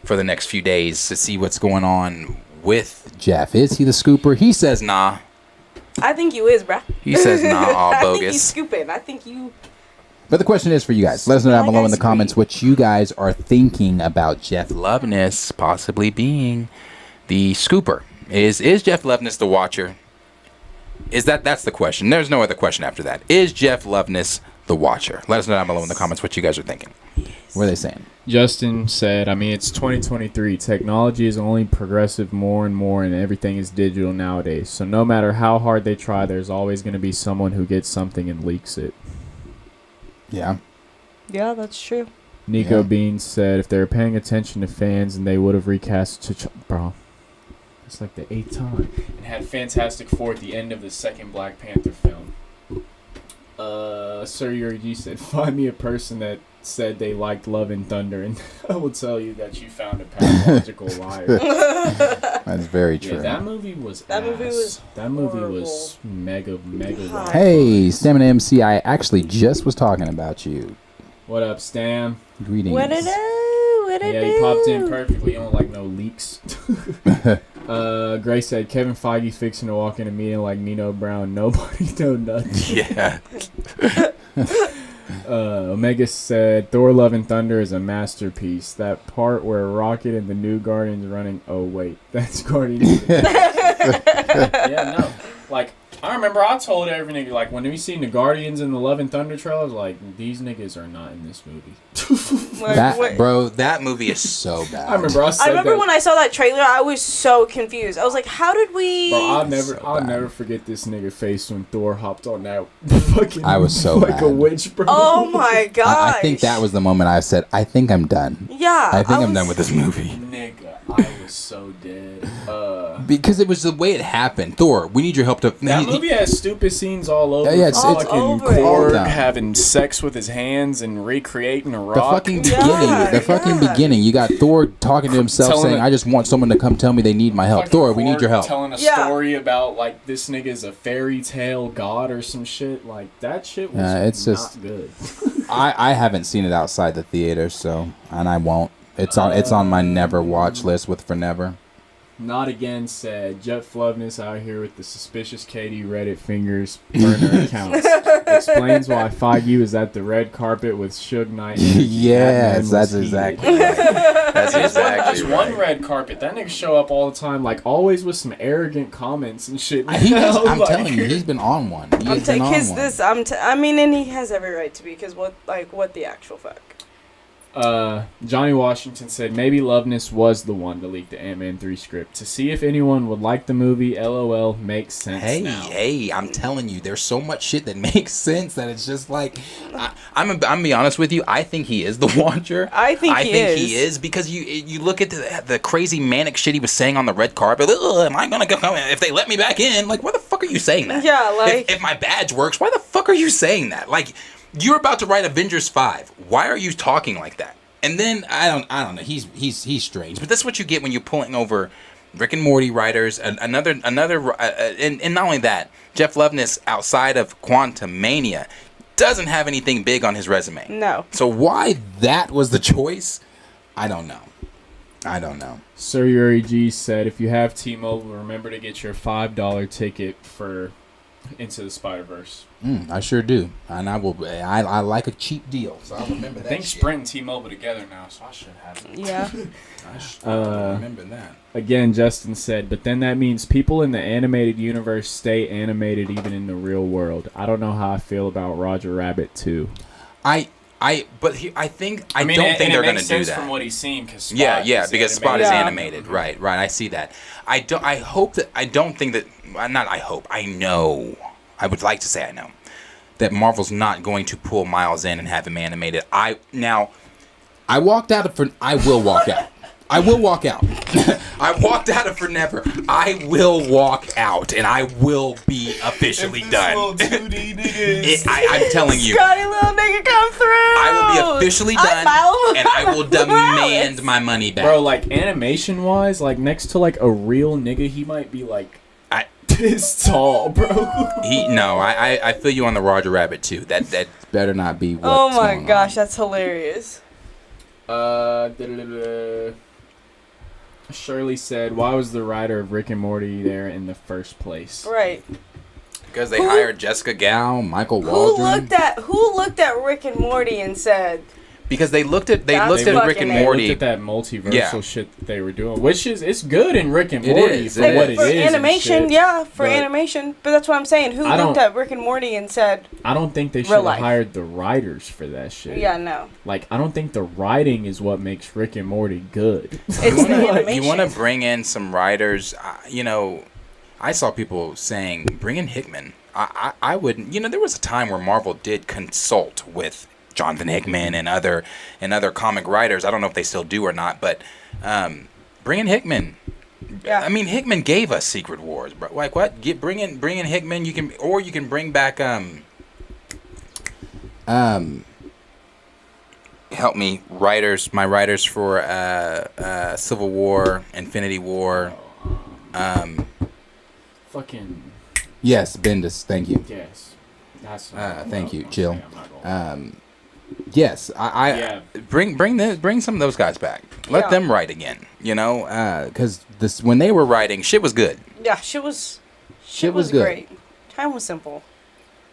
for the next few days to see what's going on with Jeff. Is he the scooper? He says nah. I think you is, bruh. He says nah, all bogus. I think he's scooping. I think you. But the question is for you guys. Let us know down below in the comments what you guys are thinking about Jeff Loveness possibly being the scooper. Is Jeff Loveness the Watcher? That's the question. There's no other question after that. Is Jeff Loveness the Watcher? Let us know down below in the comments what you guys are thinking. What are they saying? Justin said, it's 2023. Technology is only progressive more and more, and everything is digital nowadays. So no matter how hard they try, there's always going to be someone who gets something and leaks it. Yeah. Yeah, that's true. Nico Beans said, if they were paying attention to fans, and they would have recast bro. It's like the 8th time. And had Fantastic Four at the end of the second Black Panther film. Sir Yuri said, find me a person that said they liked Love and Thunder, and I will tell you that you found a pathological liar. That's very true. Yeah, that movie was mega wild. Hey, Stamina MC, I actually just was talking about you. What up, Stam? Greetings. What it do? Yeah, you popped in perfectly. You don't like no leaks. Gray said Kevin Feige fixing to walk in a meeting like Nino Brown. Nobody know nothing. Yeah. Omega said Thor: Love and Thunder is a masterpiece. That part where Rocket and the new Guardians running. Oh wait, that's Guardians. Yeah, no. Like I remember, I told every nigga like when we seen the Guardians in the Love and Thunder trailer, I was like, these niggas are not in this movie. That movie is so bad. I remember when I saw that trailer, I was so confused. I was like, how did we? Bro, I'll never forget this nigga face when Thor hopped on that fucking. I was so like bad. a witch, bro. Oh my god! I think that was the moment I said, I think I'm done. Yeah, I think I'm done with this movie. Nigga, I was so dead. Because it was the way it happened. Thor, we need your help to. That movie has stupid scenes all over. Yeah, it's fucking Korg all having sex with his hands and recreating a rock. The fucking beginning. You got Thor talking to himself, saying, "I just want someone to come tell me they need my help." Thor, we need your help. Telling a story about like this nigga's a fairy tale god or some shit. Like that shit was it's just not good. I haven't seen it outside the theater, and I won't. It's on my never watch list with For Never. Not again said Jeff Loveness out here with the suspicious Katie Reddit fingers burner accounts. Explains why Feige was at the red carpet with Suge Knight. Yes, that's exactly right. That's exactly just one red carpet. That nigga show up all the time, like always with some arrogant comments and shit. I'm telling you, he's been on one. And he has every right to be, because what the actual fuck? Johnny Washington said maybe Loveness was the one to leak the Ant-Man 3 script to see if anyone would like the movie. LOL, makes sense now. Hey, I'm telling you, there's so much shit that makes sense that it's just like I'm gonna be honest with you. I think he is the Watcher. I think he is because you look at the crazy manic shit he was saying on the red carpet. Am I gonna go if they let me back in? Like, why the fuck are you saying that? Yeah, like if my badge works, why the fuck are you saying that? Like, you're about to write Avengers 5. Why are you talking like that? And then I don't know. He's strange, but that's what you get when you're pulling over Rick and Morty writers. And another, and not only that, Jeff Loveness outside of Quantumania doesn't have anything big on his resume. No. So why that was the choice? I don't know. Sir Yuri G said, if you have T-Mobile, remember to get your $5 ticket for Into the Spider-Verse. I sure do, and I will. I like a cheap deal, so I'll remember that. I think Sprint and T-Mobile together now, so I should have it. Yeah. I remember that. Again, Justin said, but then that means people in the animated universe stay animated even in the real world. I don't know how I feel about Roger Rabbit 2. I don't think they're going to do that. From what he's seen, because Spot is animated. Right. I see that. I know. I would like to say I know that Marvel's not going to pull Miles in and have him animated. I walked out of I will walk out. I will walk out. I walked out of For Never. I will walk out, and I will be officially done. I'm telling you. Scotty little nigga come through. I will be officially done, and I will demand my money back. Bro, like animation wise, like next to like a real nigga, he might be like this tall, bro. I feel you on the Roger Rabbit too. That better not be. Oh my gosh, that's hilarious. Shirley said, why was the writer of Rick and Morty there in the first place? Right. Because they hired Jessica Gao, Michael Waldron. Who looked at Rick and Morty and said? Because they looked at Rick and Morty. They looked at that multiversal shit that they were doing, which is it's good in Rick and Morty for what it is. For animation, animation. But that's what I'm saying. Who looked at Rick and Morty and said? I don't think they should have hired the writers for that shit. Yeah, no. Like, I don't think the writing is what makes Rick and Morty good. It's the animation. You want to bring in some writers? I saw people saying bring in Hickman. I wouldn't. There was a time where Marvel did consult with Johnathan Hickman and other comic writers. I don't know if they still do or not, but bring in Hickman. Yeah. I mean, Hickman gave us Secret Wars, bro. Like what? Bring in Hickman. You can bring back help me, writers. My writers for Civil War, Infinity War. Fucking. Yes, Bendis. Thank you. Yes. That's. Thank you. Chill. Yes, I bring some of those guys back. Let them write again. Because this when they were writing, shit was good. Yeah, shit was good. great. Time was simple.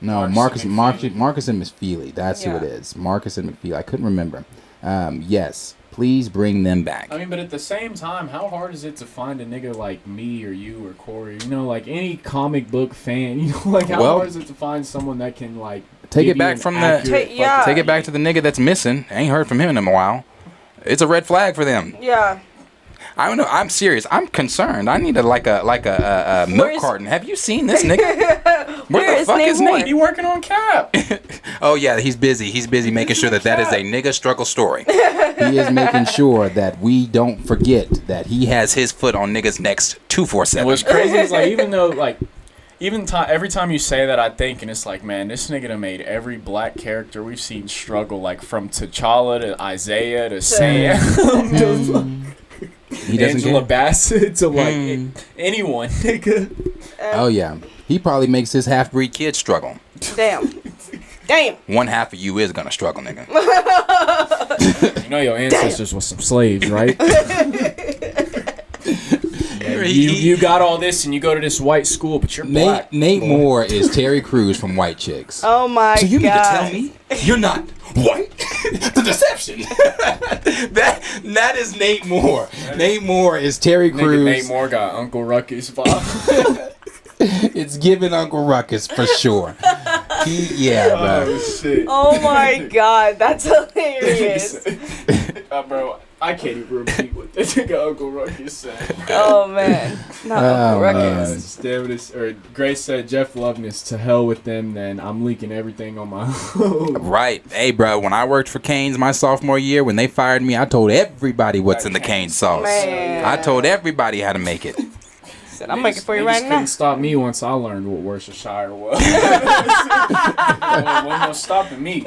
No, Marcus and McFeely. That's who it is. Marcus and McFeely. I couldn't remember. Yes, please bring them back. I mean, but at the same time, how hard is it to find a nigga like me or you or Corey? You know, like any comic book fan. You know, like how hard is it to find someone that can like take it back from take it back to the nigga that's missing. I ain't heard from him in a while. It's a red flag for them. Yeah. I don't know. I'm serious. I'm concerned. I need a milk carton. Have you seen this nigga? Where the fuck is Nate? He working on Cap. Oh yeah, he's busy. He's busy making sure that is a nigga struggle story. He is making sure that we don't forget that he has his foot on niggas' next 247. What's crazy is like even though like every time you say that, I think, and it's like, man, this nigga done made every black character we've seen struggle, like from T'Challa to Isaiah to Sam. He doesn't Angela care. Bassett to like anyone, nigga. Oh yeah, he probably makes his half-breed kid struggle. Damn. One half of you is gonna struggle, nigga. You know your ancestors were some slaves, right? You got all this and you go to this white school, but you're black. Nate Moore is Terry Crews from White Chicks. Oh my god. So you mean to tell me you're not white? The deception. that is Nate Moore. Nate Moore is Terry Crews. Nate Moore got Uncle Ruckus vibe. It's giving Uncle Ruckus for sure. Bro. Oh shit. Oh my god, that's hilarious. Bro, I can't even repeat what this nigga Uncle Ruckus said. Oh man, not Uncle Ruckus. Grace said, Jeff Loveness, to hell with them, then I'm leaking everything on my own. Right. Hey, bro, when I worked for Cane's my sophomore year, when they fired me, I told everybody what's in the Cane's sauce. Man. I told everybody how to make it. Said, I'm making for you right now. Couldn't stop me once I learned what Worcestershire was. One more stopping me.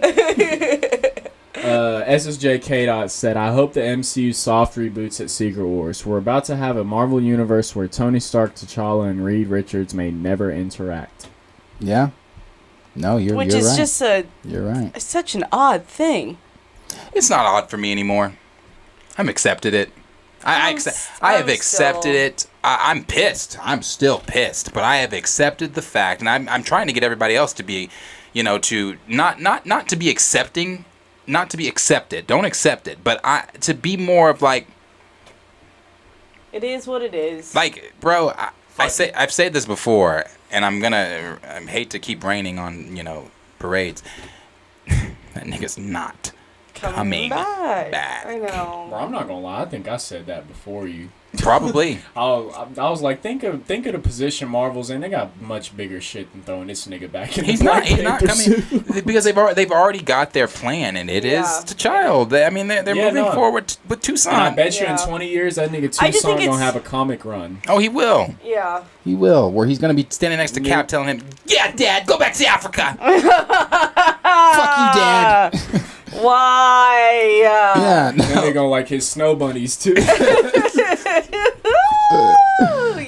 SSJ K-Dot said, I hope the MCU soft reboots at Secret Wars. We're about to have a Marvel universe where Tony Stark, T'Challa, and Reed Richards may never interact. Yeah. No, you're right. Which is just you're right. It's such an odd thing. It's not odd for me anymore. I've accepted it. I have accepted it. I'm pissed. I'm still pissed, but I have accepted the fact, and I'm trying to get everybody else to be, to not to be accepting, not to be accepted. Don't accept it, but to be more of like. It is what it is. Like, bro, I've said this before, and I hate to keep raining on parades. That nigga's not coming back. I know. Bro, I'm not gonna lie. I think I said that before you. Probably. I was like, think of the position Marvel's in. They got much bigger shit than throwing this nigga back in. He's not coming because they've already got their plan, and it is T'Challa. They're moving forward with Tucson. And I bet you in 20 years that nigga Tucson gonna have a comic run. Oh, he will. Yeah. He will. Where he's gonna be standing next to Cap, telling him, "Yeah, Dad, go back to Africa." Fuck you, Dad. Why? Yeah. No. And they gonna like his snow bunnies too.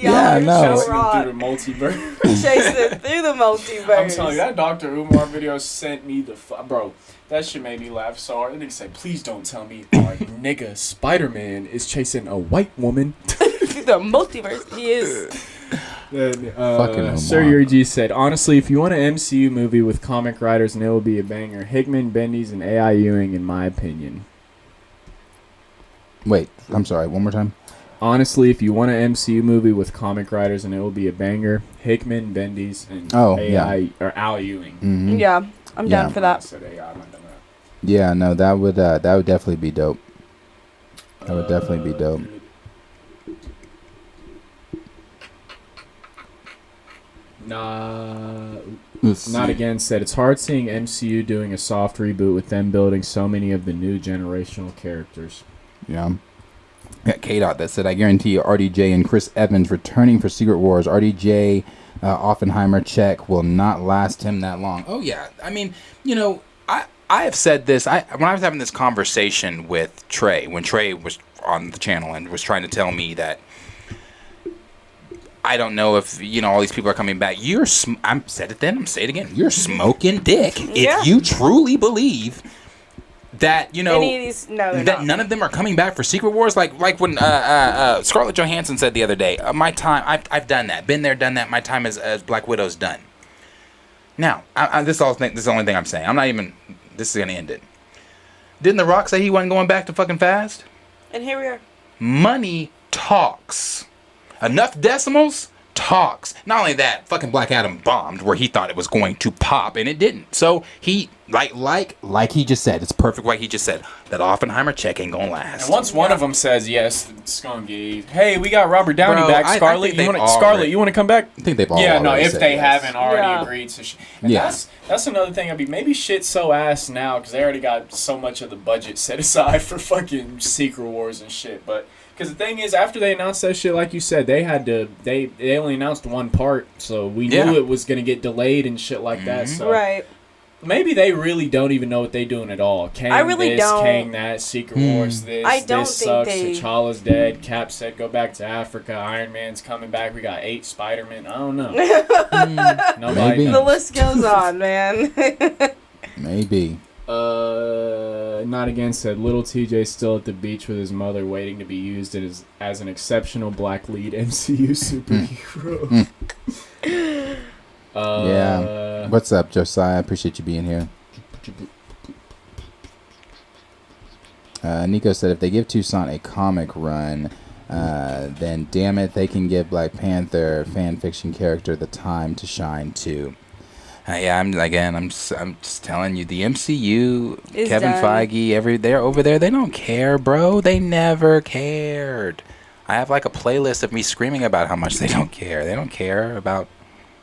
Yeah, no. Chasing them through the multiverse. Chasing through the multiverse. I'm telling you, that Dr. Umar video sent me bro. That shit made me laugh so hard. And he said, "Please don't tell me our nigga Spider-Man is chasing a white woman." The multiverse. He is. Then, Sir Yuri G said, honestly, if you want an MCU movie with comic writers, and it will be a banger. Hickman, Bendis, and A.I. Ewing, in my opinion. Wait, I'm sorry. One more time. Honestly, if you want an MCU movie with comic writers, and it will be a banger. Hickman, Bendis, and A.I. or Al Ewing. Mm-hmm. Yeah, I'm down for that. I said A.I. I'm not done that. Yeah, no, that would definitely be dope. That would definitely be dope. Not again said, it's hard seeing MCU doing a soft reboot with them building so many of the new generational characters. Yeah. Got K-Dot that said, I guarantee you RDJ and Chris Evans returning for Secret Wars. RDJ Oppenheimer check will not last him that long. Oh, yeah. I mean, I have said this. When I was having this conversation with Trey, when Trey was on the channel and was trying to tell me that I don't know if, all these people are coming back. I said it then, I'm saying it again. You're smoking dick if you truly believe that, you know, any of these, no, they're that not. none of them are coming back for Secret Wars. Like when Scarlett Johansson said the other day, my time, I've done that, been there, done that. My time as Black Widow's done. Now, this is the only thing I'm saying. I'm not even. This is gonna end it. Didn't The Rock say he wasn't going back to fucking Fast? And here we are. Money talks. Enough decimals talks. Not only that, fucking Black Adam bombed where he thought it was going to pop and it didn't. So he like he just said, it's perfect like he just said, that Oppenheimer check ain't gonna last. And once one of them says yes, it's gonna get. Hey, we got Robert Downey Bro, back. I Scarlett, think Scarlett, you want to come back? I think they've all Yeah, no, already if said they yes. haven't already agreed to. And that's another thing. Maybe shit's so ass now because they already got so much of the budget set aside for fucking Secret Wars and shit. But because the thing is, after they announced that shit, like you said, they had to. They only announced one part, so we knew it was gonna get delayed and shit like that. So right. Maybe they really don't even know what they're doing at all. Kang I really this, don't. Kang that, Secret Wars this. I don't this think sucks. they- T'Challa's dead. Cap said go back to Africa. Iron Man's coming back. We got 8 Spider-Man. I don't know. Nobody Maybe. knows. The list goes on, man. Maybe. Not again said little TJ still at the beach with his mother waiting to be used as an exceptional black lead MCU superhero. Yeah. What's up, Josiah? I appreciate you being here. Nico said if they give Toussaint a comic run, then damn it, they can give Black Panther fan fiction character the time to shine too. Yeah, I'm just telling you, the MCU, It's Kevin done. Feige, they're over there. They don't care, bro. They never cared. I have like a playlist of me screaming about how much they don't care. They don't care about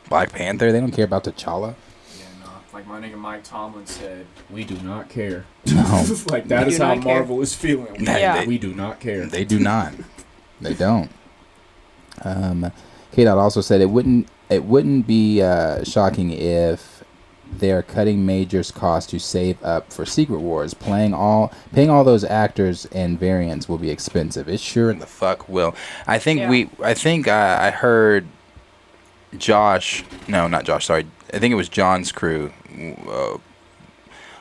Black Panther. They don't care about T'Challa. Yeah, no. Like my nigga Mike Tomlin said, we do not care. No. Like that We is do how not care. Marvel is feeling. Yeah. We do not care. They do not. They don't. K-Dot also said it wouldn't be shocking if they're cutting Major's cost to save up for Secret Wars. Paying all those actors and variants will be expensive. It sure in the fuck will. I think I heard Josh. No, not Josh. Sorry. I think it was John's crew.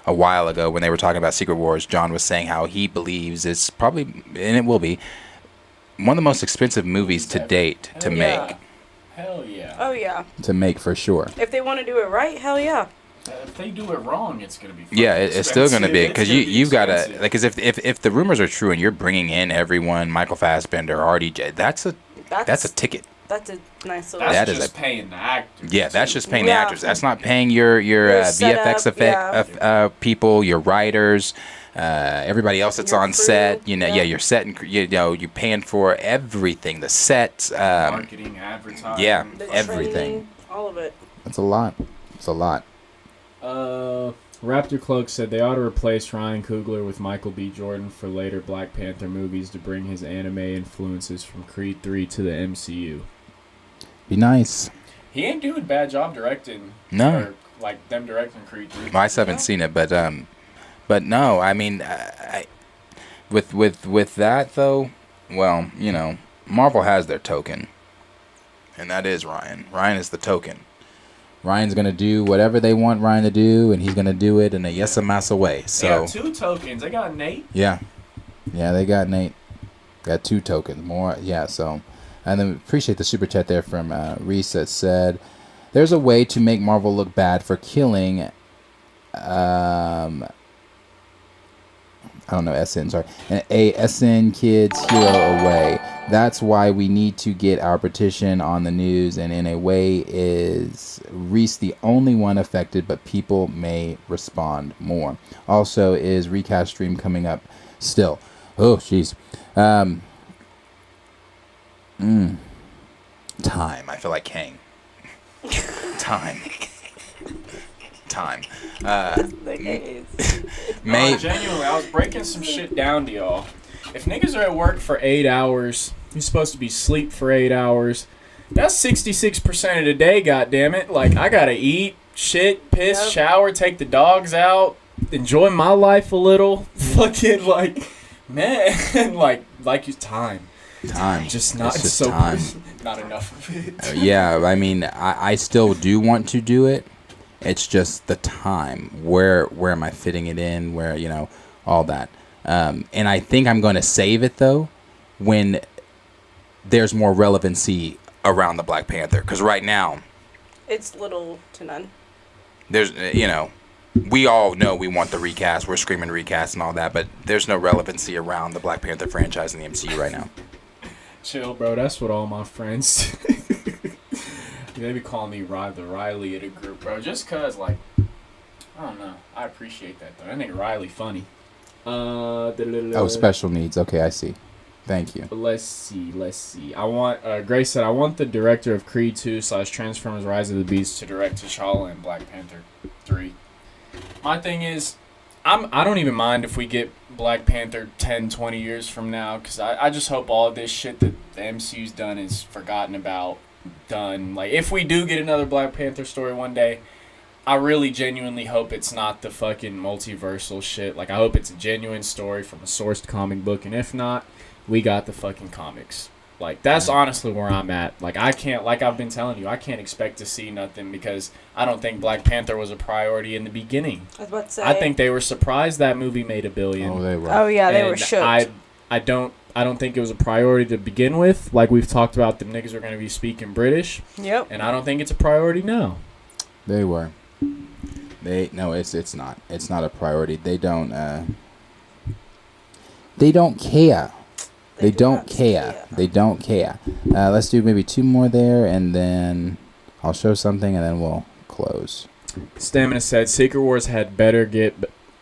A while ago when they were talking about Secret Wars, John was saying how he believes it's probably, and it will be, one of the most expensive movies to date to make. Hell yeah. Oh yeah. To make for sure. If they want to do it right, hell yeah. If they do it wrong, it's gonna be. Yeah, it's still going to be expensive. because It's gonna be you've got to expensive. like, because if the rumors are true and you're bringing in everyone, Michael Fassbender, RDJ, that's a ticket. That's a nice little. That's That is just paying the actors. Yeah, that's just paying the Yeah. actors. That's not paying your setup, VFX effect people, your writers, everybody else that's Your on crew, set. You know, yeah. your set and you're paying for everything. The sets, Marketing, advertising. yeah, The everything. training, all of it. That's a lot. It's a lot. Raptor Cloak said they ought to replace Ryan Coogler with Michael B. Jordan for later Black Panther movies to bring his anime influences from Creed 3 to the MCU. Be nice. He ain't doing a bad job directing. No. Or, like them directing Creed 3. I haven't seen it, but no. I mean, with that though, well, you know, Marvel has their token, and that is Ryan. Ryan is the token. Ryan's gonna do whatever they want Ryan to do, and he's gonna do it in a yes-a-massa way. So They got 2 tokens. They got Nate. yeah, they got Nate. Got 2 tokens more. Yeah, so. And then appreciate the super chat there from Reese that said, "There's a way to make Marvel look bad for killing." I don't know SN. Sorry, a SN kids hero away. That's why we need to get our petition on the news. And in a way, is Reese the only one affected? But people may respond more. Also, is recast stream coming up still? Oh, jeez. Time. I feel like Kang. Time. No, genuinely, I was breaking some shit down to y'all. If niggas are at work for 8 hours, you're supposed to be asleep for 8 hours. That's 66% of the day, goddammit. Like, I gotta eat, shit, piss, shower, take the dogs out, enjoy my life a little. Fucking, like, man, like you time. Just not It's just so time. not enough of it. Yeah, I mean, I still do want to do it. It's just the time. Where am I fitting it in? Where, you know, all that. And I think I'm going to save it, though, when there's more relevancy around the Black Panther. Because right now, it's little to none. There's, we all know we want the recast. We're screaming recast and all that, but there's no relevancy around the Black Panther franchise in the MCU right now. Chill, bro. That's what all my friends they be calling me the Riley of the group, bro. Just cause, like, I don't know. I appreciate that, though. That nigga Riley funny. Oh, special needs. Okay, I see. Thank you. Let's see. I want, Grace said, I want the director of Creed 2 / Transformers Rise of the Beast to direct T'Challa and Black Panther 3. My thing is, I don't even mind if we get Black Panther 10, 20 years from now, because I just hope all of this shit that the MCU's done is forgotten about, done. Like, if we do get another Black Panther story one day, I really genuinely hope it's not the fucking multiversal shit. Like, I hope it's a genuine story from a sourced comic book, and if not, we got the fucking comics. Like, that's honestly where I'm at. Like, I can't, like I've been telling you, I can't expect to see nothing because I don't think Black Panther was a priority in the beginning. I was about to say. I think they were surprised that movie made $1 billion. Oh, they were. Oh, yeah, they were shook. I don't think it was a priority to begin with. Like we've talked about, the niggas are going to be speaking British. Yep. And I don't think it's a priority now. They were. No, it's not. It's not a priority. They don't care. They don't care. They don't care. Let's do maybe 2 more there, and then I'll show something, and then we'll close. Stamina said, Secret Wars had better get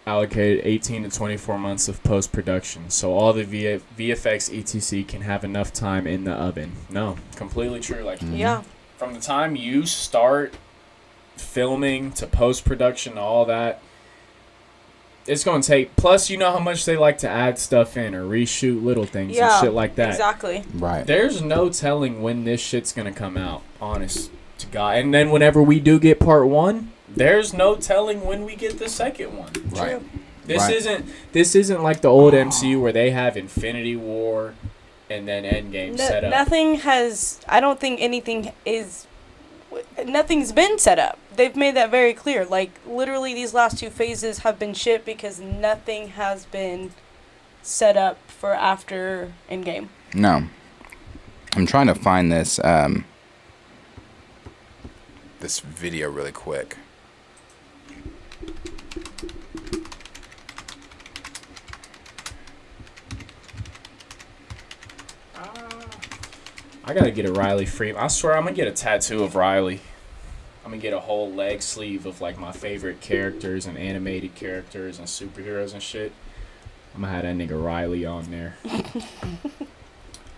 allocated 18 to 24 months of post-production, so all the VFX etc. can have enough time in the oven. No, completely true. Like, yeah. From the time you start filming to post-production to all that, it's going to take, plus you know how much they like to add stuff in or reshoot little things and shit like that. Exactly. Right. There's no telling when this shit's going to come out, honest to God. And then whenever we do get part 1, there's no telling when we get the second one. Right. This isn't like the old MCU where they have Infinity War and then Endgame set up. I don't think nothing's been set up. They've made that very clear. Like, literally these last 2 phases have been shit because nothing has been set up for after Endgame. No. I'm trying to find this this video really quick. I gotta get a Riley frame. I swear I'm gonna get a tattoo of Riley. I'm gonna get a whole leg sleeve of like my favorite characters and animated characters and superheroes and shit. I'm gonna have that nigga Riley on there.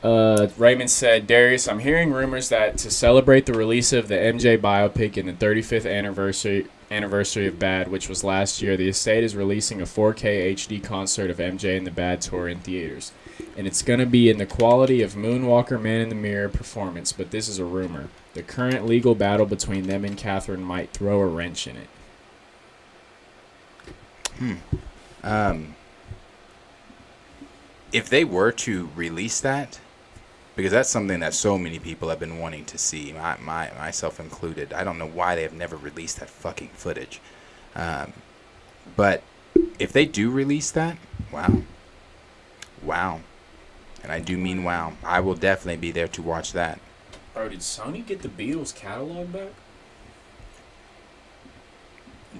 Raymond said, Darius, I'm hearing rumors that to celebrate the release of the MJ biopic and the 35th anniversary of Bad, which was last year, the estate is releasing a 4K HD concert of MJ and the Bad tour in theaters. And it's going to be in the quality of Moonwalker Man in the Mirror performance, but this is a rumor. The current legal battle between them and Catherine might throw a wrench in it. If they were to release that, because that's something that so many people have been wanting to see, myself included. I don't know why they have never released that fucking footage. But if they do release that, wow. And I do mean wow. I will definitely be there to watch that. Bro, did Sony get the Beatles catalog back?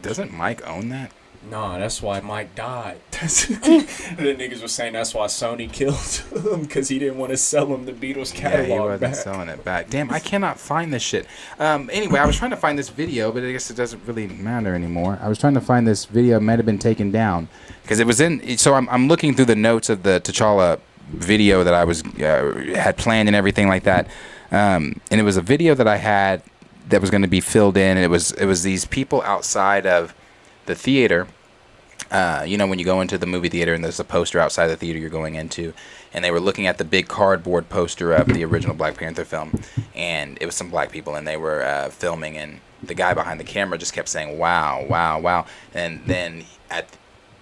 Doesn't Mike own that? No, that's why Mike died. The niggas were saying that's why Sony killed him, because he didn't want to sell him the Beatles catalog he wasn't selling it back. Damn, I cannot find this shit. Anyway, I was trying to find this video, but I guess it doesn't really matter anymore. I was trying to find this video. It might have been taken down because it was in. So I'm looking through the notes of the T'Challa video that I was had planned and everything like that, and it was a video that I had that was going to be filled in, and it was these people outside of the theater. You know, when you go into the movie theater and there's a poster outside the theater you're going into, and they were looking at the big cardboard poster of the original Black Panther film, and it was some black people, and they were filming, and the guy behind the camera just kept saying wow, wow, wow, and then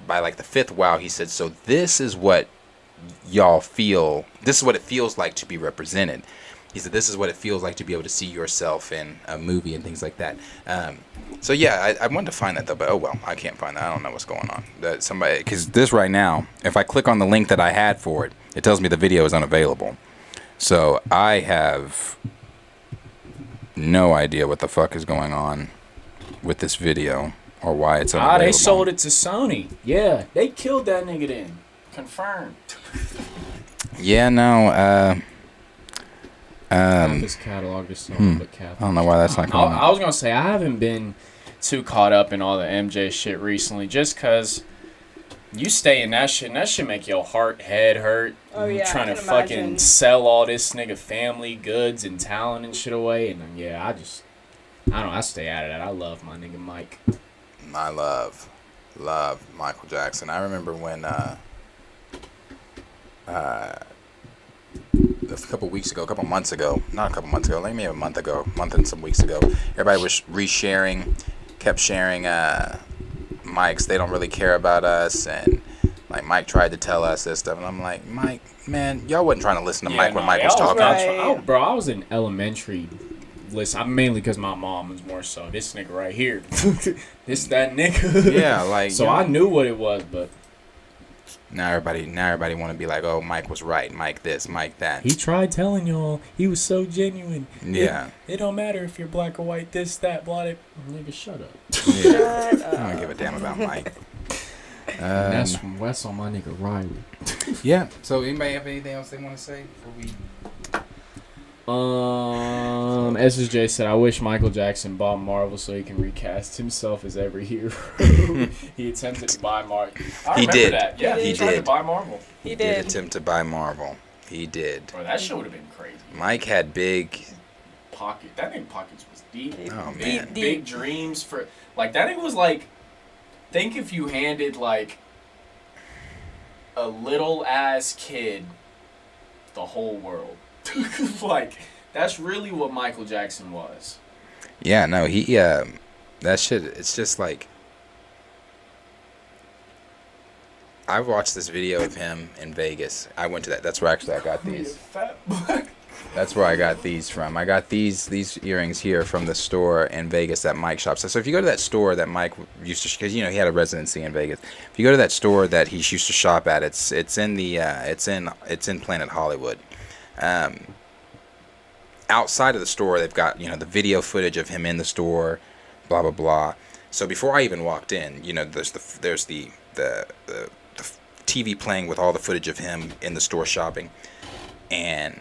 by like the 5th wow, he said, so this is what y'all feel, this is what it feels like to be represented. he said this is what it feels like to be able to see yourself in a movie and things like that. So yeah, I wanted to find that though, but oh well, I can't find that. I don't know what's going on. That somebody, because this right now, if I click on the link that I had for it, it tells me the video is unavailable. So I have no idea what the fuck is going on with this video or why it's unavailable. They sold it to Sony. Yeah, they killed that nigga then. Confirmed. Yeah, no. This catalog is sold, but I don't know why that's not going on. I was gonna say I haven't been too caught up in all the MJ shit recently, just cause you stay in that shit, and that shit make your head hurt. Oh yeah, trying I to can fucking imagine. sell all this nigga family goods and talent and shit away, and yeah, I stay out of that. I love my nigga Mike. I love Michael Jackson. I remember when a couple months ago, maybe a month and some weeks ago, everybody was kept sharing Mike's They Don't Really Care About Us, and like Mike tried to tell us this stuff, and I'm like, Mike, man, y'all wasn't trying to listen to Mike when Mike was talking. I was in elementary. Listen, mainly because my mom was more so this nigga right here, that nigga. Yeah, like so I knew what it was, but now everybody want to be like, oh, Mike was right, Mike this, Mike that. He tried telling y'all he was so genuine. Yeah, it don't matter if you're black or white, this, that, blah, blah. Nigga, shut up. Yeah. I don't give a damn about Mike. That's from West on my nigga Riley. Yeah. So anybody have anything else they want to say before we? SSJ said, I wish Michael Jackson bought Marvel so he can recast himself as every hero. He attempted to buy Marvel. He did. That. Yeah, he tried to buy Marvel. He did attempt to buy Marvel. He did. Bro, that shit would have been crazy. Mike had big pocket. That nigga pockets was deep. Oh man, big dreams for like that nigga was like. Think if you handed like a little ass kid the whole world. Like that's really what Michael Jackson was. Yeah, no, he that shit, it's just like I watched this video of him in Vegas. I went to that. That's where actually I got these. That's where I got these from. I got these earrings here from the store in Vegas that Mike shops at. So if you go to that store that Mike used to, because you know he had a residency in Vegas. If you go to that store that he used to shop at, it's in Planet Hollywood. Outside of the store, they've got the video footage of him in the store, blah blah blah. So before I even walked in, there's the TV playing with all the footage of him in the store shopping, and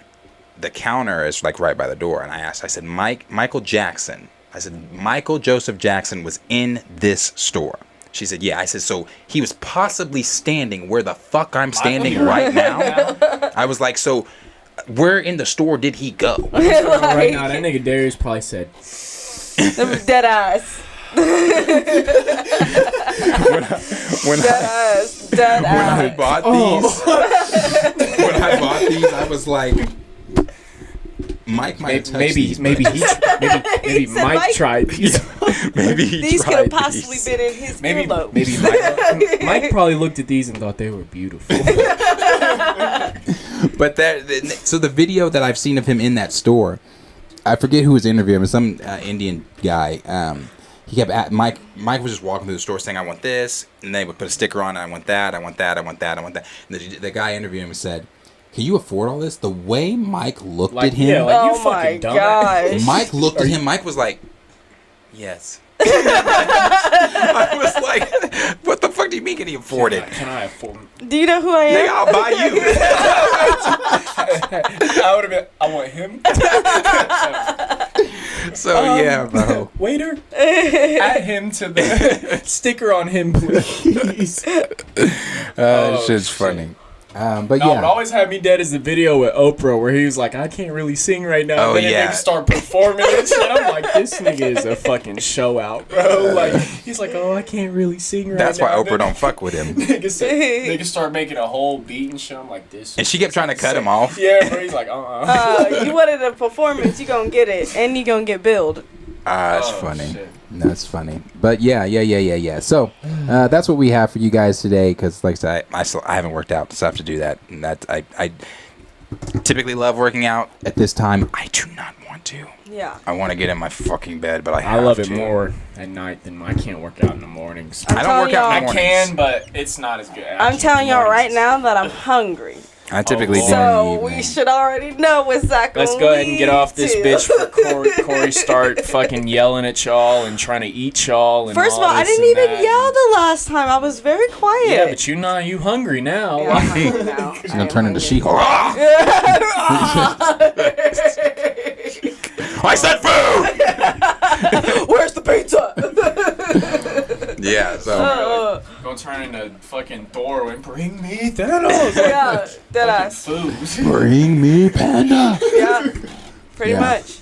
the counter is like right by the door. And I said, Michael Jackson. I said, Michael Joseph Jackson was in this store. She said, yeah. I said, so he was possibly standing where the fuck I'm standing right now? I was like, so where in the store did he go? Right now, that nigga Darius probably said, dead ass. When I bought these, I was like, Mike might have touched maybe Mike tried these. Maybe he these tried could have possibly these. been in his earlobe. Maybe Mike probably looked at these and thought they were beautiful. But so the video that I've seen of him in that store, I forget who was interviewing him, some Indian guy. He kept Mike was just walking through the store saying, I want this, and they would put a sticker on it, I want that, I want that, I want that, I want that. And the guy interviewing him said, can you afford all this? The way Mike looked at him. Yeah, like, you fucking dumb. Gosh. Mike looked at him. Mike was like, yes. I was like, what the fuck do you mean can he afford it? Can I afford it? Do you know who I am? Nigga, I'll buy you. I would have been, I want him. So, yeah, bro. Waiter, add him to the sticker on him, please. Shit's funny. But no, yeah. what always had me dead is the video with Oprah where he was like, I can't really sing right now. Oh, and then yeah. niggas start performing and shit. I'm like, this nigga is a fucking show out, bro. Like, he's like, oh, I can't really sing right That's now. why Oprah don't fuck with him. Niggas start making a whole beat and shit. I'm like, this. And she kept trying to cut him off. Yeah, bro. He's like, you wanted a performance, you gonna get it, and you gonna get billed. That's funny. Shit. That's funny. But yeah. So that's what we have for you guys today. Because like I said, I haven't worked out, so I have to do that. And that typically love working out. At this time, I do not want to. Yeah. I want to get in my fucking bed, but I have I love to. it more at night than I can't work out in the mornings. I don't work out in the I mornings. can, but it's not as good. I'm telling y'all right now that I'm hungry. I typically do in the So evening. we should already know what's that going Let's go ahead and get off this bitch for Corey start fucking yelling at y'all and trying to eat y'all. And First of all, I didn't even yell the last time. I was very quiet. Yeah, but you hungry now. Yeah, I'm hungry now. She's gonna turn into She-Hulk. I said food. Where's the pizza? Yeah, so Gonna turn into fucking Thor and bring me Thanos. Yeah, deadass. Food. bring me panda. Yeah, pretty Yeah. much.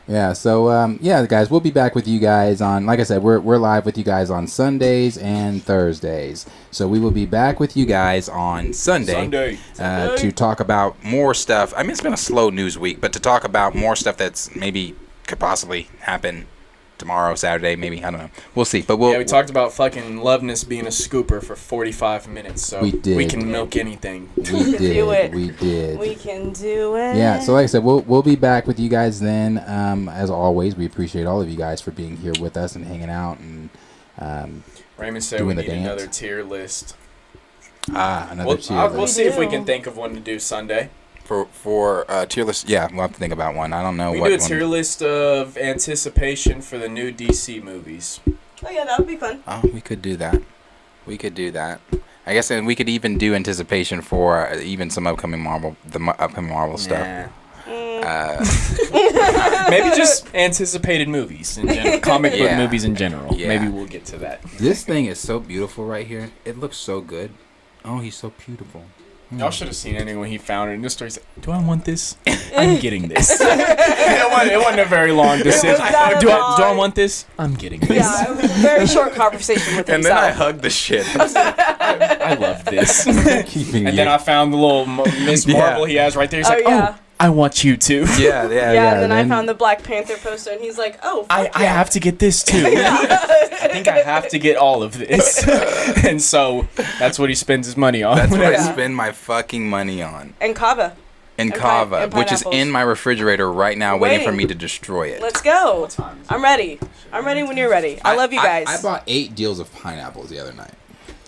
Yeah, so yeah, guys, we'll be back with you guys on. Like I said, we're live with you guys on Sundays and Thursdays. So we will be back with you guys on Sunday. To talk about more stuff. I mean, it's been a slow news week, but to talk about more stuff that's maybe could possibly happen tomorrow, Saturday, maybe. I don't know. We'll see. But we talked about fucking Loveness being a scooper for 45 minutes, so We did. we can milk anything. We did. We did. We can do it. Yeah, so like I said, we'll be back with you guys then. As always, we appreciate all of you guys for being here with us and hanging out and Raymond said doing we the need dance. another tier list. Another tier list. We'll see if we can think of one to do Sunday. For tier list. Yeah, we'll have to think about one. I don't know We what do a one. tier list of anticipation for the new DC movies. Oh yeah, that would be fun. Oh, we could do that. We could do that. I guess, and we could even do anticipation for even some upcoming Marvel stuff. Maybe just anticipated movies in general, comic book Yeah. movies in general. Yeah. Maybe we'll get to that. This thing is so beautiful right here. It looks so good. Oh, he's so beautiful. Y'all should have seen it when he found it. In this story, he's like, do I want this? I'm getting this. it wasn't a very long decision. Do I want this? I'm getting this. Yeah, it was a very short conversation with And himself. then I hugged the shit. I love this. And then I found the little Miss Marvel he has right there. He's like, yeah. oh, I want you to. Yeah. Yeah, and then I found the Black Panther poster, and he's like, "Oh, fuck I have to get this too. I think I have to get all of this." And so that's what he spends his money on. That's what I spend my fucking money on. and Kava." And And kava, which is pineapples. in my refrigerator right now, waiting for Waiting. me to destroy it. Let's go. I'm ready. I'm ready when you're ready. I love you guys. I bought 8 deals of pineapples the other night.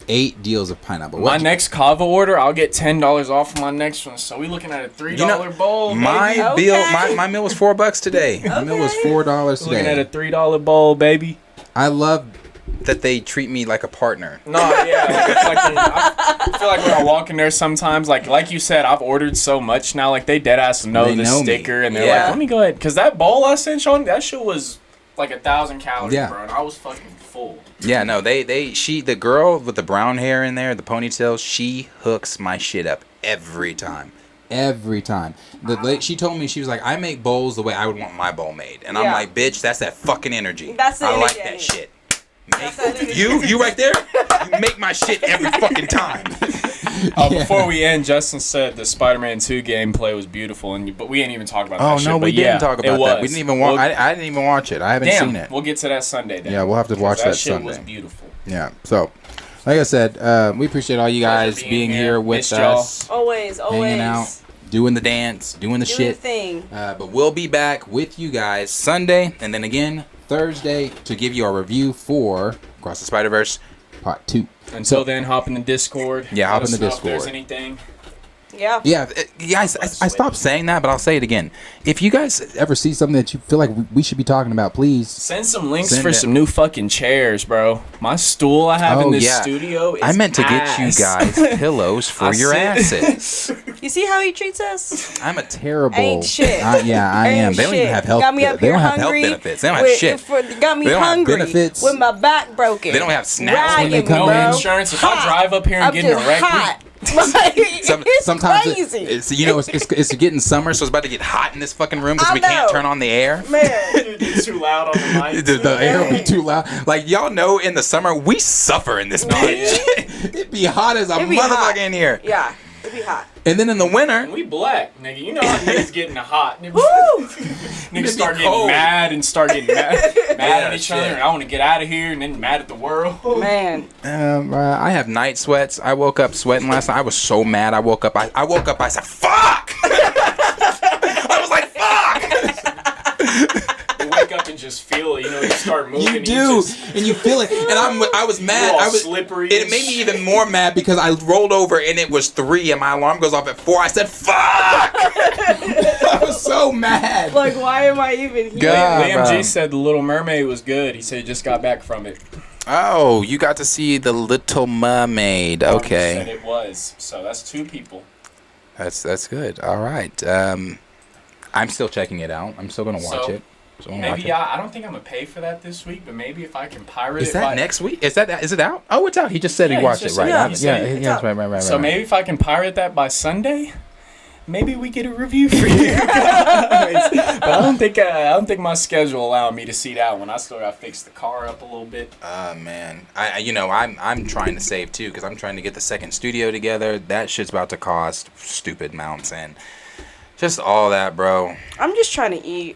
8 deals of pineapple. My next kava order, I'll get $10 off my next one. So we looking at a $3 bowl. My baby. bill, my meal was $4 today. My meal was $4 today. Looking at a $3 bowl, baby. I love that they treat me like a partner. No, yeah. I feel like when I walk in there sometimes, like you said, I've ordered so much now. Like they dead ass know They the know me. sticker, and they're Yeah. like, "Let me go ahead," because that bowl I sent you, that shit was like 1,000 calories, Yeah. bro, and I was fucking full. Yeah, no, the girl with the brown hair in there, the ponytail, she hooks my shit up every time. Every time. She told me, she was like, I make bowls the way I would want my bowl made. And I'm Yeah. like, bitch, that's that fucking energy. That's the I like energy I that need. shit. You right there? You make my shit every fucking time. Before we end, Justin said the Spider-Man 2 gameplay was beautiful, but we ain't even talk about that Oh, shit. no, but we yeah, didn't talk about it that. We was. didn't even watch. I didn't even watch it. I haven't Damn, seen it. we'll get to that Sunday then. Yeah, we'll have to watch that shit Sunday. was beautiful. Yeah, so, like I said, we appreciate all you guys being here with Missed y'all. us. Always. Hanging out, doing the dance, doing the Do shit. the thing. But we'll be back with you guys Sunday and then again Thursday to give you our review for Across the Spider-Verse Part 2. Until then, hop in the Discord. Yeah, hop in the Let us know if Discord. there's anything. Yeah. Yeah, guys, I stopped saying that, but I'll say it again. If you guys ever see something that you feel like we should be talking about, please Send some links Send for it. some new fucking chairs, bro. My stool I have in this studio is I meant to get you ass. guys pillows for I your said- asses. You see how he treats us? I'm a terrible. Ain't shit. Yeah, I am. Ain't They don't even shit. have health. Got me up They here don't have health hungry benefits. They don't have with- shit. Got me They don't have hungry benefits. with my back broken. They don't have snacks when they Riding, come bro. in. Insurance. If I drive up here and I'm get in a just wreck, hot. Like, it's Sometimes crazy. it's getting summer, so it's about to get hot in this fucking room because I we can't know. turn on the air. Man. it's too loud on the mic. The air will be too loud. Like y'all know, in the summer we suffer in this bitch. It'd be hot as a It'd be motherfucker hot. in here. Yeah, it'd be hot. And then in the winter, We black, nigga. You know how niggas getting hot. Woo! Niggas start getting cold. mad and start getting mad Yeah, at each other. shit. And I want to get out of here, and then mad at the world. Man. I have night sweats. I woke up sweating last night. I was so mad. I woke up. I woke up. I said, "Fuck!" just feel it. You know, you start moving. You do, and you feel it. And I was mad. I was slippery. It made me even more mad because I rolled over and it was 3, and my alarm goes off at 4. I said, "Fuck!" I was so mad. Like, why am I even here? Liam G said The Little Mermaid was good. He said he just got back from it. Oh, you got to see The Little Mermaid. Okay. Said it was. So that's 2 people. That's good. All right. I'm still checking it out. I'm still gonna watch it. So maybe I don't think I'm gonna pay for that this week, but maybe if I can pirate it. Is that next week? Is it out? Oh, it's out. He just said he watched it. Right. Right. So maybe if I can pirate that by Sunday, maybe we get a review for you guys. But I don't think my schedule allowed me to see that one. I still gotta fix the car up a little bit. Man, I'm trying to save too because I'm trying to get the second studio together. That shit's about to cost stupid amounts and just all that, bro. I'm just trying to eat.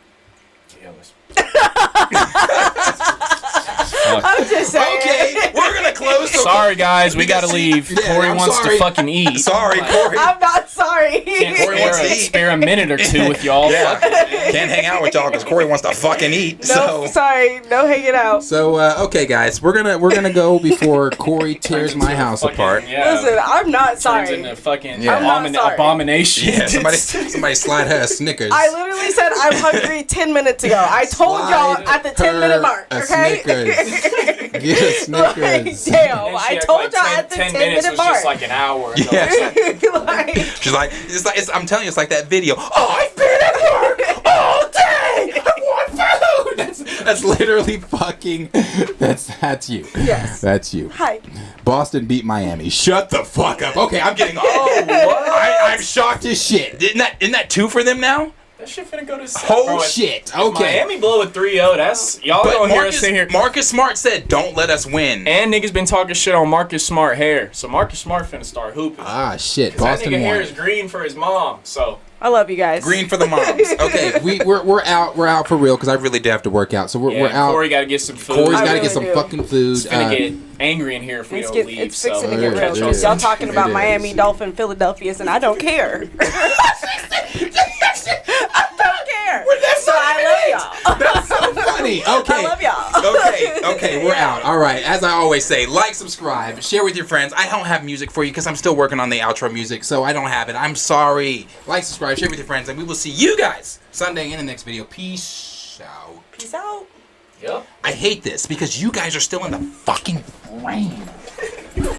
I'm just saying. Okay, we're gonna close. Sorry, guys, we gotta leave. Corey wants to fucking eat. Sorry, Corey. I'm not sorry. Corey wants to spare a minute or 2 with y'all. Yeah. Can't hang out with y'all because Corey wants to fucking eat. No, sorry, no hanging out. So okay, guys, we're gonna go before Corey tears my house apart. Yeah. Listen, I'm not sorry. Turns into fucking abomination. Yeah, somebody slide her a Snickers. I literally said I'm hungry 10 minutes ago. I told y'all at the 10-minute mark. Okay. Get a Snickers. Like, damn, I told y'all at the 10-minute mark. Just like an hour. Yeah. She's like, I'm telling you, it's like that video. Oh, I've been at work all day. I want food. That's literally fucking. That's you. Yes. That's you. Hi. Boston beat Miami. Shut the fuck up. Okay, I'm getting. Oh, what? I'm shocked as shit. Isn't that 2 for them now? That shit finna go to 6. Oh shit. Okay. Miami blow a 3-0. That's y'all gonna hear us sit here. Marcus Smart said, "Don't let us win." And niggas been talking shit on Marcus Smart hair. So Marcus Smart finna start hooping. Ah shit. Boston that nigga won. hair is green for his mom. So I love you guys. Green for the moms. Okay, we're out. We're out for real because I really do have to work out. So we're out. Corey got to get some food. Corey's got to get some fucking food. It's gonna get angry in here if we don't leave. It's fixing to get real. Y'all talking about Miami Dolphin Philadelphia's and I don't care. I don't care. So I love y'all. That's so funny. Okay. I love y'all. Okay, we're out. All right. As I always say, like, subscribe, share with your friends. I don't have music for you because I'm still working on the outro music, so I don't have it. I'm sorry. Like, subscribe, share with your friends, and we will see you guys Sunday in the next video. Peace out. Peace out. Yep. I hate this because you guys are still in the fucking frame.